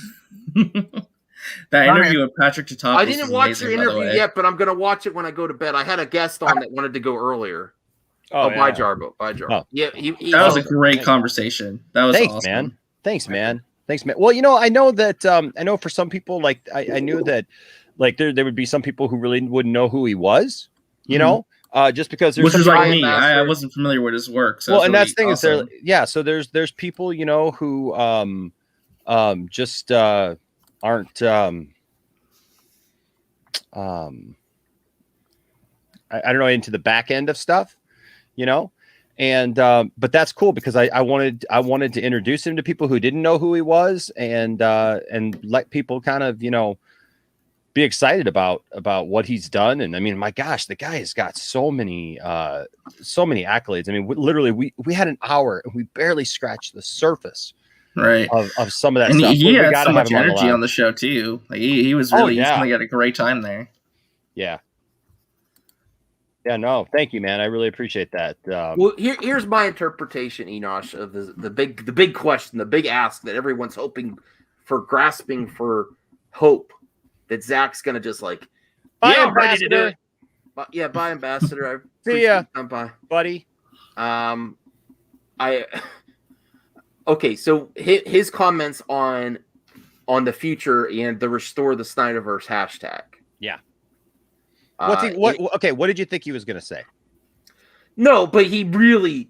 that interview with Patrick Tatopoulos. I didn't watch amazing, your interview yet, but I'm gonna watch it when I go to bed. I had a guest on that wanted to go earlier. Bye Jarbo. Bye Jarbo. Oh. Yeah, that was a great conversation. That was awesome. Man. Thanks, man. Well, I know that I know for some people, like I knew that like there would be some people who really wouldn't know who he was, just because there's which is like me. I wasn't familiar with his work. So well, and that's the thing awesome. So there's people, who just aren't I don't know, into the back end of stuff, and but that's cool because I wanted to introduce him to people who didn't know who he was and let people kind of be excited about what he's done. And I mean, my gosh, the guy has got so many accolades. I mean, literally we had an hour and we barely scratched the surface of some of that stuff. He had so much energy on the show too. Like he was really he's gonna get a great time there. Yeah. Yeah, no, thank you, man. I really appreciate that. Well, here's my interpretation, Enoch, of the big question, the big ask that everyone's grasping for hope that Zach's gonna just like, bye, I'm ready to do Ambassador. it. Yeah, bye, Ambassador. See ya, bye, buddy. Okay, so his comments on the future and the restore the Snyderverse hashtag. Yeah. What did you think he was going to say? No, but he really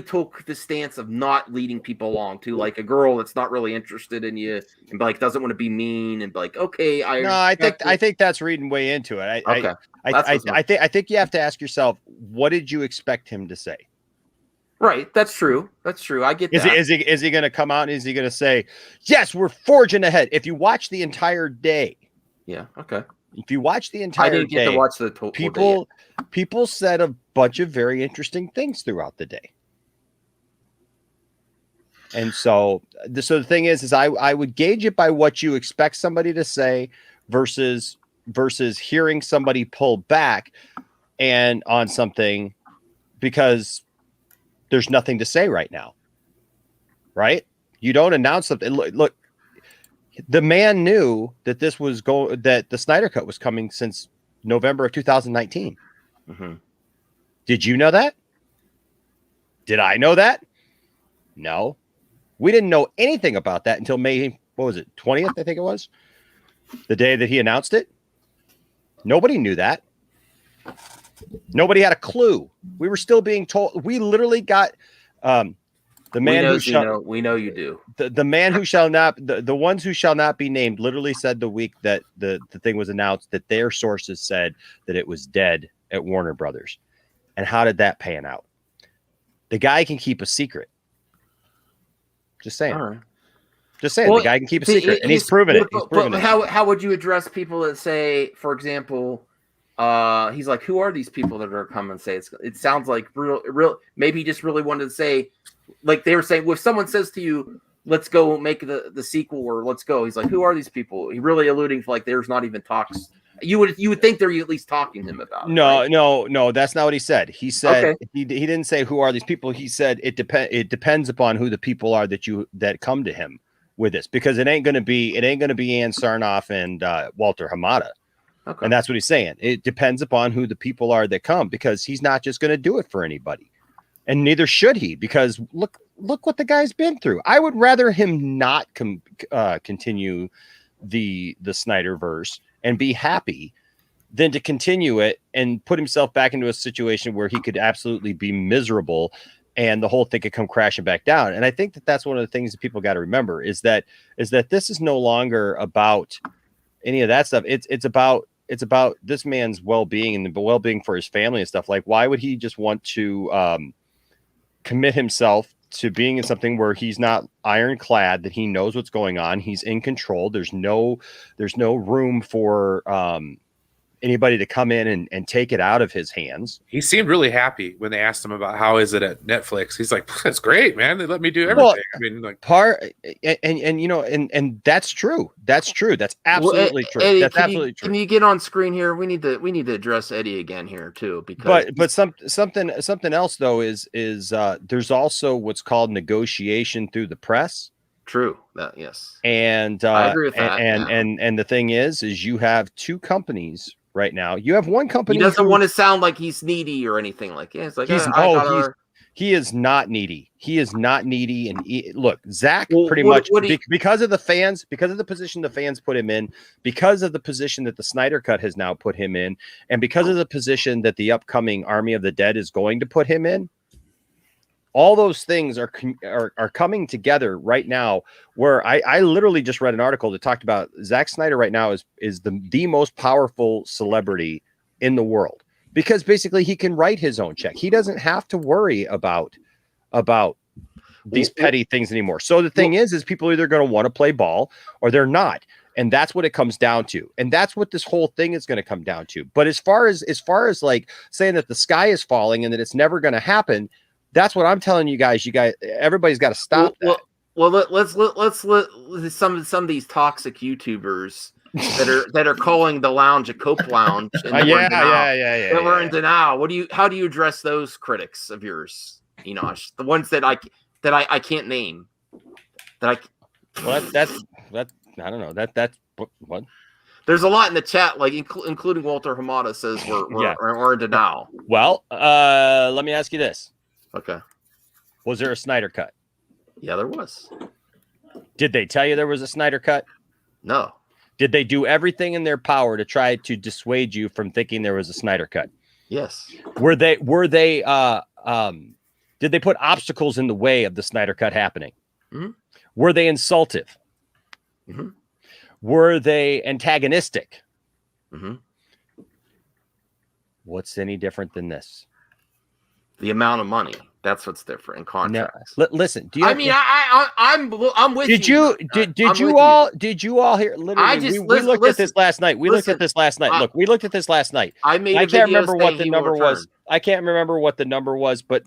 took the stance of not leading people along to like a girl that's not really interested in you and like doesn't want to be mean and like, okay, I think that's reading way into it. I think you have to ask yourself, what did you expect him to say? Right, that's true. I get that. Is he going to come out and is he going to say, yes, we're forging ahead? If you watch the entire day, yeah, okay. If you watch the entire day, I didn't get to watch the people said a bunch of very interesting things throughout the day. And so the thing is I would gauge it by what you expect somebody to say versus hearing somebody pull back and on something because there's nothing to say right now. Right? You don't announce something. Look, the man knew that that the Snyder Cut was coming since November of 2019. Mm-hmm. Did you know that? Did I know that? No. We didn't know anything about that until May, what was it, 20th, I think it was? The day that he announced it. Nobody knew that. Nobody had a clue. We were still being told. We literally got the man who shall. We know you do. The man who shall not. The ones who shall not be named literally said the week that the thing was announced that their sources said that it was dead at Warner Brothers. And how did that pan out? The guy can keep a secret. Just saying. All right. Just saying. Well, the guy can keep a secret, and he's proven it. He's proven it. How would you address people that say, for example, he's like, who are these people that are coming and say it sounds like real maybe he just really wanted to say, like they were saying, if someone says to you, let's go make the sequel or let's go, he's like, who are these people? He really alluding to like there's not even talks. You would think they're at least talking to him about it, right? No, that's not what he said. He said he didn't say who are these people. He said it depends upon who the people are that come to him with this, because it ain't gonna be Ann Sarnoff and Walter Hamada. Okay. And that's what he's saying. It depends upon who the people are that come, because he's not just going to do it for anybody. And neither should he, because look what the guy's been through. I would rather him not continue the Snyderverse and be happy than to continue it and put himself back into a situation where he could absolutely be miserable and the whole thing could come crashing back down. And I think that that's one of the things that people got to remember is that this is no longer about any of that stuff. It's about this man's well-being and the well-being for his family and stuff. Like, why would he just want to commit himself to being in something where he's not ironclad, that he knows what's going on, he's in control, there's no room for anybody to come in and take it out of his hands. He seemed really happy when they asked him about how is it at Netflix. He's like, that's great, man. They let me do everything. Well, I mean, like and you know, and that's true. That's true. That's absolutely true. Eddie, that's absolutely true. Can you get on screen here? We need to address Eddie again here too, because but something else though is there's also what's called negotiation through the press. True. Yes. And I agree with that. And the thing is you have two companies right now. You have one company. He doesn't want to sound like he's needy or anything like that. It's like he is not needy. He is not needy. And look, Zach because of the fans, because of the position the fans put him in, because of the position that the Snyder Cut has now put him in, and because of the position that the upcoming Army of the Dead is going to put him in. All those things are coming together right now, where I literally just read an article that talked about Zack Snyder right now is the most powerful celebrity in the world, because basically he can write his own check. He doesn't have to worry about these petty things anymore. So the thing is people are either going to want to play ball or they're not. And that's what it comes down to. And that's what this whole thing is going to come down to. But as far as like saying that the sky is falling and that it's never going to happen, that's what I'm telling you guys. Everybody's got to stop that. Well, let's let some of these toxic YouTubers that are calling the lounge a cope lounge. Yeah. We're in denial. How do you address those critics of yours, Enosh? The ones that I can't name. I don't know. That's what. There's a lot in the chat, like including Walter Hamada says we're in denial. Well, let me ask you this. Okay. Was there a Snyder Cut? Yeah, there was. Did they tell you there was a Snyder Cut? No. Did they do everything in their power to try to dissuade you from thinking there was a Snyder Cut? Yes. Were they did they put obstacles in the way of the Snyder Cut happening? Mm-hmm. Were they insultive? Mm-hmm. Were they antagonistic? Mm-hmm. What's any different than this? The amount of money. That's what's different in contracts. Now, listen. Do you? I'm with you. Did you all hear? Literally, we looked at this last night. We looked at this last night. Look, we looked at this last night. I can't remember what the number was. I can't remember what the number was, but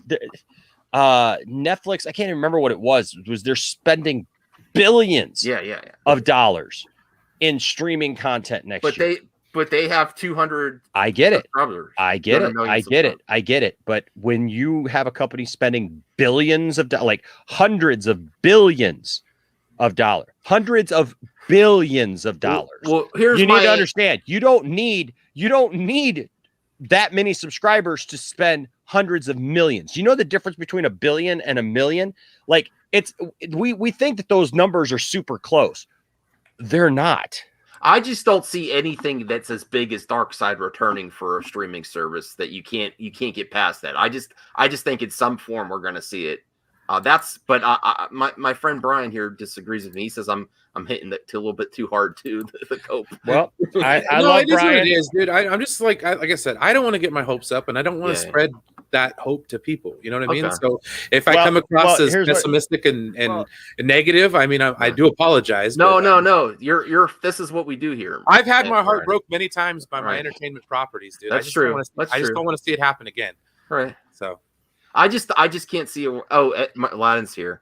Netflix. I can't even remember what it was. They're spending billions of dollars in streaming content next year. But they have 200. I get it. I get it. But when you have a company spending billions of dollars, like hundreds of billions of dollars, well, you need to understand. You don't need You don't need that many subscribers to spend hundreds of millions. You know the difference between $1 billion and $1 million? Like we think that those numbers are super close. They're not. I just don't see anything that's as big as Darkseid returning for a streaming service that you can't get past that. I just think in some form we're going to see it. My friend Brian here disagrees with me. He says I'm hitting it a little bit too hard to the cope. Well, I no, love it is Brian. what it is, dude. I'm just like I said, I don't want to get my hopes up, and I don't want to spread that hope to people. You know what I mean? Okay. So if I come across as pessimistic and negative, I mean, I do apologize. No. You're. This is what we do here. I've had my heart broke many times by my entertainment properties, dude. That's true. I just don't want to see it happen again. Right. So I just can't see it. Oh, Mladen's here.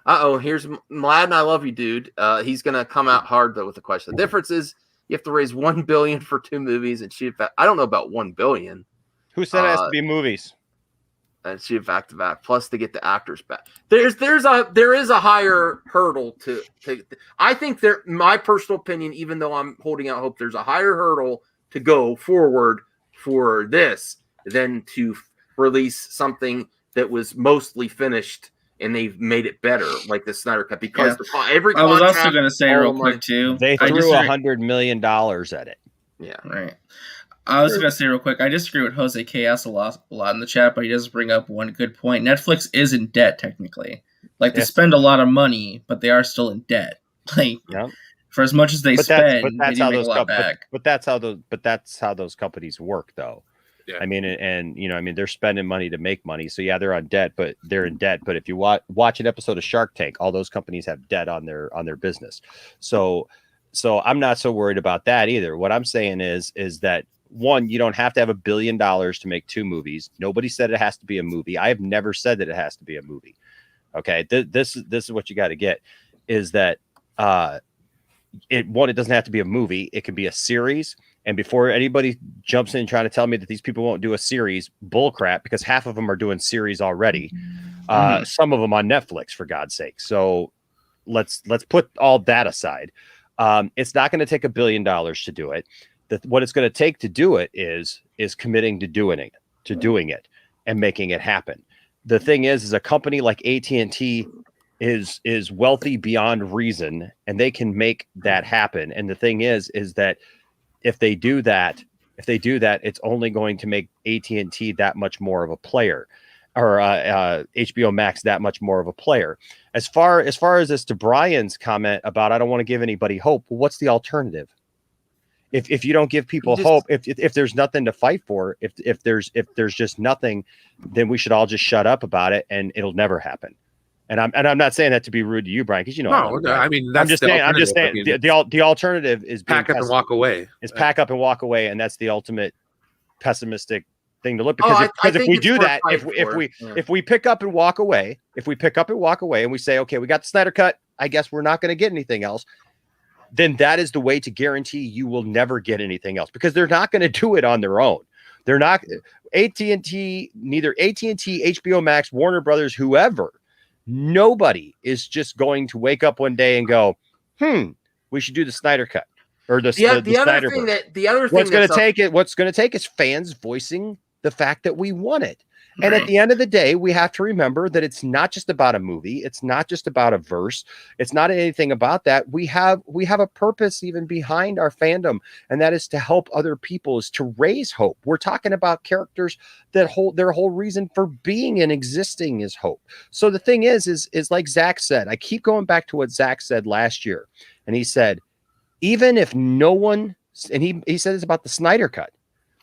Here's Mladen. I love you, dude. He's gonna come out hard though with the question. The difference is you have to raise $1 billion for 2 movies and shoot. I don't know about $1 billion. Who said it has to be movies? And shoot back to back, plus to get the actors back. There is a higher hurdle to. I think my personal opinion, even though I'm holding out hope, there's a higher hurdle to go forward for this than to release something that was mostly finished and they've made it better, like the Snyder Cut. Because I was also going to say real quick too, they threw $100 million at it. Yeah, right. I was going to say real quick, I disagree with Jose Chaos a lot in the chat, but he does bring up one good point. Netflix is in debt technically. Like they spend a lot of money, but they are still in debt. Like for as much as they spend, they do make a lot back. But that's how those companies work, though. Yeah. I mean, and they're spending money to make money. So yeah, they're on debt, but they're in debt. But if you watch an episode of Shark Tank, all those companies have debt on their business. So I'm not so worried about that either. What I'm saying is that one, you don't have to have $1 billion to make 2 movies. Nobody said it has to be a movie. I have never said that it has to be a movie. Okay, this is what you got to get is that it doesn't have to be a movie. It can be a series. And before anybody jumps in trying to tell me that these people won't do a series, bullcrap, because half of them are doing series already. Some of them on Netflix, for God's sake. So let's put all that aside. It's not going to take $1 billion to do it. What it's going to take to do it is committing to doing it and making it happen. The thing is a company like AT&T is wealthy beyond reason, and they can make that happen. And the thing is that if they do that, it's only going to make AT&T that much more of a player, or HBO Max that much more of a player. As far as this, to Brian's comment about I don't want to give anybody hope. Well, what's the alternative? If you don't give people hope, if there's nothing to fight for, if there's just nothing, then we should all just shut up about it, and it'll never happen. And I'm not saying that to be rude to you, Brian, because you know. No, I mean that's I'm just saying the alternative is pack up and walk away. Is pack up and walk away, and that's the ultimate pessimistic thing to look. Because if we do that, if we pick up and walk away, and we say, okay, we got the Snyder Cut, I guess we're not going to get anything else. Then that is the way to guarantee you will never get anything else, because they're not going to do it on their own. They're not AT&T, neither AT&T, HBO Max, Warner Brothers, whoever. Nobody is just going to wake up one day and go, we should do the Snyder Cut or the Snyder Verse. What's going to take is fans voicing the fact that we want it. And at the end of the day, we have to remember that it's not just about a movie. It's not just about a verse. It's not anything about that. We have a purpose even behind our fandom, and that is to help other people, is to raise hope. We're talking about characters that their whole reason for being and existing is hope. So the thing is like Zach said, I keep going back to what Zach said last year. And he said, even if no one, and he said this about the Snyder Cut.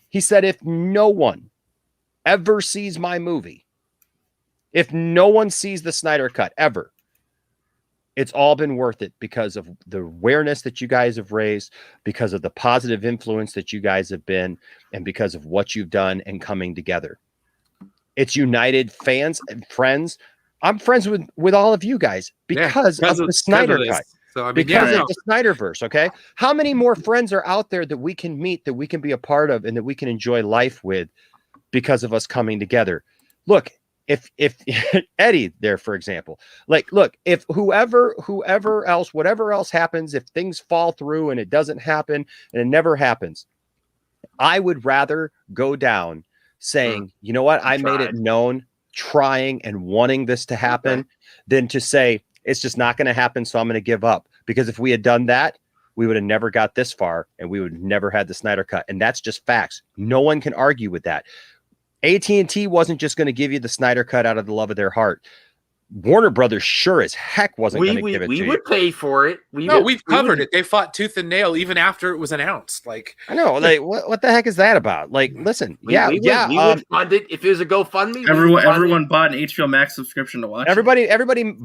He said, if no one ever sees my movie, if no one sees the Snyder Cut ever, it's all been worth it because of the awareness that you guys have raised, because of the positive influence that you guys have been, and because of what you've done and coming together. It's united fans and friends. I'm friends with all of you guys because of the Snyder Cut. So, I mean, because of the Snyderverse, okay? How many more friends are out there that we can meet, that we can be a part of, and that we can enjoy life with because of us coming together? Look, if Eddie there, for example, like, look, if whoever else, whatever else happens, if things fall through and it doesn't happen and it never happens, I would rather go down saying, you know what, I made it known, trying and wanting this to happen, than to say it's just not going to happen, so I'm going to give up. Because if we had done that, we would have never got this far, and we would have never had the Snyder Cut. And that's just facts. No one can argue with that. AT&T wasn't just going to give you the Snyder Cut out of the love of their heart. Warner Brothers sure as heck wasn't going to give it to you. We would pay for it. We've covered it. They fought tooth and nail even after it was announced. Like, I know, like, what the heck is that about? Like, listen, we would fund it if it was a GoFundMe. Everyone bought an HBO Max subscription to watch. Everybody,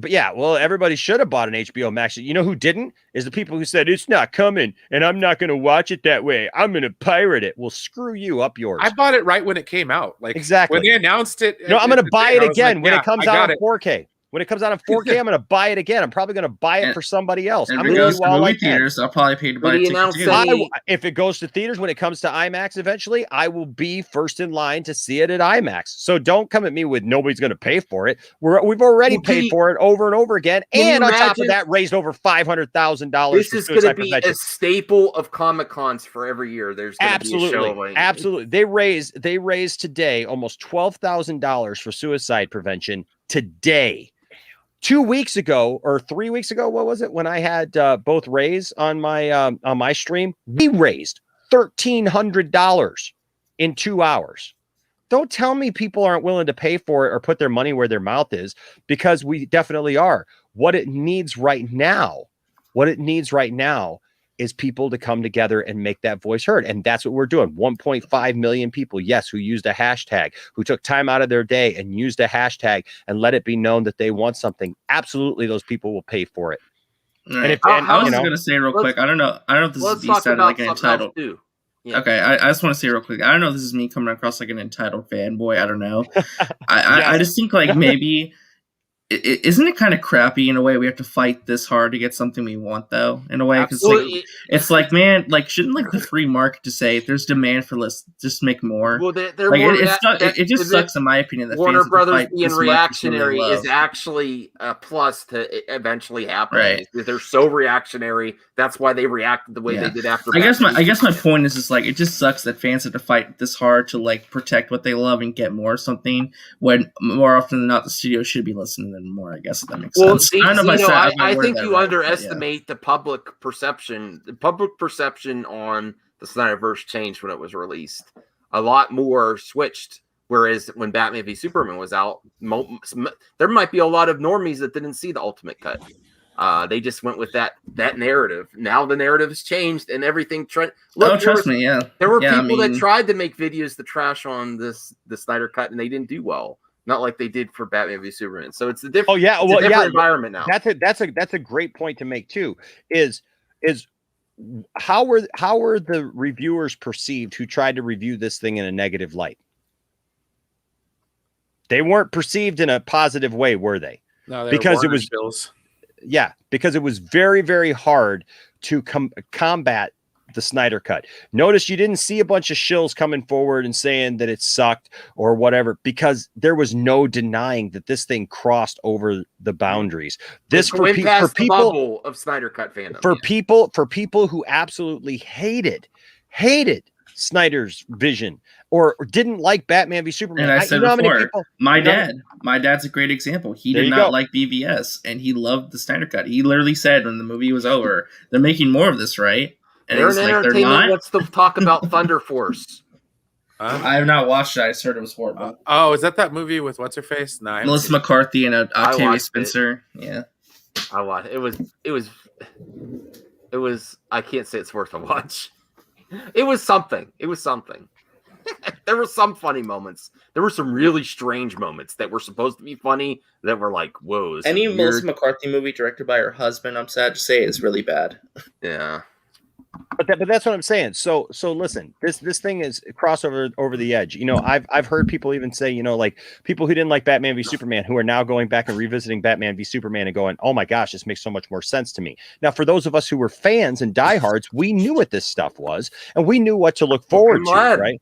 yeah. Well, everybody should have bought an HBO Max. You know who didn't? Is the people who said it's not coming and I'm not going to watch it that way. I'm going to pirate it. Well, screw you, up yours. I bought it right when it came out. Like, exactly when they announced it. No, I'm going to buy it again when it comes out in 4K. When it comes out in 4K, I'm going to buy it again. I'm probably going to buy it for somebody else. If it goes to movie theaters, I'll probably pay to buy it. If it goes to theaters, when it comes to IMAX eventually, I will be first in line to see it at IMAX. So don't come at me with nobody's going to pay for it. We've already paid for it over and over again. And on top of that, raised over $500,000. This is going to be a staple of Comic Cons for every year. There's going to be a show. Absolutely. They raised today almost $12,000 for suicide prevention today. 2 weeks ago or 3 weeks ago, what was it, when I had both Rays on my stream, we raised $1,300 in 2 hours. Don't tell me people aren't willing to pay for it or put their money where their mouth is, because we definitely are. What it needs right now is people to come together and make that voice heard. And that's what we're doing. 1.5 million people, yes, who used a hashtag, who took time out of their day and used a hashtag and let it be known that they want something. Absolutely, those people will pay for it. Right. I was going to say real quick, I don't know if this is me sounding like an entitled. Yeah. Okay, I just want to say real quick, I don't know if this is me coming across like an entitled fanboy. I don't know. I just think like maybe... Isn't it kind of crappy in a way we have to fight this hard to get something we want, though, in a way? Because like, it's like, man, like, shouldn't like the free market to say if there's demand for less, just make more? Well, like, it just sucks, in my opinion, that Warner Brothers being reactionary is actually a plus to it eventually happening. Right. They're so reactionary. That's why they reacted the way they did after. I guess my point is just like, it just sucks that fans have to fight this hard to like protect what they love and get more of something, when more often than not the studio should be listening to them more. I guess if that makes sense. I think you underestimate the public perception. The public perception on the Snyderverse changed when it was released. A lot more switched. Whereas when Batman v Superman was out, there might be a lot of normies that didn't see the Ultimate Cut. They just went with that narrative. Now the narrative has changed and everything. Look, trust me, yeah. There were people that tried to make videos to trash on the Snyder Cut, and they didn't do well. Not like they did for Batman v Superman. So it's a different. Environment now. That's a great point to make too. Is how were the reviewers perceived who tried to review this thing in a negative light? They weren't perceived in a positive way, were they? No, because it was bills. Yeah, because it was very, very hard to combat the Snyder Cut. Notice you didn't see a bunch of shills coming forward and saying that it sucked or whatever, because there was no denying that this thing crossed over the boundaries. This for people of Snyder Cut fandom. For people who absolutely hated Snyder's vision or didn't like Batman v Superman. And I said before, my dad's a great example. He did not like BVS and he loved the Snyder Cut. He literally said when the movie was over, they're making more of this, right? And they're an entertainment. Let's talk about Thunder Force. I have not watched it. I just heard it was horrible. Is that movie with what's her face? No, Melissa McCarthy and Octavia Spencer. Yeah, I watched it. It was. I can't say it's worth a watch. It was something. There were some funny moments. There were some really strange moments that were supposed to be funny that were like, whoa. Any Melissa McCarthy movie directed by her husband, I'm sad to say, is really bad. Yeah. But that's what I'm saying. So listen, this thing is crossover over the edge. You know, I've heard people even say, you know, like people who didn't like Batman v Superman who are now going back and revisiting Batman v Superman and going, oh my gosh, this makes so much more sense to me. Now, for those of us who were fans and diehards, we knew what this stuff was and we knew what to look forward to, right?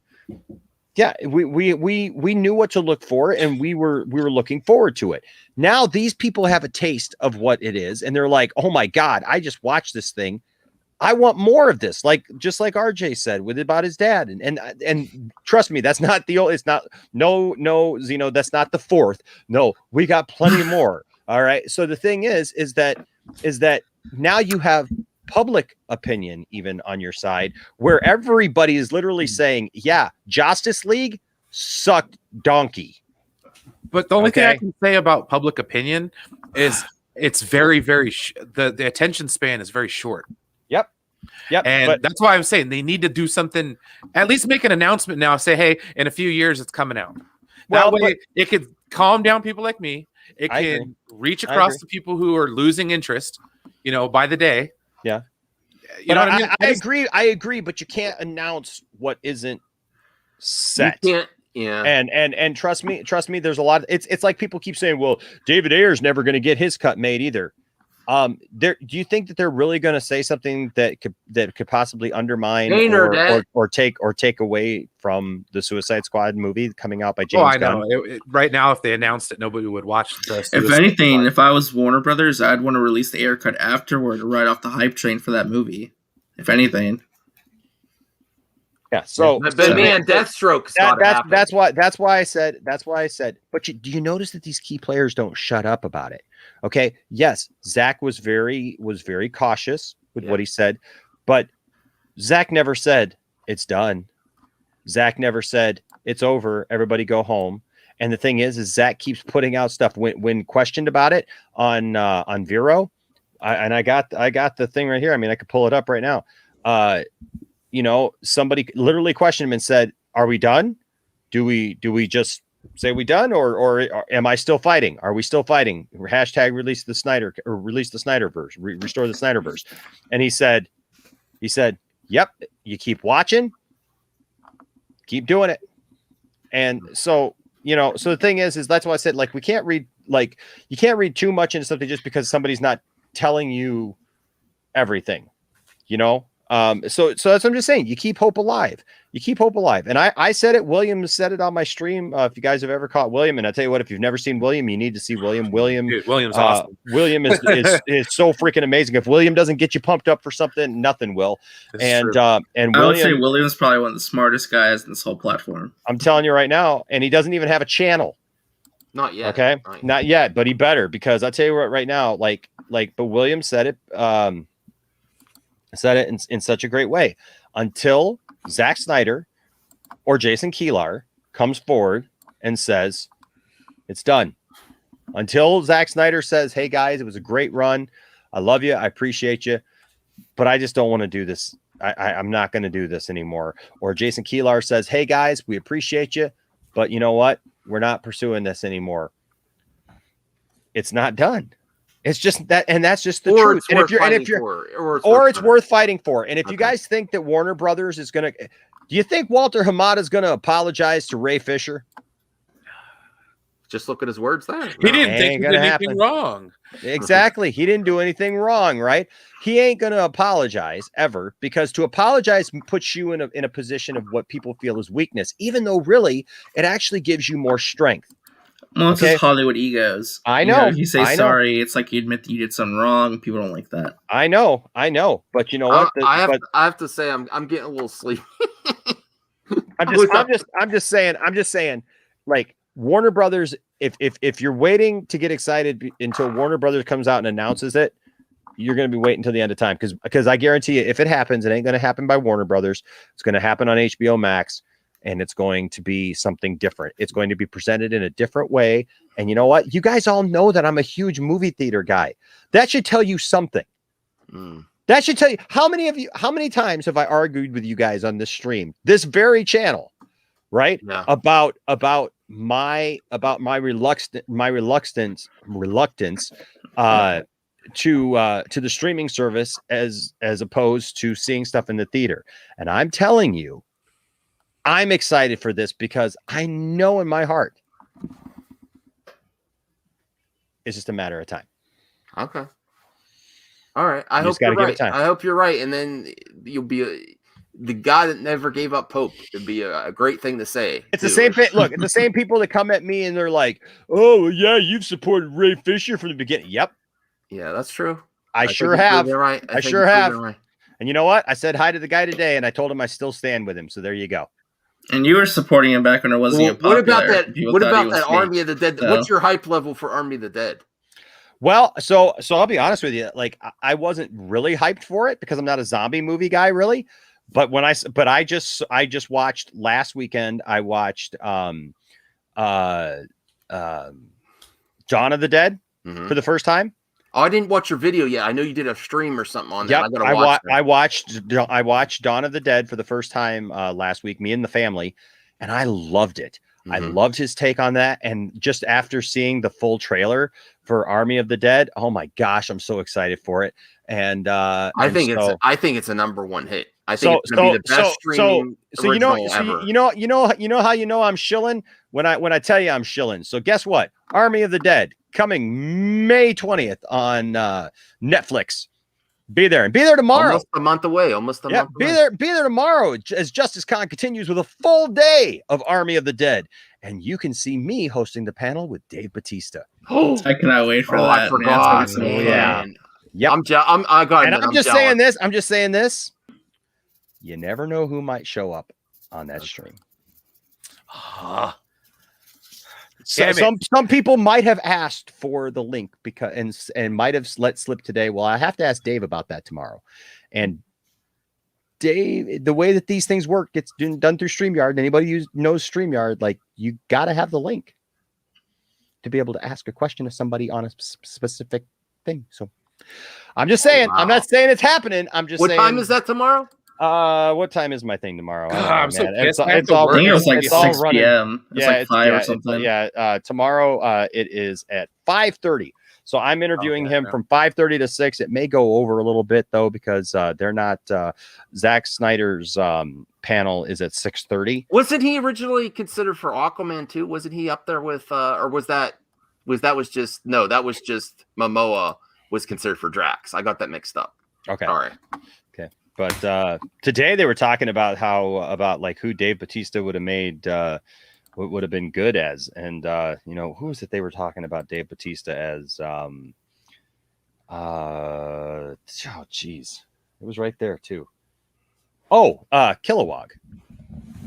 Yeah, we knew what to look for and we were looking forward to it. Now these people have a taste of what it is and they're like, oh my God, I just watched this thing. I want more of this, like just like RJ said with about his dad, and trust me, that's not the old. It's not no Zeno. That's not the fourth. No, we got plenty more. All right. So the thing is that now you have public opinion even on your side, where everybody is literally saying, "Yeah, Justice League sucked donkey." But the only thing I can say about public opinion is it's very, very the attention span is very short. Yep. And that's why I'm saying they need to do something, at least make an announcement now. Say, hey, in a few years, it's coming out. That way it could calm down people like me. It can reach across to people who are losing interest, by the day. Yeah. You know what I mean? I agree, but you can't announce what isn't set. You can't. Yeah. And trust me, there's a lot. It's like people keep saying, well, David Ayer's never going to get his cut made either. Do you think that they're really going to say something that could possibly undermine or take away from the Suicide Squad movie coming out by James Gunn? Know. Right now, if they announced it, nobody would watch the Suicide If anything, Squad. If I was Warner Brothers, I'd want to release the Ayer cut afterward to ride off the hype train for that movie. If anything. Yeah. So, but man, Deathstroke's that's why I said. But do you notice that these key players don't shut up about it? Okay. Yes, Zach was very cautious with what he said, but Zach never said it's done. Zach never said it's over. Everybody go home. And the thing is Zach keeps putting out stuff when questioned about it on Vero. I got the thing right here. I mean, I could pull it up right now. Somebody literally questioned him and said, "Are we done? Do we just say we done, or am I still fighting? Are we still fighting? Hashtag release the Snyderverse, restore the Snyderverse." And he said, "Yep, you keep watching, keep doing it." And so the thing is that's why I said, like, you can't read too much into something just because somebody's not telling you everything, So that's what I'm just saying. You keep hope alive. And I said it. William said it on my stream. If you guys have ever caught William, and I tell you what, if you've never seen William, you need to see William. Dude, William's awesome. William is so freaking amazing. If William doesn't get you pumped up for something, nothing will. And I would say William's probably one of the smartest guys in this whole platform. I'm telling you right now, and he doesn't even have a channel. Not yet. Okay, not yet, but he better, because I'll tell you what, right now, but William said it. Said it in such a great way. Until Zack Snyder or Jason Kilar comes forward and says it's done. Until Zack Snyder says, "Hey guys, it was a great run. I love you. I appreciate you, but I just don't want to do this. I'm not going to do this anymore." Or Jason Kilar says, "Hey guys, we appreciate you, but you know what? We're not pursuing this anymore." It's not done. It's just that, and that's just the truth. And it's worth fighting for. And if you guys think that Warner Brothers is going to, do you think Walter Hamada is going to apologize to Ray Fisher? Just look at his words there. He didn't think he did anything wrong. Exactly. He didn't do anything wrong, right? He ain't going to apologize ever, because to apologize puts you in a position of what people feel is weakness, even though really it actually gives you more strength. Well, it's just Hollywood egos. I know. If you say sorry, it's like you admit that you did something wrong. People don't like that. I know. But you know what? I have to say, I'm getting a little sleepy. I'm just saying, like, Warner Brothers, if you're waiting to get excited until Warner Brothers comes out and announces it, you're going to be waiting until the end of time. Because I guarantee you, if it happens, it ain't going to happen by Warner Brothers. It's going to happen on HBO Max. And it's going to be something different. It's going to be presented in a different way. And you know what? You guys all know that I'm a huge movie theater guy. That should tell you something. That should tell you how many times have I argued with you guys on this stream, this very channel, right? Yeah. About my reluctance to the streaming service as opposed to seeing stuff in the theater. And I'm telling you, I'm excited for this because I know in my heart it's just a matter of time. Okay. All right. I hope you're right. I hope you're right. And then you'll be the guy that never gave up hope. It'd be a great thing to say. It's the same thing. Look, it's the same people that come at me and they're like, "Oh, yeah, you've supported Ray Fisher from the beginning." Yep. Yeah, that's true. I sure have. Right. I sure have. Right. And you know what? I said hi to the guy today, and I told him I still stand with him. So there you go. And you were supporting him back when it wasn't even What popular. about that? People What thought about he was that fake. Army of the Dead? So- What's your hype level for Army of the Dead? Well, so I'll be honest with you. Like, I wasn't really hyped for it because I'm not a zombie movie guy, really. But I just watched last weekend. I watched Dawn of the Dead for the first time. Oh, I didn't watch your video yet. I know you did a stream or something on that. Yeah, I gotta watch that. I watched Dawn of the Dead for the first time last week. Me and the family, and I loved it. I loved his take on that. And just after seeing the full trailer for Army of the Dead, oh my gosh, I'm so excited for it. And I think it's a #1 hit. I think it's gonna be the best streaming original ever. You know how you know I'm shilling when I tell you I'm shilling. So guess what? Army of the Dead coming May 20th on Netflix. Be there tomorrow. Almost a month away. Be there tomorrow as Justice Con continues with a full day of Army of the Dead, and you can see me hosting the panel with Dave Bautista. I cannot wait for that. I forgot. Man. Yeah. I'm just saying this. I'm just saying this. You never know who might show up on that stream. So some people might have asked for the link because and might have let slip today. Well, I have to ask Dave about that tomorrow. And Dave, the way that these things work, gets done through StreamYard. Anybody who knows StreamYard, like, you got to have the link to be able to ask a question to somebody on a specific thing. So I'm just saying, I'm not saying it's happening. I'm just saying. What time is that tomorrow? What time is my thing tomorrow? I'm so pissed. It's all I think it was like it's all 6 running. p.m. It's like 5 or something. Tomorrow it is at 5:30. So I'm interviewing him from 5:30 to 6. It may go over a little bit though because they're not. Zack Snyder's panel is at 6:30. Wasn't he originally considered for Aquaman too? Wasn't he up there with, or was just Momoa was considered for Drax? I got that mixed up. Okay. All right. Okay. But today they were talking about who Dave Bautista would have made would have been good as, and who was it they were talking about Dave Bautista as? Geez, it was right there too. Kilowog.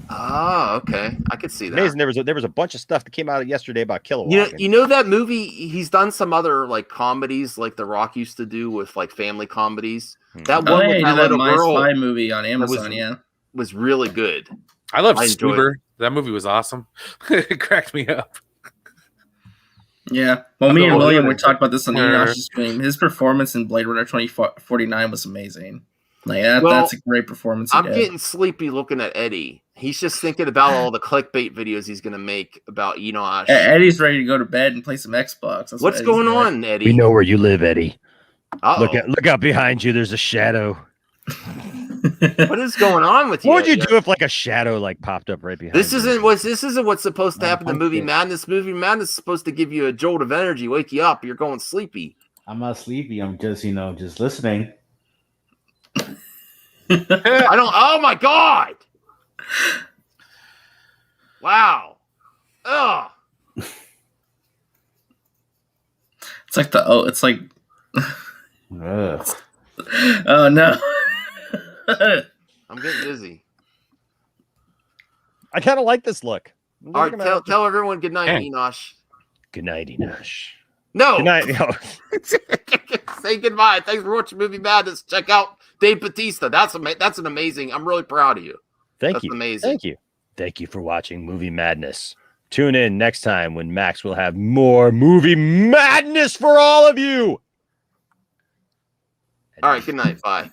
Oh, okay. I could see that. Amazing. There was a bunch of stuff that came out yesterday about Kilowog. You know that movie? He's done some other like comedies, like The Rock used to do with like family comedies. That one with that little girl Spy movie on Amazon, was really good. I love Stuber. That movie was awesome. It cracked me up. Yeah. Well, me and William, we talked about this on the Enosh's stream. His performance in Blade Runner 2049 was amazing. Like that's a great performance. I'm getting sleepy looking at Eddie. He's just thinking about all the clickbait videos he's gonna make about Enosh. Eddie's ready to go to bed and play some Xbox. That's What's going on, Eddie? We know where you live, Eddie. Uh-oh. Look out behind you. There's a shadow. What is going on with you? What would you do if like a shadow like popped up right behind this you? This isn't what's supposed to happen to Movie Madness. Movie Madness is supposed to give you a jolt of energy, wake you up. You're going sleepy. I'm not sleepy. I'm just just listening. Oh my god! Wow. Ugh. It's like oh no. I'm getting dizzy. I kind of like this look. All right, tell everyone good night, Enosh. Good night, Enosh. No. Good night. Say goodbye. Thanks for watching Movie Madness. Check out Dave Bautista. That's an amazing. I'm really proud of you. Thank you. Amazing. Thank you for watching Movie Madness. Tune in next time when Max will have more Movie Madness for all of you. All right. Good night. Bye.